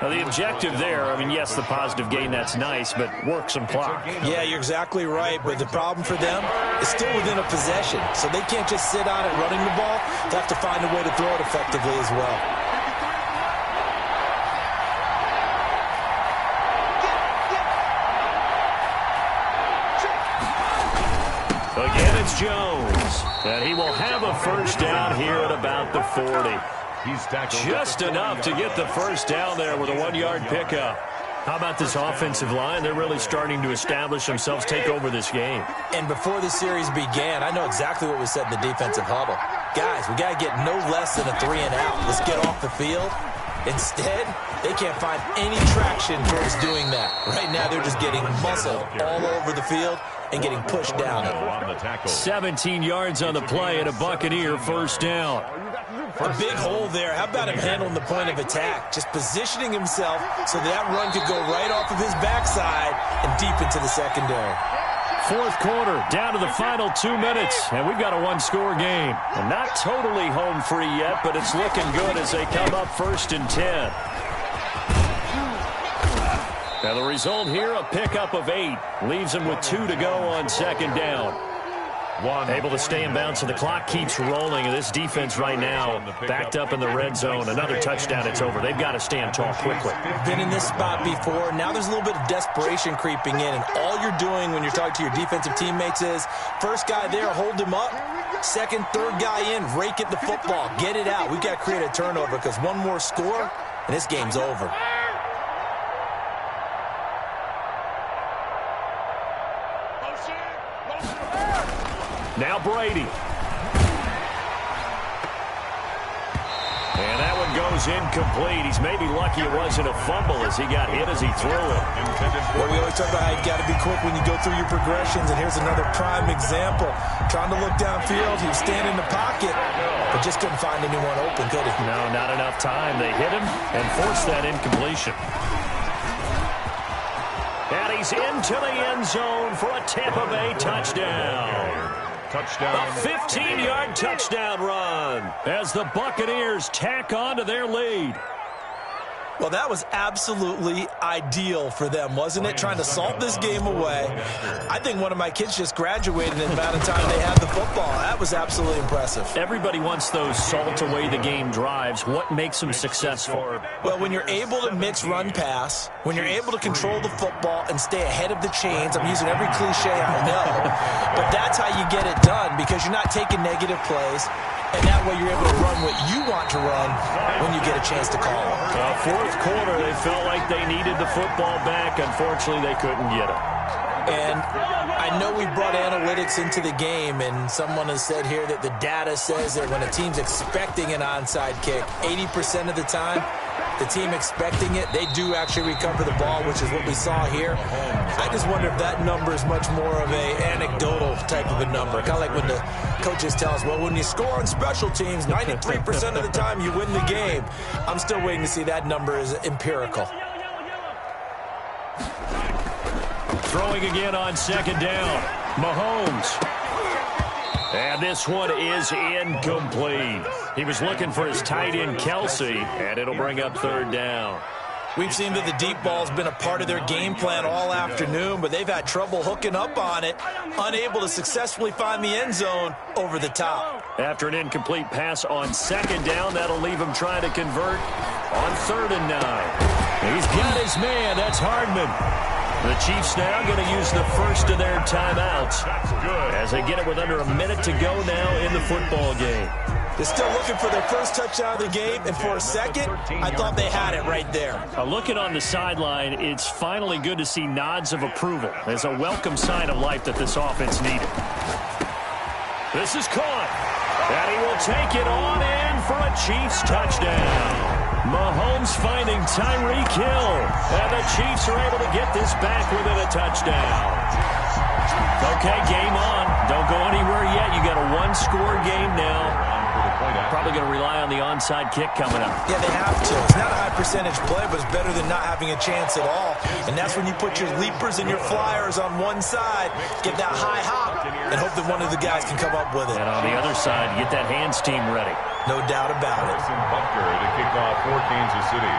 Now, the objective there, I mean, yes, the positive gain, that's nice, but work some clock. Yeah, you're exactly right, but the problem for them is still within a possession, so they can't just sit on it running the ball. They have to find a way to throw it effectively as well. Again, it's Jones, and he will have a first down here at about the 40. Just enough to get the first down there with a 1-yard pickup. How about this offensive line? They're really starting to establish themselves, take over this game. And before the series began, I know exactly what was said in the defensive huddle. Guys, we got to get no less than a 3-and-out. Let's get off the field. Instead, they can't find any traction towards doing that. Right now, they're just getting muscled all over the field and getting pushed down. 17 yards on the play and a Buccaneer first down. A big hole there. How about him handling the point of attack? Just positioning himself so that run could go right off of his backside and deep into the secondary. Fourth quarter, down to the final 2 minutes, and we've got a 1-score game. And not totally home free yet, but it's looking good as they come up first and 10. Now the result here, a pickup of 8. Leaves them with 2 to go on second down. Able to stay in bounds, and the clock keeps rolling. And this defense right now, backed up in the red zone. Another touchdown, it's over. They've got to stand tall quickly. Been in this spot before. Now there's a little bit of desperation creeping in. And all you're doing when you're talking to your defensive teammates is, first guy there, hold him up. Second, third guy in, rake at the football. Get it out. We've got to create a turnover because one more score, and this game's over. Now Brady. And that one goes incomplete. He's maybe lucky it wasn't a fumble as he got hit as he threw it. Well, we always talk about how you got to be quick when you go through your progressions, and here's another prime example. Trying to look downfield, he was standing in the pocket, but just couldn't find anyone open, could he? No, not enough time. They hit him and forced that incompletion. And he he's into the end zone for a Tampa Bay touchdown. Touchdown. A 15-yard touchdown run as the Buccaneers tack on to their lead. Well, that was absolutely ideal for them, wasn't it? Trying to salt this game away. I think one of my kids just graduated in the amount of time they had the football. That was absolutely impressive. Everybody wants those salt away the game drives. What makes them successful? Well, when you're able to mix run-pass, when you're able to control the football and stay ahead of the chains, I'm using every cliche I know, but that's how you get it done because you're not taking negative plays. And that way you're able to run what you want to run when you get a chance to call it. Fourth quarter, they felt like they needed the football back. Unfortunately, they couldn't get it. And I know we brought analytics into the game, and someone has said here that the data says that when a team's expecting an onside kick, 80% of the time, the team expecting it, they do actually recover the ball, which is what we saw here. I just wonder if that number is much more of a anecdotal type of a number. Kind of like when the coaches tell us, well, when you score on special teams, 93% of the time you win the game. I'm still waiting to see that number is empirical. Throwing again on second down. Mahomes. And this one is incomplete. He was looking for his tight end, Kelsey, and it'll bring up third down. We've seen that the deep ball's been a part of their game plan all afternoon, but they've had trouble hooking up on it, unable to successfully find the end zone over the top. After an incomplete pass on second down, that'll leave him trying to convert on 3rd and 9. He's got his man. That's Hardman. The Chiefs now going to use the first of their timeouts as they get it with under a minute to go now in the football game. They're still looking for their first touchdown of the game, and for a second, I thought they had it right there. Looking on the sideline, it's finally good to see nods of approval. It's a welcome sign of life that this offense needed. This is caught, and he will take it on in for a Chiefs touchdown. Mahomes finding Tyreek Hill, and the Chiefs are able to get this back within a touchdown. Okay, game on. Don't go anywhere yet. You got a one-score game now. Probably going to rely on the onside kick coming up. Yeah, they have to. It's not a high percentage play, but it's better than not having a chance at all. And that's when you put your leapers and your flyers on one side, get that high hop, and hope that one of the guys can come up with it. And on the other side, get that hands team ready. No doubt about it. Bunker to kick off for Kansas City.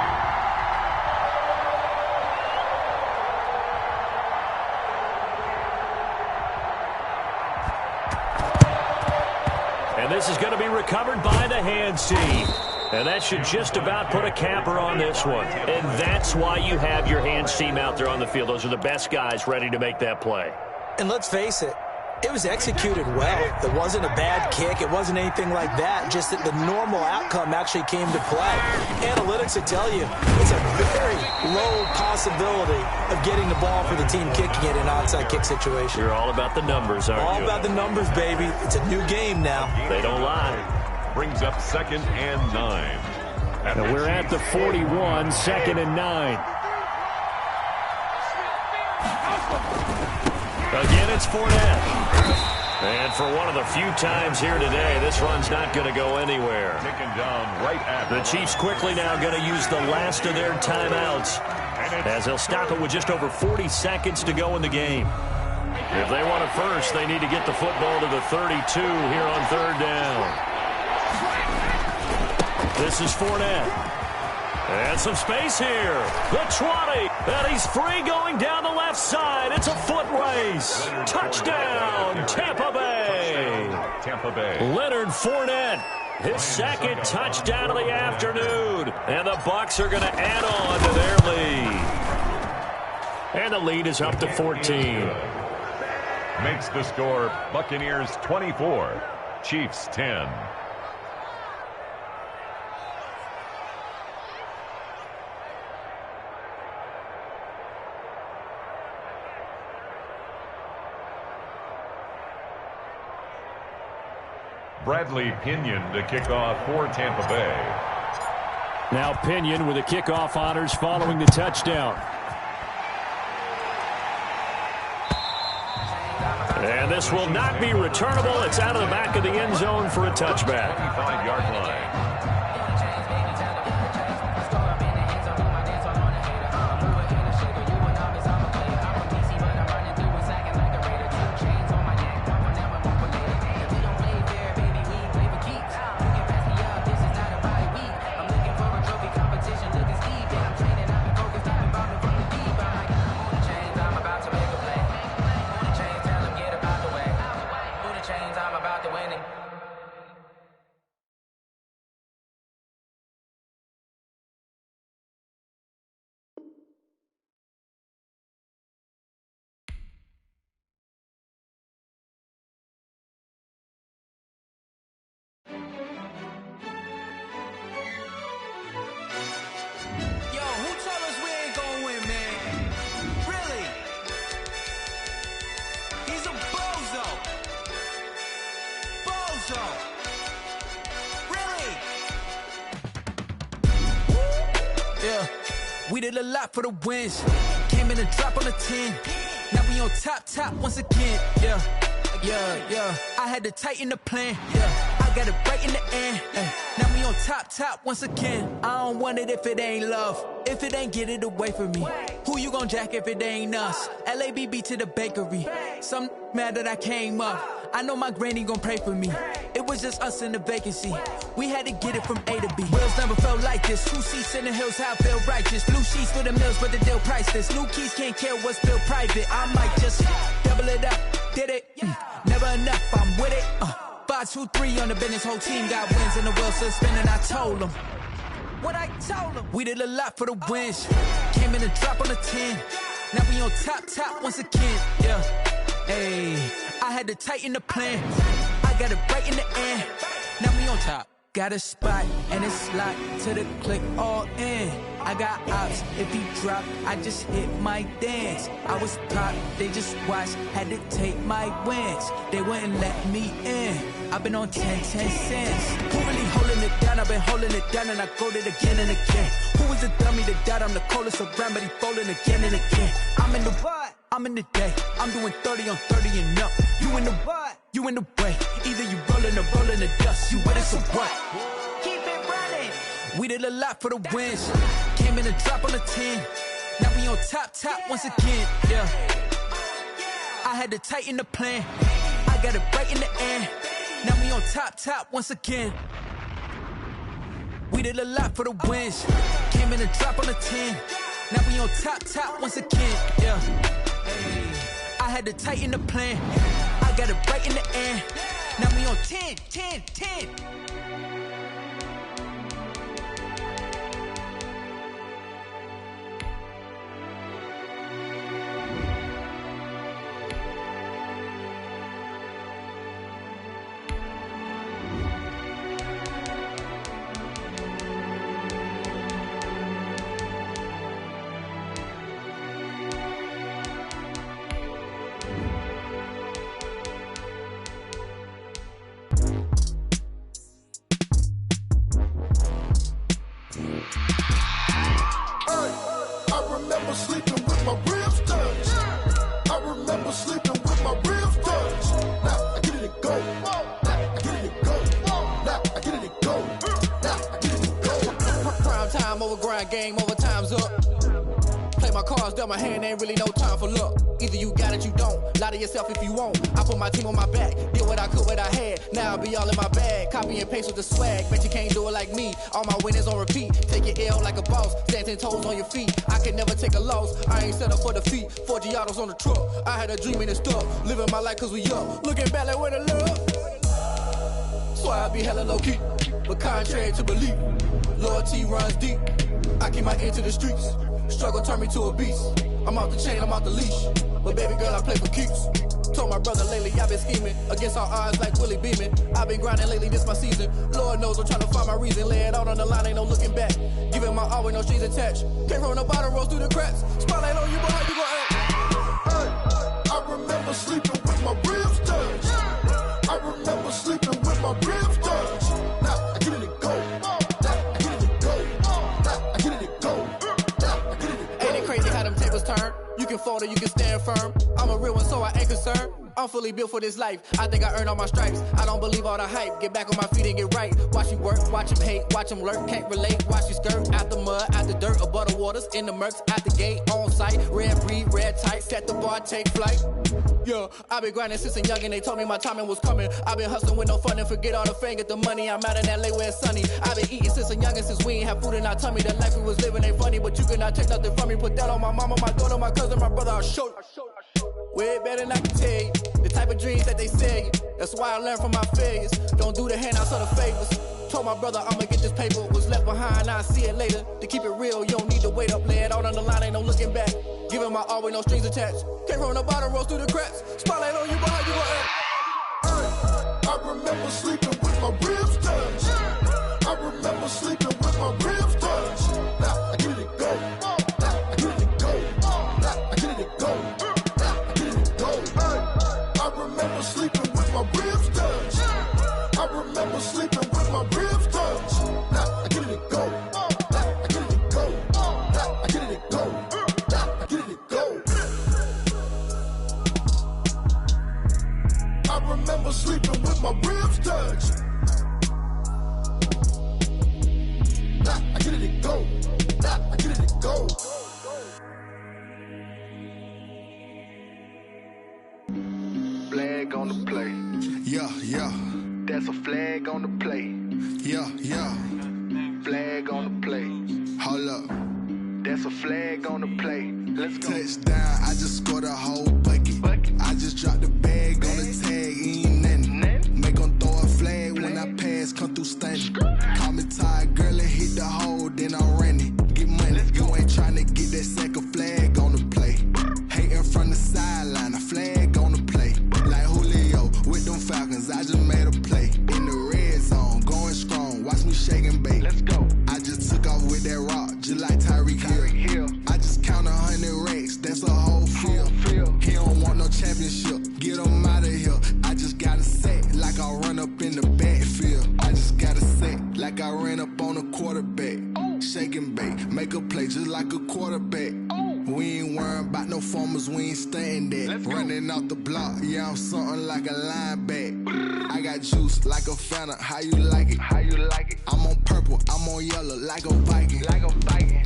And this is going to be recovered by the hands team. And that should just about put a capper on this one. And that's why you have your hands team out there on the field. Those are the best guys ready to make that play. And let's face it, it was executed well. It wasn't a bad kick. It wasn't anything like that. Just that the normal outcome actually came to play. Analytics will tell you it's a very low possibility of getting the ball for the team kicking it in an onside kick situation. You're all about the numbers, aren't you? All about the numbers, baby. It's a new game now. They don't lie. Brings up 2nd and 9. And we're at the 41, 2nd and 9. Again, it's Fournette. And for one of the few times here today, this run's not going to go anywhere. Taken down right at the Chiefs quickly now going to use the last of their timeouts as they'll stop it with just over 40 seconds to go in the game. If they want it first, they need to get the football to the 32 here on 3rd down. This is Fournette. And some space here. The 20. And he's free going down the left side. It's a foot race. Touchdown, Tampa Bay. Tampa Bay. Leonard Fournette, his second touchdown of the afternoon. And the Bucs are going to add on to their lead. And the lead is up to 14. Makes the score Buccaneers 24, Chiefs 10. Bradley Pinion to kick off for Tampa Bay. Now Pinion with the kickoff honors following the touchdown. And this will not be returnable. It's out of the back of the end zone for a touchback. 25-yard line. so. Really? Yeah, we did a lot for the wins. Came in and drop on the 10. Now we on top once again. Yeah. I had to tighten the plan. Yeah, I got it right in the end. Now we on top once again. I don't want it if it ain't love. If it ain't, get it away from me. Who you gon' jack if it ain't us? LABB to the bakery. Some mad that I came up. I know my granny gon' pray for me. It was just us in the vacancy. We had to get it from A to B. Wheels never felt like this. 2 seats in the hills, how I feel righteous. Blue sheets for the mills, but the deal priceless. New keys can't care what's still private. I might just double it up. Did it? Never enough, I'm with it. 5, 2, 3 on the business. Whole team got wins and the wheels still spinning. I told them what I told them. We did a lot for the wins. Came in and drop on the 10. Now we on top once again. Yeah. Hey, I had to tighten the plan. I got it right in the end. Now we on top. Got a spot and it's locked to the click all in. I got ops, if he drop, I just hit my dance. I was pop, they just watched, had to take my wins. They wouldn't let me in. I've been on 10 cents. Who really holding it down? I've been holding it down and I go it again and again. Who was the dummy that died? I'm the coldest around, but he folding again and again. I'm in the what? I'm in the day. I'm doing 30 on 30 and up. You in the what? You in the way. Either you rolling or rolling the dust. You with us or what? Keep it running. We did a lot for the wins. Came in and drop on the 10. Now we on top once again. Yeah. I had to tighten the plan. I got it right in the end. Now we on top once again. We did a lot for the wins. Came in and drop on the 10. Now we on top once again. Yeah. Hey. I had to tighten the plan. I got it right in the end. Now we on 10. Game over, time's up. Play my cards, dealt my hand, ain't really no time for luck. Either you got it, you don't. Lie to yourself if you won't. I put my team on my back, did what I could, what I had. Now I'll be all in my bag, copy and paste with the swag. Bet you can't do it like me. All my winners on repeat. Take your L like a boss, stand 10 toes on your feet. I can never take a loss, I ain't set up for defeat. 4 Giottos on the truck, I had a dream and it stuck. Living my life cause we up, looking back like where the love. So I be hella low key, but contrary to belief, loyalty runs deep. I keep my ear to the streets. Struggle turned me to a beast. I'm off the chain, I'm off the leash. But baby girl, I play for keeps. Told my brother lately, I've been scheming against all odds like Willie Beeman. I've been grinding lately, this my season. Lord knows I'm trying to find my reason. Lay it out on the line, ain't no looking back. Giving my all with no strings attached. Came from the bottom, rose through the cracks. Spotlight on you, but how you gon' act? Hey, I remember sleeping with my ribs touched. I remember sleeping with my ribs touched. Now I get it and go. Turn. You can fold or you can stand firm. I'm a real one, so I ain't concerned. I'm fully built for this life. I think I earned all my stripes. I don't believe all the hype. Get back on my feet and get right. Watch you work, watch him hate, watch him lurk. Can't relate, watch you skirt. Out the mud, out the dirt, above the waters, in the murks, out the gate, on site. Red breed, red tight, set the bar, take flight. Yeah, I've been grinding since a young and they told me my timing was coming. I've been hustling with no fun and forget all the fame, get the money. I'm out in LA where it's sunny. I've been eating since a youngin', since we ain't have food in our tummy. The life we was living ain't funny, but you cannot take nothing from me. Put that on my mama, my daughter, my cousin, my brother, I'll show you. Way better than I can tell you. The type of dreams that they sell you. That's why I learned from my failures. Don't do the handouts or the favors. Told my brother I'ma get this paper. Was left behind, I'll see it later. To keep it real, you don't need to wait up. Lay it out on the line, ain't no looking back. Giving my all with no strings attached. Came from the bottom, rose through the cracks. Spotlight on you, but how you gon' act? I remember sleeping with my ribs touched. I remember sleeping with my ribs touched. Now I get it and go. Now I get it and go. Now I get it and go. Now I get it and go. I remember sleeping with my ribs touched. I remember sleeping with my ribs touched. I get it to go. I get it to go. Flag on the play. Yeah. That's a flag on the play. Yeah. Flag on the play. Hold up. That's a flag on the play. Let's go. Touchdown, I just scored a whole bucket. I just dropped the bag on the tag, ain't nothing. Make 'em throw a flag when I pass, come through stunning. Call me tired, girl, and hit the hole, then I'm running. Get money, you ain't tryna get that second flag on the play. Hating from the sideline, a flag on the play. Like Julio with them Falcons, I just made a play. In the red zone, going strong, watch me shake and bake. Let's go. I just took off with that rock, just like Tyreek Hill. I just count 100 racks, that's a whole field. He don't want no championship, get him out of here. I just gotta set like I run up in the backfield. I just gotta set like I ran up on a quarterback. Shake and bake, make a play just like a quarterback. We ain't worrying about no formers, we ain't staying there. Running off the block, yeah, I'm something like a linebacker. I got juice like a Fanta, how you like it? I'm on purple, I'm on yellow like a Viking.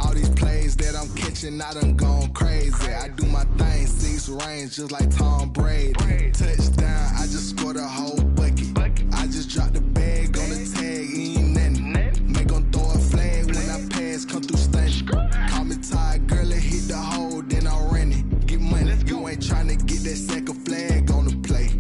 All these plays that I'm catching, I done gone crazy. I do my thing, 6 range just like Tom Brady. Touchdown, I just scored a whole bucket. I just dropped the bag on the tag, ain't nothing. Make 'em throw a flag when I pass, come through stunning. Call me tired, girl, and hit the hole, then I'm running. Get money, you ain't tryna get that second flag on the play.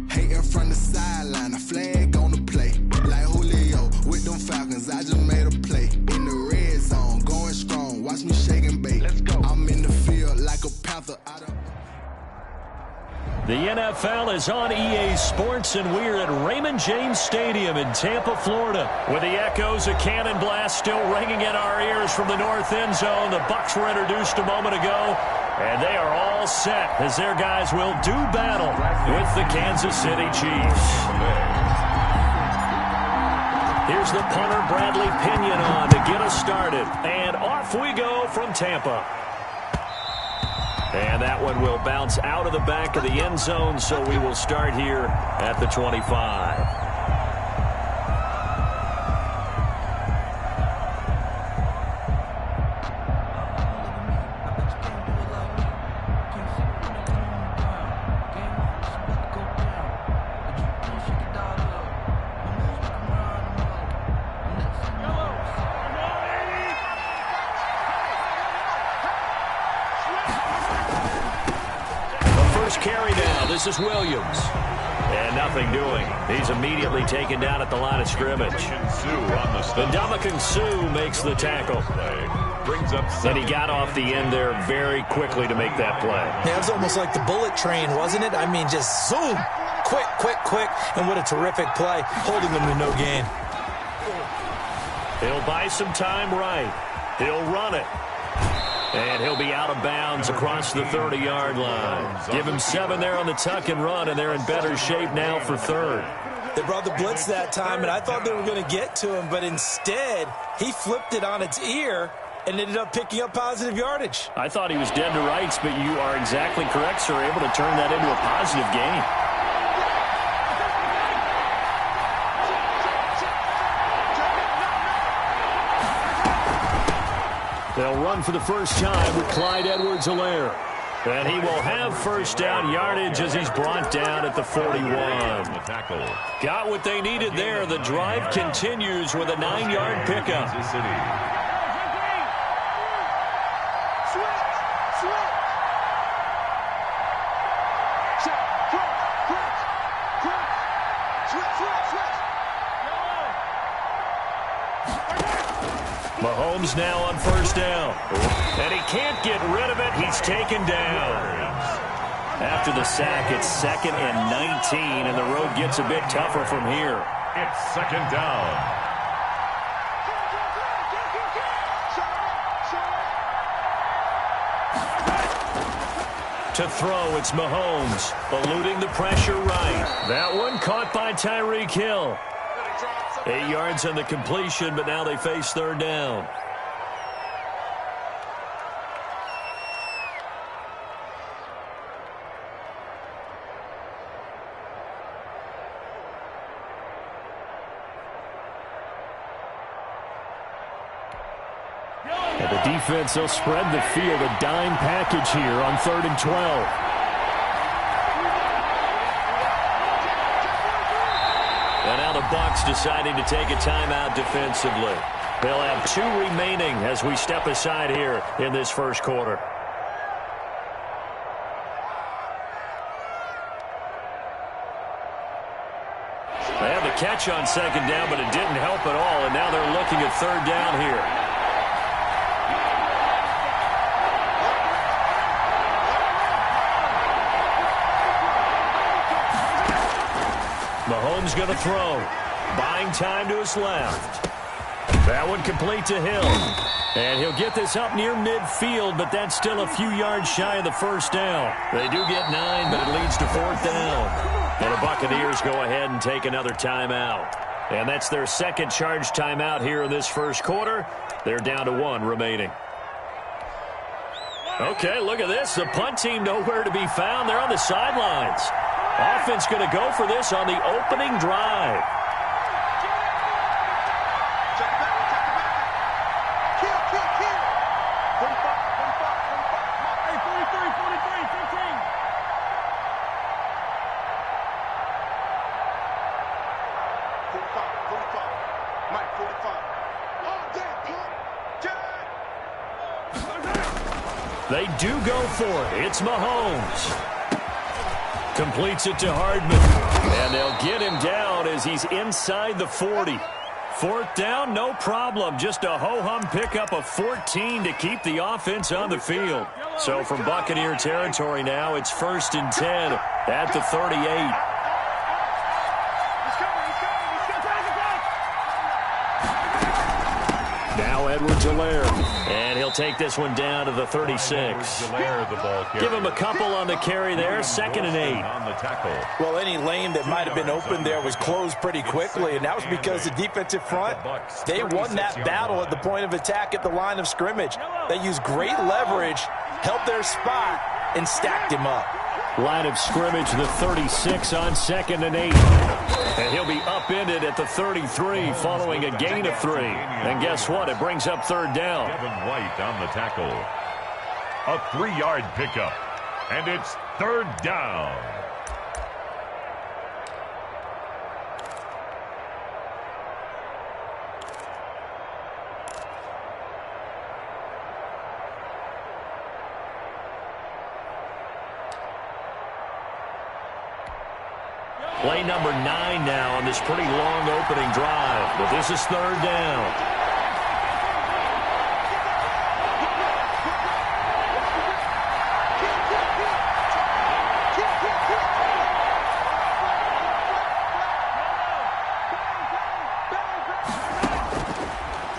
Hating from the sideline, a flag on the play. Like Julio with them Falcons, I just made a play. In the red zone, going strong, watch me shake and bake. Let's go. I'm in the field like a Panther. The NFL is on EA Sports, and we're at Raymond James Stadium in Tampa, Florida, with the echoes of Cannon Blast still ringing in our ears from the north end zone. The Bucs were introduced a moment ago, and they are all set as their guys will do battle with the Kansas City Chiefs. Here's the punter, Bradley Pinion, on to get us started, and off we go from Tampa. And that one will bounce out of the back of the end zone, so we will start here at the 25. Carry now. This is Williams. And nothing doing. He's immediately taken down at the line of scrimmage. And Ndamukong Suh makes the tackle. And he got off the end there very quickly to make that play. Yeah, it was almost like the bullet train, wasn't it? I mean, just zoom. Quick. And what a terrific play. Holding them to no gain. He'll buy some time right. He'll run it. And he'll be out of bounds across the 30-yard line. Give him 7 there on the tuck and run, and they're in better shape now for third. They brought the blitz that time, and I thought they were going to get to him, but instead, he flipped it on its ear and ended up picking up positive yardage. I thought he was dead to rights, but you are exactly correct, sir, able to turn that into a positive gain. They'll run for the first time with Clyde Edwards-Helaire. And he will have first down yardage as he's brought down at the 41. Got what they needed there. The drive continues with a 9-yard pickup. Mahomes now on first down. And he can't get rid of it. He's taken down. After the sack, it's 2nd and 19, and the road gets a bit tougher from here. It's 2nd down. To throw, it's Mahomes, eluding the pressure right. That one caught by Tyreek Hill. 8 yards on the completion, but now they face third down. And the defense, they'll spread the field, a dime package here on 3rd and 12. And now the Bucs deciding to take a timeout defensively. They'll have 2 remaining as we step aside here in this first quarter. They had the catch on 2nd down, but it didn't help at all, and now they're looking at 3rd down here. Mahomes going to throw. Buying time to his left. That one complete to Hill. And he'll get this up near midfield, but that's still a few yards shy of the 1st down. They do get 9, but it leads to 4th down. And the Buccaneers go ahead and take another timeout. And that's their 2nd charge timeout here in this first quarter. They're down to 1 remaining. Okay, look at this. The punt team nowhere to be found. They're on the sidelines. Offense going to go for this on the opening drive. They do go for it. It's Mahomes. Completes it to Hardman. And they'll get him down as he's inside the 40. 4th down, no problem. Just a ho-hum pickup of 14 to keep the offense on the field. So from Buccaneer territory now, it's 1st and 10 at the 38. Now Edwards-Helaire. And he'll take this one down to the 36. Give him a couple on the carry there. 2nd and 8. On the tackle. Well, any lane that might have been open there was closed pretty quickly, and that was because the defensive front, they won that battle at the point of attack at the line of scrimmage. They used great leverage, held their spot, and stacked him up. Line of scrimmage, the 36 on 2nd and 8. And he'll be upended at the 33 following a gain of 3. And guess what? It brings up 3rd down. Kevin White on the tackle. A 3-yard pickup. And it's 3rd down. Play number 9 now on this pretty long opening drive. But this is 3rd down.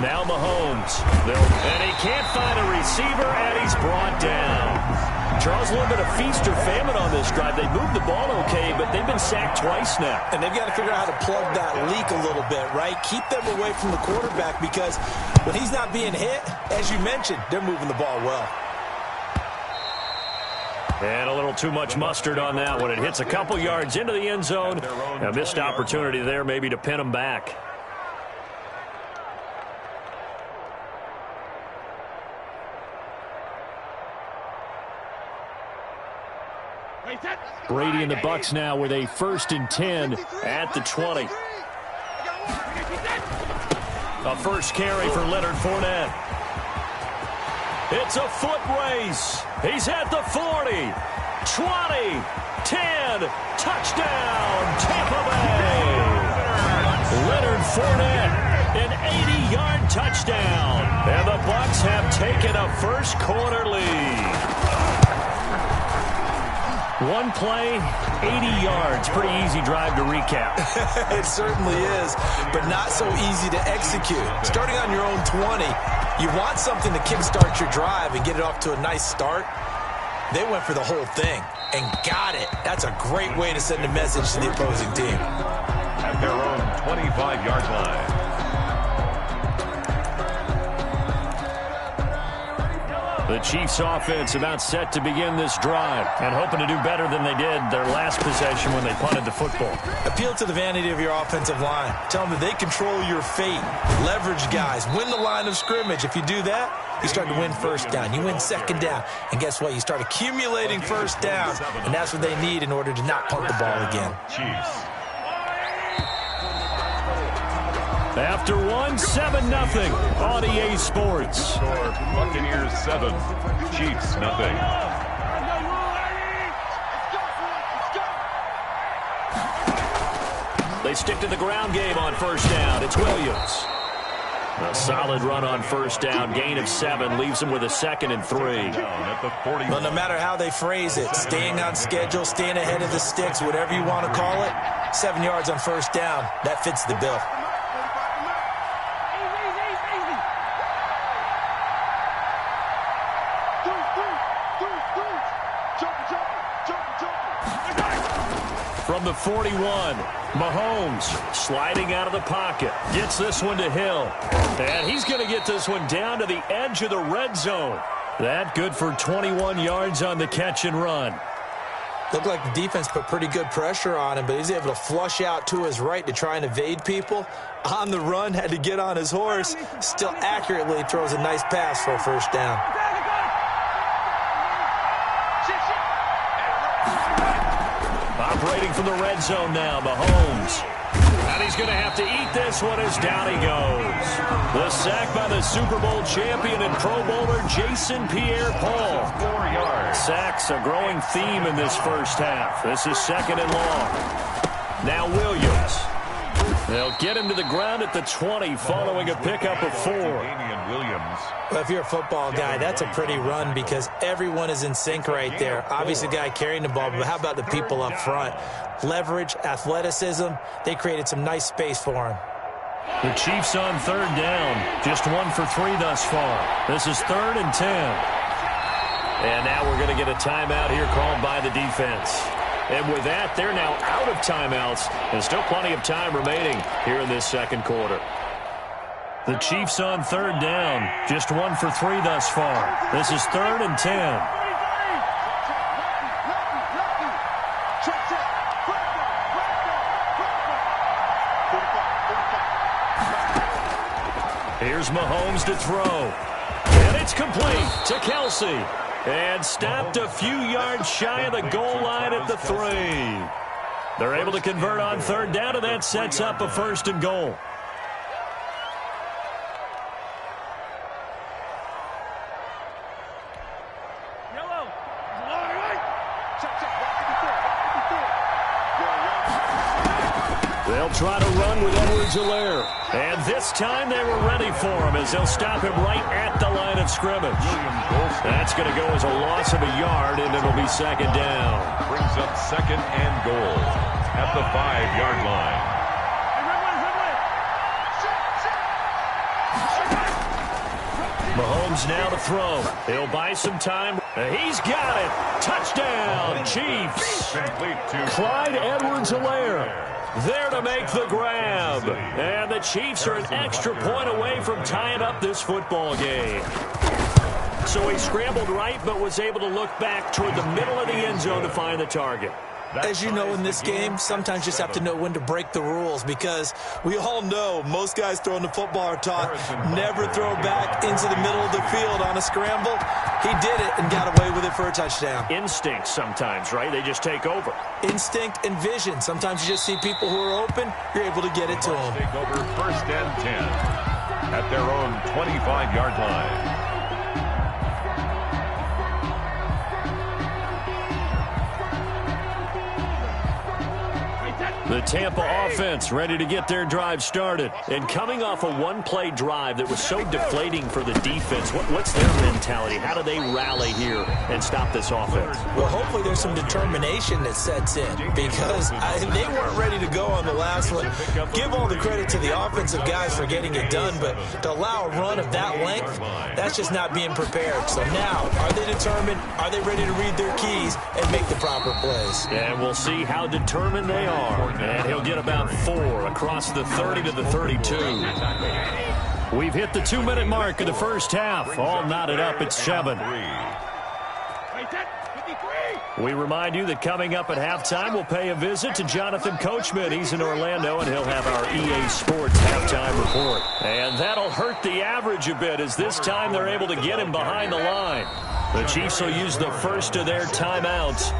Now Mahomes. And he can't find a receiver, and he's brought down. Charles, a little bit of feast or famine on this drive. They moved the ball okay, but they've been sacked twice now. And they've got to figure out how to plug that leak a little bit, right? Keep them away from the quarterback because when he's not being hit, as you mentioned, they're moving the ball well. And a little too much mustard on that one. It hits a couple yards into the end zone. A missed opportunity there maybe to pin them back. Brady and the Bucs now with a 1st and 10 at the 20. A first carry for Leonard Fournette. It's a foot race. He's at the 40, 20, 10, touchdown, Tampa Bay. Leonard Fournette, an 80-yard touchdown. And the Bucs have taken a first quarter lead. One play, 80 yards. Pretty easy drive to recap. It certainly is, but not so easy to execute. Starting on your own 20, you want something to kickstart your drive and get it off to a nice start. They went for the whole thing and got it. That's a great way to send a message to the opposing team. At their own 25-yard line. The Chiefs offense about set to begin this drive and hoping to do better than they did their last possession when they punted the football. Appeal to the vanity of your offensive line. Tell them that they control your fate. Leverage guys. Win the line of scrimmage. If you do that, you start to win first down. You win second down. And guess what? You start accumulating first downs. And that's what they need in order to not punt the ball again. Chiefs. After 1-7-0 on EA Sports. Score Buccaneers 7, Chiefs 0. They stick to the ground game on first down. It's Williams. A solid run on first down. Gain of 7 leaves them with a 2nd and 3. Well, no matter how they phrase it, staying on schedule, staying ahead of the sticks, whatever you want to call it, 7 yards on first down, that fits the bill. From the 41, Mahomes sliding out of the pocket. Gets this one to Hill. And he's going to get this one down to the edge of the red zone. That good for 21 yards on the catch and run. Looked like the defense put pretty good pressure on him, but he's able to flush out to his right to try and evade people. On the run, had to get on his horse. Still accurately throws a nice pass for a first down. Operating from the red zone now, Mahomes. And he's going to have to eat this one as down he goes. The sack by the Super Bowl champion and Pro Bowler Jason Pierre-Paul. 4 yards. Sacks a growing theme in this first half. This is 2nd and long. Now Williams. They'll get him to the ground at the 20 following a pickup of 4. Well, if you're a football guy, that's a pretty run because everyone is in sync right there. Obviously, the guy carrying the ball, but how about the people up front? Leverage, athleticism, they created some nice space for him. The Chiefs on 3rd down. Just 1 for 3 thus far. This is 3rd and 10. And now we're going to get a timeout here called by the defense. And with that, they're now out of timeouts. And still plenty of time remaining here in this second quarter. The Chiefs on 3rd down. Just 1 for 3 thus far. This is 3rd and 10. Here's Mahomes to throw. And it's complete to Kelsey. And stopped a few yards shy of the goal line at the 3. They're able to convert on 3rd down, and that sets up a 1st and goal. They'll try to run with Edwards-Helaire. And this time they were ready for him as they'll stop him right at the line of scrimmage. That's going to go as a loss of a yard, and it'll be 2nd down. Brings up 2nd and goal at the 5-yard line. Mahomes now to throw. He'll buy some time. He's got it. Touchdown, Chiefs. Clyde Edwards-Helaire there to make the grab. And the Chiefs are an extra point away from tying up this football game. So he scrambled right, but was able to look back toward the middle of the end zone to find the target. As you know in this game, sometimes you just have to know when to break the rules because we all know most guys throwing the football are taught never throw back into the middle of the field on a scramble. He did it and got away with it for a touchdown. Instinct sometimes, right? They just take over. Instinct and vision. Sometimes you just see people who are open, you're able to get it to them. Take over 1st and 10 at their own 25-yard line. The Tampa offense ready to get their drive started. And coming off a one-play drive that was so deflating for the defense, what's their mentality? How do they rally here and stop this offense? Well, hopefully there's some determination that sets in because they weren't ready to go on the last one. Give all the credit to the offensive guys for getting it done, but to allow a run of that length, that's just not being prepared. So now, are they determined? Are they ready to read their keys and make the proper plays? And we'll see how determined they are. And he'll get about 4 across the 30 to the 32. We've hit the 2-minute mark of the first half. All knotted up at 7. We remind you that coming up at halftime, we'll pay a visit to Jonathan Coachman. He's in Orlando, and he'll have our EA Sports halftime report. And that'll hurt the average a bit, as this time they're able to get him behind the line. The Chiefs will use the first of their timeouts.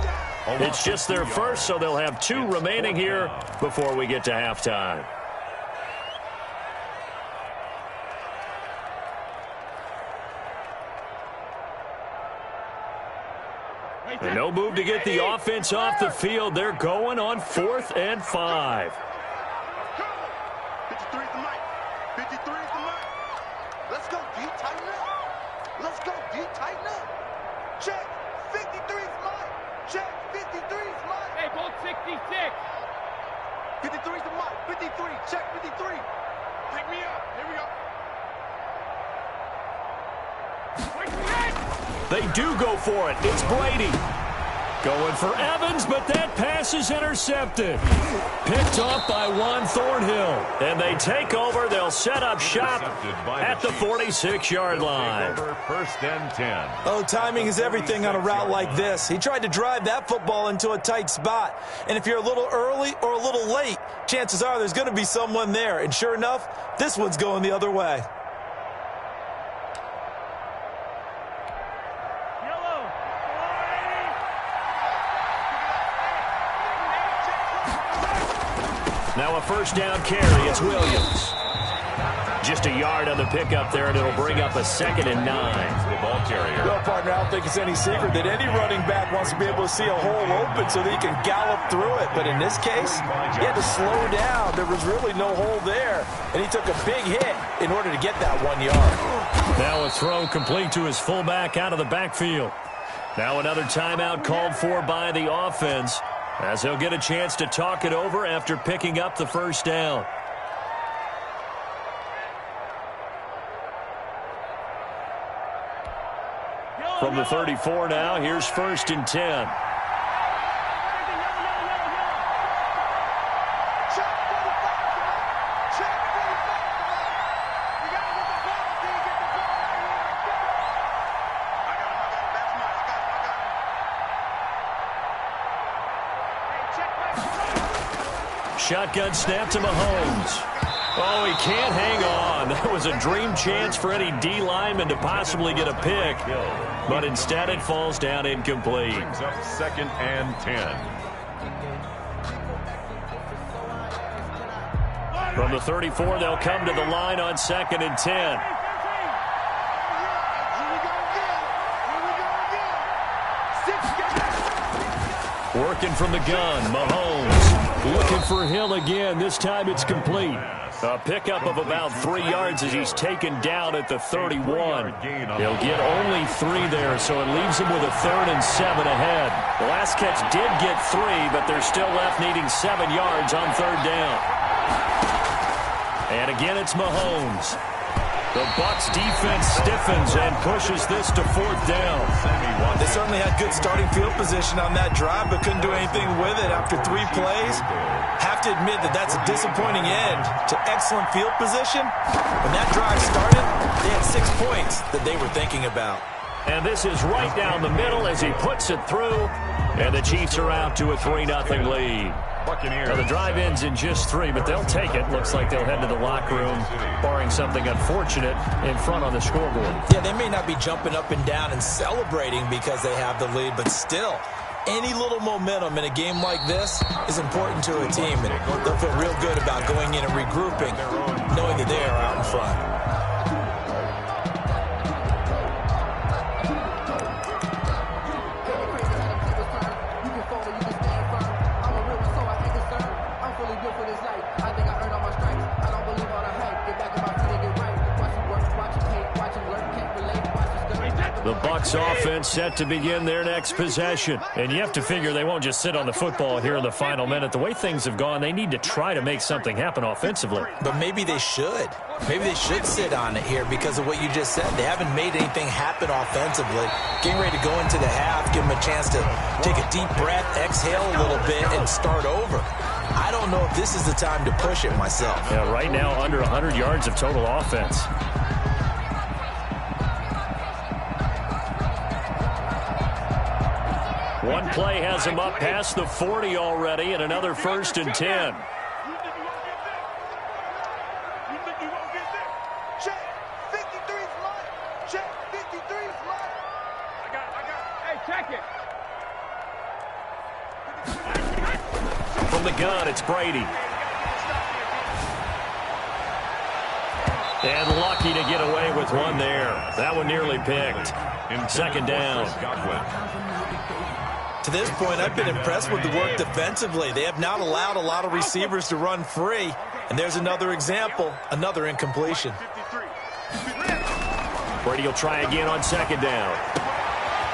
It's just their first, so they'll have 2 remaining here before we get to halftime. And no move to get the offense off the field. They're going on 4th and 5. 53 is the mic. 53 is the mic. Let's go, D. Tighten up. Let's go, D. Tighten up. Check. 53 is mic. Check. 53 is mic. Hey, both 66. 53 is the mic. 53. Check 53. Pick me up. Here we go. They do go for it. It's Brady. Going for Evans, but that pass is intercepted. Picked off by Juan Thornhill. And they take over. They'll set up shop at the 46-yard line. First and 10. Oh, timing is everything on a route like this. He tried to drive that football into a tight spot. And if you're a little early or a little late, chances are there's going to be someone there. And sure enough, this one's going the other way. Now a first down carry. It's Williams. Just a yard on the pickup there, and it'll bring up a 2nd and 9. The ball carrier. Well, partner, I don't think it's any secret that any running back wants to be able to see a hole open so that he can gallop through it. But in this case, he had to slow down. There was really no hole there, and he took a big hit in order to get that 1 yard. Now a throw complete to his fullback out of the backfield. Now another timeout called for by the offense, as he'll get a chance to talk it over after picking up the first down. From the 34 now, here's 1st and 10. Shotgun snap to Mahomes. Oh, he can't hang on. That was a dream chance for any D lineman to possibly get a pick. But instead it falls down incomplete. Brings up 2nd and 10. From the 34, they'll come to the line on 2nd and 10. Working from the gun, Mahomes. Looking for Hill again. This time it's complete. A pickup of about 3 yards as he's taken down at the 31. He'll get only 3 there, so it leaves him with a 3rd and 7 ahead. The last catch did get 3, but they're still left needing 7 yards on 3rd down. And again, it's Mahomes. The Bucs defense stiffens and pushes this to 4th down. They certainly had good starting field position on that drive, but couldn't do anything with it after 3 plays. Have to admit that that's a disappointing end to excellent field position. When that drive started, they had 6 points that they were thinking about. And this is right down the middle as he puts it through. And the Chiefs are out to a 3-0 lead. Now the drive ends in just 3, but they'll take it. Looks like they'll head to the locker room, barring something unfortunate in front on the scoreboard. Yeah, they may not be jumping up and down and celebrating because they have the lead, but still, any little momentum in a game like this is important to a team, and they'll feel real good about going in and regrouping, knowing that they are out in front. The Bucs offense set to begin their next possession. And you have to figure they won't just sit on the football here in the final minute. The way things have gone, they need to try to make something happen offensively. But maybe they should. Maybe they should sit on it here because of what you just said. They haven't made anything happen offensively. Getting ready to go into the half, give them a chance to take a deep breath, exhale a little bit, and start over. I don't know if this is the time to push it myself. Yeah, right now under 100 yards of total offense. One play has him up past the 40 already, and another 1st and 10. From the gun, it's Brady. And lucky to get away with one there. That one nearly picked. 2nd down. To this point, I've been impressed with the work defensively. They have not allowed a lot of receivers to run free. And there's another example, another incompletion. Brady will try again on 2nd down.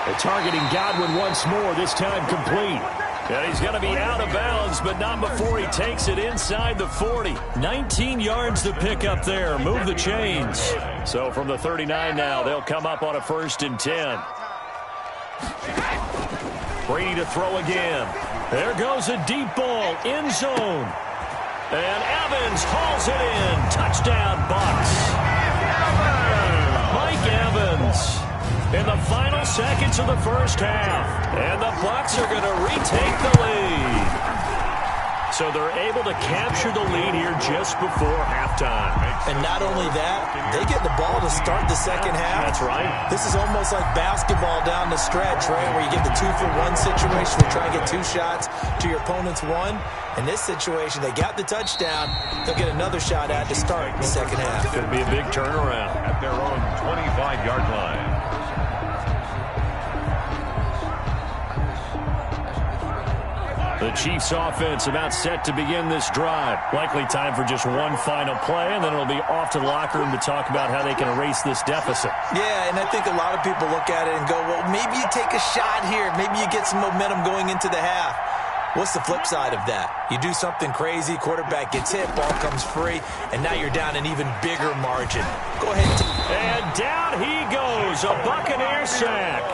They're targeting Godwin once more, this time complete. And he's going to be out of bounds, but not before he takes it inside the 40. 19 yards to pick up there. Move the chains. So from the 39 now, they'll come up on a 1st and 10. Brady to throw again. There goes a deep ball, end zone. And Evans hauls it in. Touchdown, Bucs. Mike Evans in the final seconds of the 1st half. And the Bucs are going to retake the lead. So they're able to capture the lead here just before halftime. And not only that, they get the ball to start the 2nd half. That's right. This is almost like basketball down the stretch, right, where you get the 2-for-1 situation. You try and get 2 shots to your opponent's 1. In this situation, they got the touchdown. They'll get another shot at to start the 2nd half. Could be a big turnaround. At their own 25-yard line. The Chiefs offense about set to begin this drive. Likely time for just one final play, and then it'll be off to the locker room to talk about how they can erase this deficit. Yeah, and I think a lot of people look at it and go, well, maybe you take a shot here. Maybe you get some momentum going into the half. What's the flip side of that? You do something crazy, quarterback gets hit, ball comes free, and now you're down an even bigger margin. Go ahead. And down he goes, a Buccaneer sack.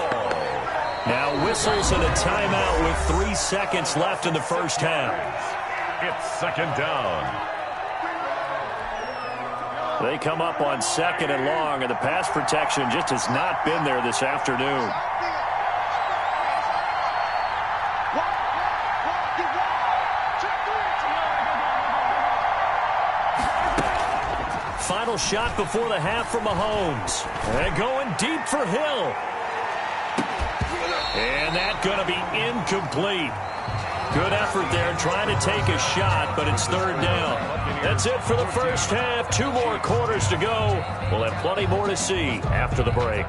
Now whistles and a timeout with 3 seconds left in the 1st half. It's 2nd down. They come up on 2nd and long, and the pass protection just has not been there this afternoon. Final shot before the half from Mahomes. And going deep for Hill. And that's going to be incomplete. Good effort there trying to take a shot, but it's 3rd down. That's it for the 1st half. 2 more quarters to go. We'll have plenty more to see after the break.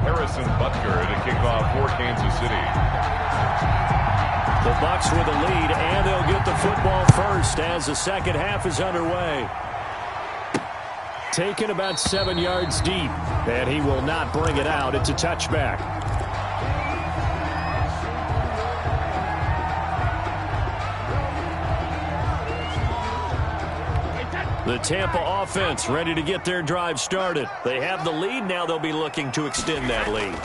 Harrison Butker to kick off for Kansas City. The Bucs with the lead, and they'll get the football first as the 2nd half is underway. Taken about 7 yards deep, and he will not bring it out. It's a touchback. The Tampa offense ready to get their drive started. They have the lead. Now they'll be looking to extend that lead.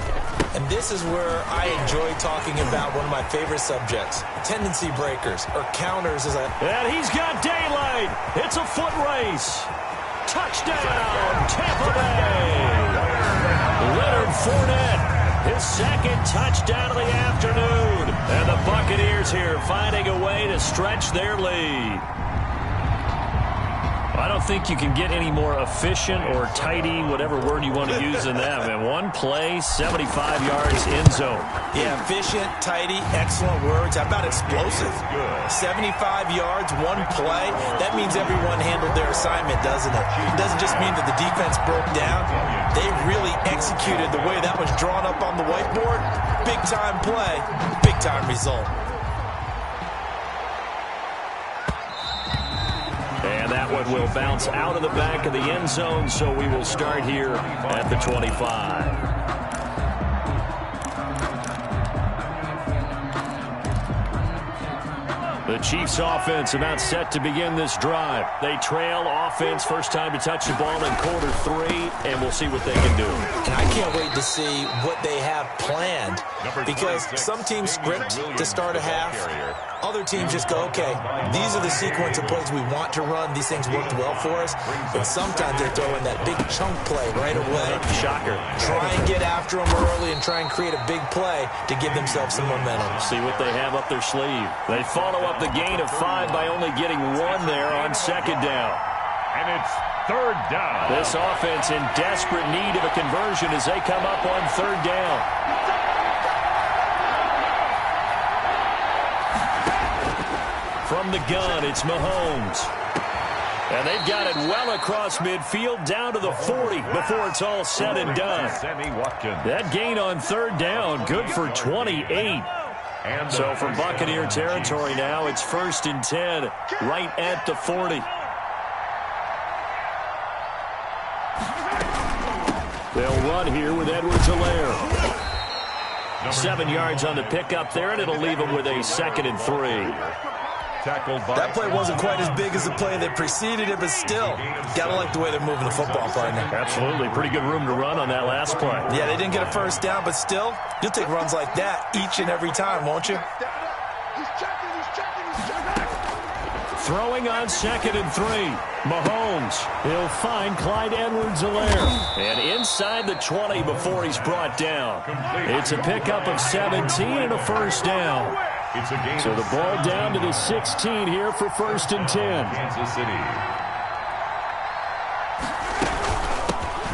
And this is where I enjoy talking about one of my favorite subjects, tendency breakers, or counters. And he's got daylight. It's a foot race. Touchdown, Tampa Bay. Leonard Fournette, his 2nd touchdown of the afternoon. And the Buccaneers here finding a way to stretch their lead. I don't think you can get any more efficient or tidy, whatever word you want to use in that. Man, one play, 75 yards, end zone. Yeah, efficient, tidy, excellent words. How about explosive? 75 yards, one play. That means everyone handled their assignment, doesn't it? It doesn't just mean that the defense broke down. They really executed the way that was drawn up on the whiteboard. Big-time play, big-time result. And that one will bounce out of the back of the end zone, so we will start here at the 25. The Chiefs offense about set to begin this drive. They trail offense, first time to touch the ball in quarter 3, and we'll see what they can do. And I can't wait to see what they have planned, because some teams script to start a half. Other teams just go, okay, these are the sequence of plays we want to run. These things worked well for us. And sometimes they're throwing that big chunk play right away. Shocker. Try and get after them early and try and create a big play to give themselves some momentum. See what they have up their sleeve. They follow up the gain of 5 by only getting 1 there on second down. And it's third down. This offense in desperate need of a conversion as they come up on third down. From the gun, it's Mahomes. And they've got it well across midfield down to the 40 before it's all said and done. That gain on third down, good for 28. So from Buccaneer territory now, it's 1st and 10, right at the 40. They'll run here with Edwards-Helaire. 7 yards on the pickup there, and it'll leave them with a 2nd and 3. That play wasn't quite as big as the play that preceded it, but still, gotta like the way they're moving the football, partner. Absolutely. Pretty good room to run on that last play. Yeah, they didn't get a first down, but still, you'll take runs like that each and every time, won't you? Throwing on 2nd and 3. Mahomes. He'll find Clyde Edwards-Helaire. And inside the 20 before he's brought down. It's a pickup of 17 and a first down. So the ball down to the 16 here for 1st and 10. Kansas City.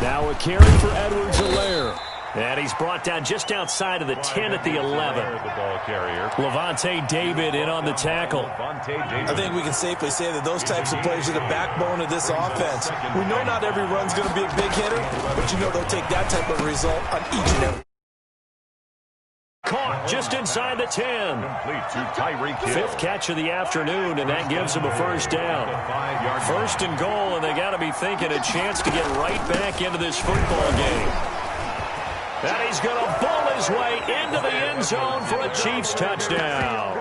Now a carry for Edwards-Helaire. And he's brought down just outside of the 10 at the 11. Levante David in on the tackle. I think we can safely say that those types of plays are the backbone of this offense. We know not every run's going to be a big hitter, but you know they'll take that type of result on each and every. Caught just inside the 10. Fifth catch of the afternoon, and that gives him a first down. 1st and goal, and they got to be thinking a chance to get right back into this football game. And he's going to ball his way into the end zone for a Chiefs touchdown.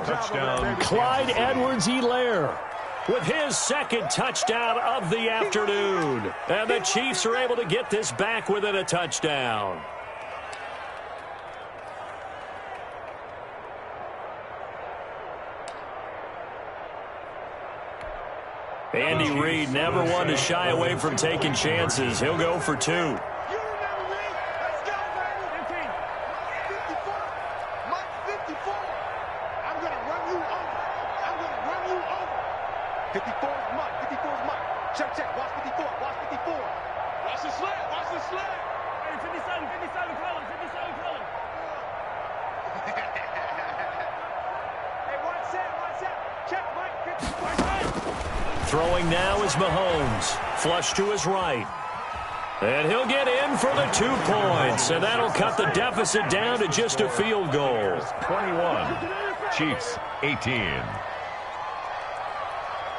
Clyde Edwards-Helaire with his 2nd touchdown of the afternoon. And the Chiefs are able to get this back within a touchdown. Andy Reid never one to shy away from taking chances. He'll go for 2. Throwing now is Mahomes. Flush to his right. And he'll get in for the 2 points. And that'll cut the deficit down to just a field goal. 21. Chiefs 18.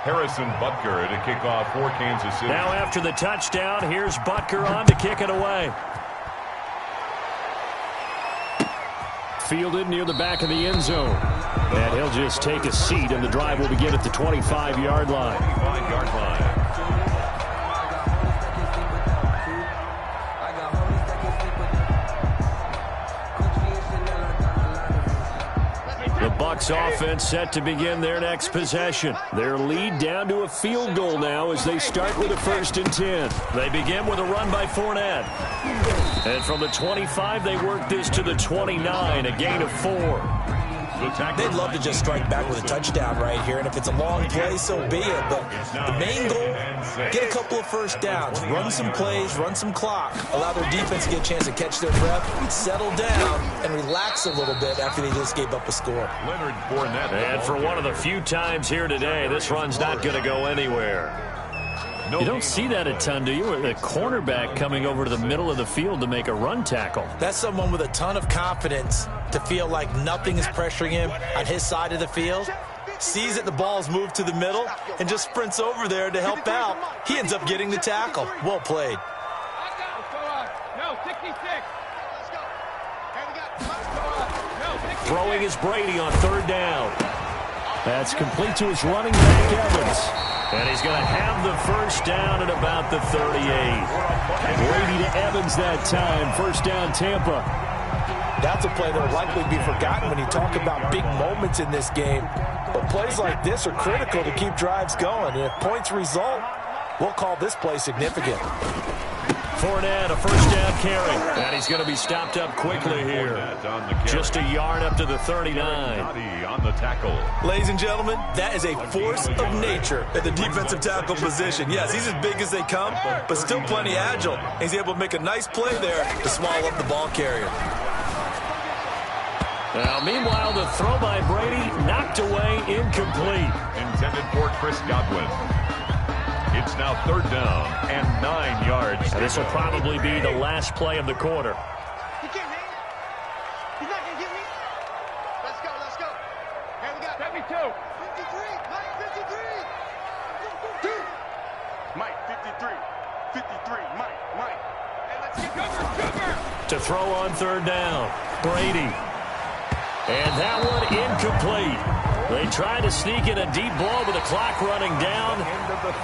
Harrison Butker to kick off for Kansas City. Now after the touchdown, here's Butker on to kick it away. Fielded near the back of the end zone. And he'll just take a seat, and the drive will begin at the 25-yard line. 25-yard line. The Bucs offense set to begin their next possession. Their lead down to a field goal now as they start with a 1st and 10. They begin with a run by Fournette. And from the 25, they work this to the 29, a gain of 4. They'd love to just strike back with a touchdown right here, and if it's a long play, so be it. But the main goal, get a couple of first downs, run some plays, run some clock, allow their defense to get a chance to catch their breath, settle down, and relax a little bit after they just gave up a score. And for one of the few times here today, this run's not going to go anywhere. You don't see that a ton, do you? A cornerback coming over to the middle of the field to make a run tackle. That's someone with a ton of confidence to feel like nothing is pressuring him on his side of the field. Sees that the ball's moved to the middle and just sprints over there to help out. He ends up getting the tackle. Well played. Throwing is Brady on 3rd down. That's complete to his running back, Evans. And he's going to have the first down at about the 38. Brady to Evans that time. First down, Tampa. That's a play that will likely be forgotten when you talk about big moments in this game. But plays like this are critical to keep drives going. And if points result, we'll call this play significant. Fournette, a first down carry. And he's going to be stopped up quickly here. Just a yard up to the 39. On the tackle. Ladies and gentlemen, that is a force of nature at the defensive tackle position. Yes, he's as big as they come, but still plenty agile. He's able to make a nice play there to swallow up the ball carrier. Now, meanwhile, the throw by Brady knocked away, incomplete. Intended for Chris Godwin. It's now third down and 9 yards. And this will probably be the last play of the quarter. He can't hang. He's not going to get me. Let's go, let's go. Here we go. 72. 53. Mike, 53. Mike, 53. 53. Mike. Hey, let's get cover. To throw on third down, Brady. And that one incomplete. They tried to sneak in a deep ball with the clock running down,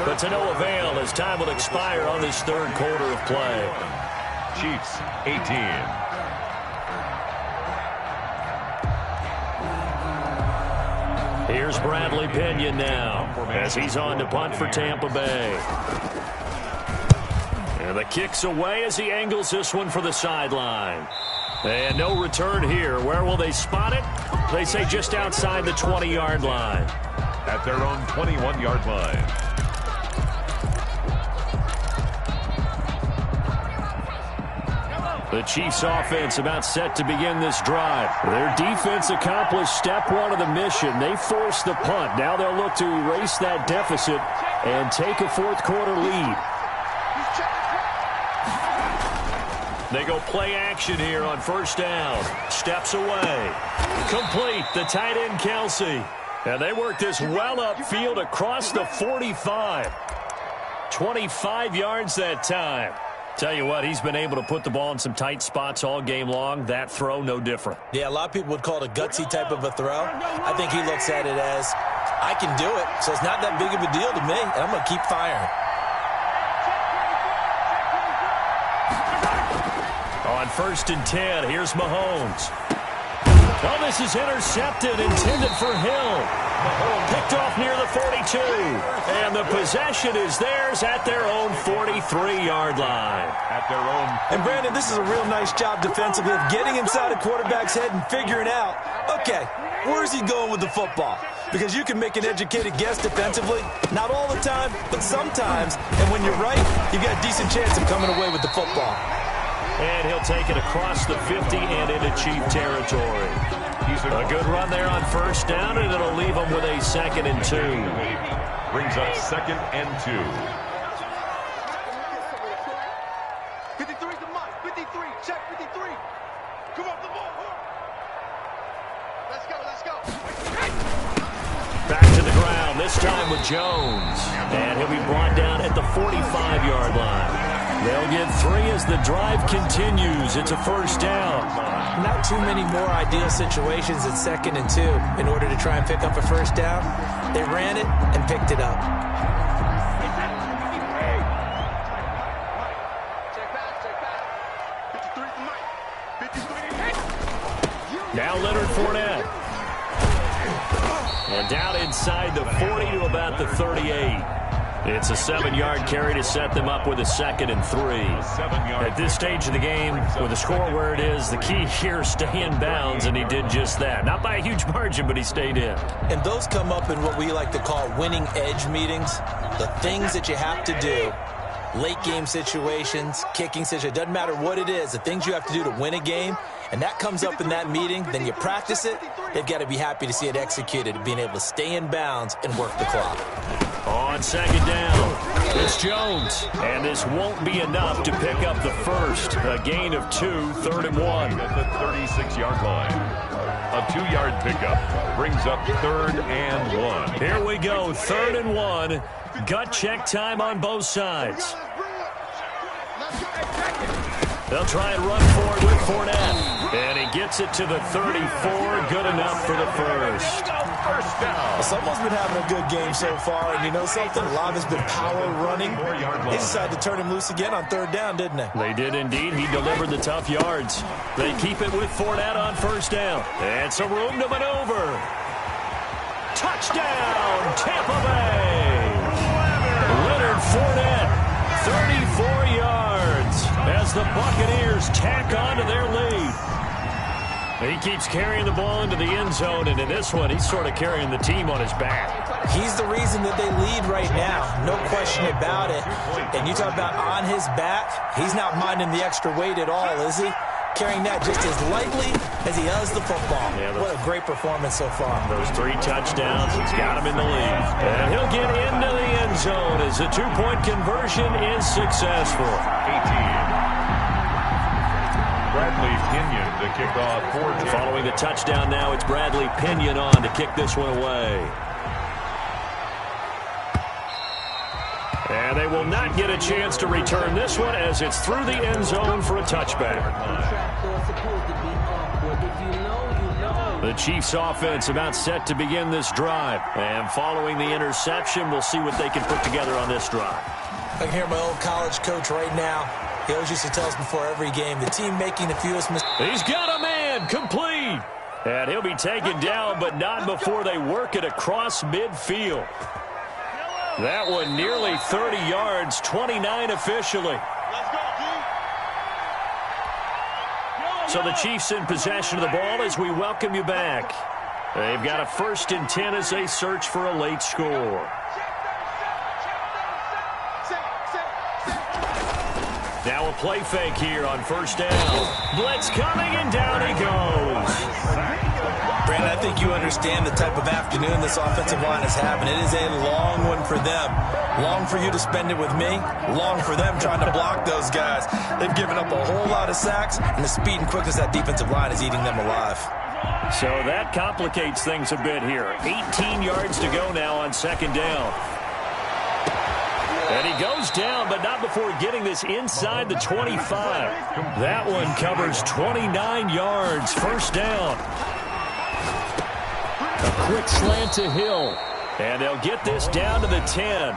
but to no avail as time will expire on this third quarter of play. Chiefs, 18. Here's Bradley Pinion now as he's on to punt for Tampa Bay. And the kick's away as he angles this one for the sideline. And no return here. Where will they spot it? They say just outside the 20-yard line. At their own 21-yard line. The Chiefs offense about set to begin this drive. Their defense accomplished step one of the mission. They forced the punt. Now they'll look to erase that deficit and take a fourth quarter lead. They go play action here on first down. Steps away. Complete. The tight end, Kelsey. And they work this well upfield across the 45. 25 yards that time. Tell you what, he's been able to put the ball in some tight spots all game long. That throw, no different. Yeah, a lot of people would call it a gutsy type of a throw. I think he looks at it as, I can do it, so it's not that big of a deal to me, and I'm going to keep firing. On 1st and 10, here's Mahomes. Oh, this is intercepted, intended for Hill. Picked off near the 42. And the possession is theirs at their own 43-yard line. At their own. And, Brandon, this is a real nice job defensively of getting inside a quarterback's head and figuring out, okay, where's he going with the football? Because you can make an educated guess defensively. Not all the time, but sometimes. And when you're right, you've got a decent chance of coming away with the football. And he'll take it across the 50 and into Chief territory. A good run there on first down, and it'll leave him with a 2nd and 2. Brings up 2nd and 2. 53 to Mike. 53. Check 53. Come off the ball. Let's go, let's go. Back to the ground, this time with Jones. And he'll be brought down at the 45-yard line. They'll get 3 as the drive continues. It's a first down. Not too many more ideal situations at 2nd and 2 in order to try and pick up a first down. They ran it and picked it up. Now Leonard Fournette. And down inside the 40 to about the 38. It's a 7-yard carry to set them up with a 2nd and 3. At this stage of the game, with the score where it is, the key here is stay in bounds, and he did just that. Not by a huge margin, but he stayed in. And those come up in what we like to call winning edge meetings. The things that you have to do, late game situations, kicking situations, doesn't matter what it is, the things you have to do to win a game, and that comes up in that meeting, then you practice it, they've got to be happy to see it executed, being able to stay in bounds and work the clock. On 2nd down, it's Jones. And this won't be enough to pick up the first. A gain of 2, 3rd and 1. At the 36-yard line. A 2-yard pickup brings up 3rd and 1. Here we go, 3rd and 1. Gut check time on both sides. They'll try and run forward with Fournette. And he gets it to the 34. Good enough for the first. First down. Someone's been having a good game so far, and you know something? A lot has been power running. They decided to turn him loose again on third down, didn't they? They did indeed. He delivered the tough yards. They keep it with Fournette on first down. And some room to maneuver. Touchdown, Tampa Bay. Leonard Fournette, 34 yards as the Buccaneers tack on to their lead. He keeps carrying the ball into the end zone, and in this one, he's sort of carrying the team on his back. He's the reason that they lead right now, no question about it. And you talk about on his back, he's not minding the extra weight at all, is he? Carrying that just as lightly as he does the football. Yeah, what a great performance so far. Those 3 touchdowns, he's got him in the lead. And he'll get into the end zone as the 2-point conversion is successful. 18. Bradley Pinion to kick off for Tampa. Following the touchdown now, it's Bradley Pinion on to kick this one away. And they will not get a chance to return this one as it's through the end zone for a touchback. The Chiefs offense about set to begin this drive. And following the interception, we'll see what they can put together on this drive. I can hear my old college coach right now. He always used to tell us before every game, the team making the fewest mistakes. He's got a man, complete. And he'll be taken down, but not before they work it across midfield. That one nearly 30 yards, 29 officially. So the Chiefs in possession of the ball as we welcome you back. They've got a 1st and 10 as they search for a late score. Now a play fake here on first down. Blitz coming, and down he goes. Brandon, I think you understand the type of afternoon this offensive line is having. It is a long one for them. Long for you to spend it with me. Long for them trying to block those guys. They've given up a whole lot of sacks, and the speed and quickness of that defensive line is eating them alive. So that complicates things a bit here. 18 yards to go now on second down. And he goes down, but not before getting this inside the 25. That one covers 29 yards. First down. A quick slant to Hill. And they'll get this down to the 10.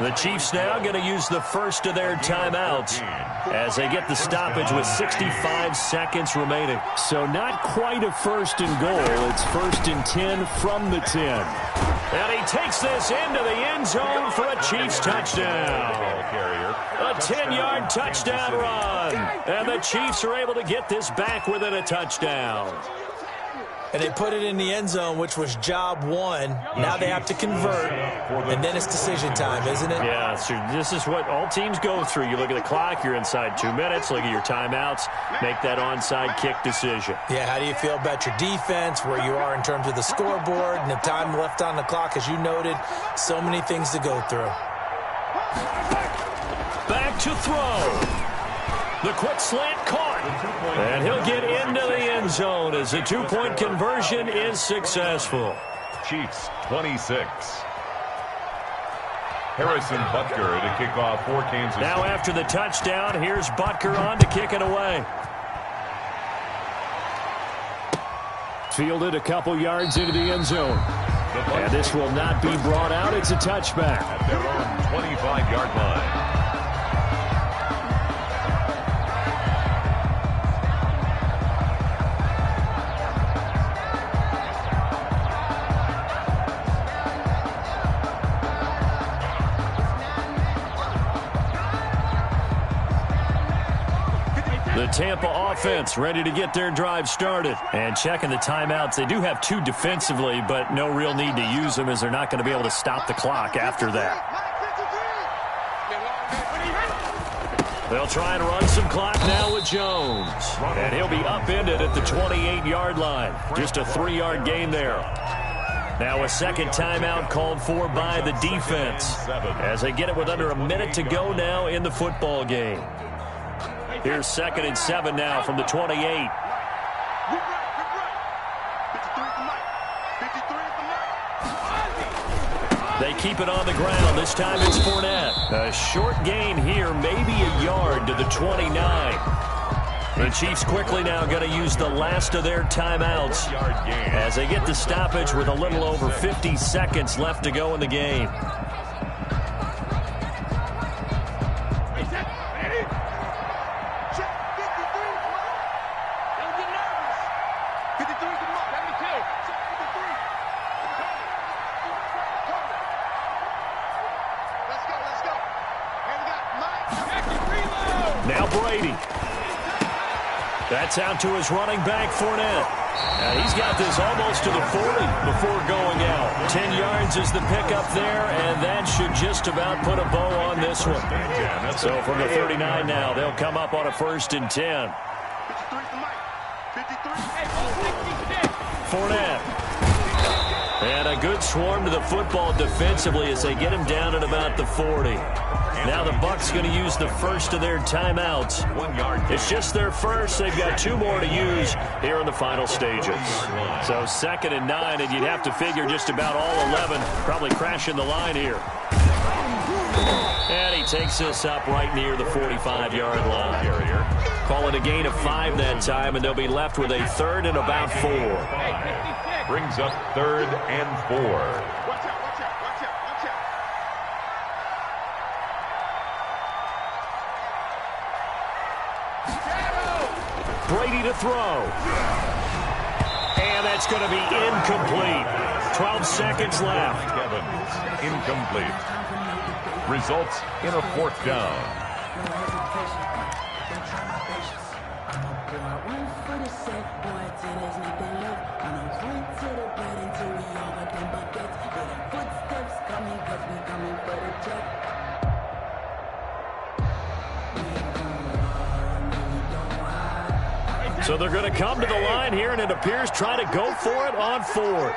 The Chiefs now going to use the first of their timeouts as they get the stoppage with 65 seconds remaining. So not quite a 1st and goal. It's 1st and 10 from the 10. And he takes this into the end zone for a Chiefs touchdown. A 10-yard touchdown run. And the Chiefs are able to get this back within a touchdown. And they put it in the end zone, which was job one. Now they have to convert, and then it's decision time, isn't it? Yeah, so this is what all teams go through. You look at the clock, you're inside 2 minutes, look at your timeouts, make that onside kick decision. Yeah, how do you feel about your defense, where you are in terms of the scoreboard, and the time left on the clock, as you noted, so many things to go through. Back to throw. The quick slant caught. And he'll get into the end zone as the 2-point conversion is successful. Chiefs 26. Harrison Butker to kick off for Kansas City. Now after the touchdown, here's Butker on to kick it away. Fielded a couple yards into the end zone. And this will not be brought out. It's a touchback. At their own 25-yard line. The Tampa offense ready to get their drive started. And checking the timeouts, they do have 2 defensively, but no real need to use them as they're not going to be able to stop the clock after that. They'll try and run some clock now with Jones. And he'll be upended at the 28-yard line. Just a 3-yard gain there. Now a second timeout called for by the defense as they get it with under a minute to go now in the football game. Here's 2nd and 7 now from the 28. They keep it on the ground. This time it's Fournette. A short gain here, maybe a yard to the 29. The Chiefs quickly now going to use the last of their timeouts as they get the stoppage with a little over 50 seconds left to go in the game. Now Brady. That's out to his running back, Fournette. And he's got this almost to the 40 before going out. 10 yards is the pickup there, and that should just about put a bow on this one. So from the 39 now, they'll come up on a 1st and 10. Fournette. And a good swarm to the football defensively as they get him down at about the 40. Now the Bucs going to use the first of their timeouts. 1 yard. It's just their first. They've got 2 more to use here in the final stages. So 2nd and 9, and you'd have to figure just about all 11 probably crashing the line here. And he takes this up right near the 45-yard line. Call it a gain of 5 that time, and they'll be left with a 3rd and about 4. Brings up 3rd and 4. Brady to throw. And that's going to be incomplete. 12 seconds left. Evans, incomplete. Results in a 4th down. So they're going to come to the line here, and it appears try to go for it on 4th.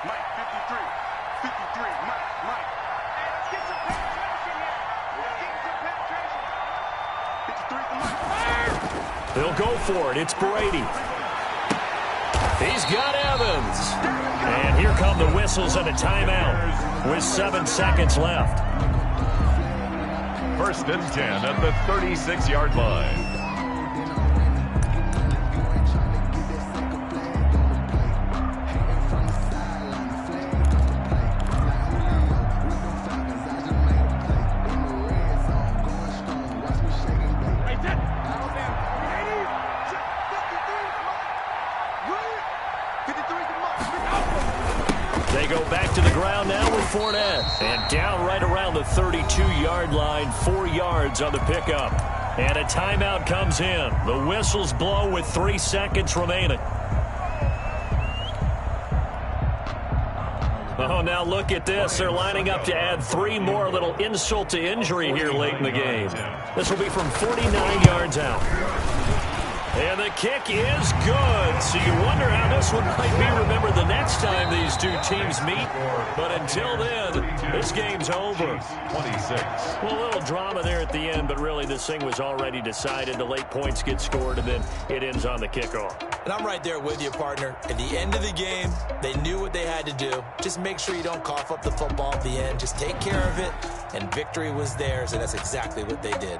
Mike, 53, Mike. Hey, let's get some penetration here. Let's get some penetration. 53 for Mike. They'll go for it. It's Brady. He's got Evans. And here come the whistles and a timeout with 7 seconds left. 1st and 10 at the 36-yard line. They go back to the ground now with Fournette. And down right around the 32-yard line, 4 yards on the pickup. And a timeout comes in. The whistles blow with 3 seconds remaining. Oh, now look at this. They're lining up to add 3 more, little insult to injury here late in the game. This will be from 49 yards out. And the kick is good. So you wonder how this one might be remembered the next time these two teams meet. But until then, this game's over. 26. Well, a little drama there at the end, but really this thing was already decided. The late points get scored, and then it ends on the kickoff. And I'm right there with you, partner. At the end of the game, they knew what they had to do. Just make sure you don't cough up the football at the end. Just take care of it, and victory was theirs, and that's exactly what they did.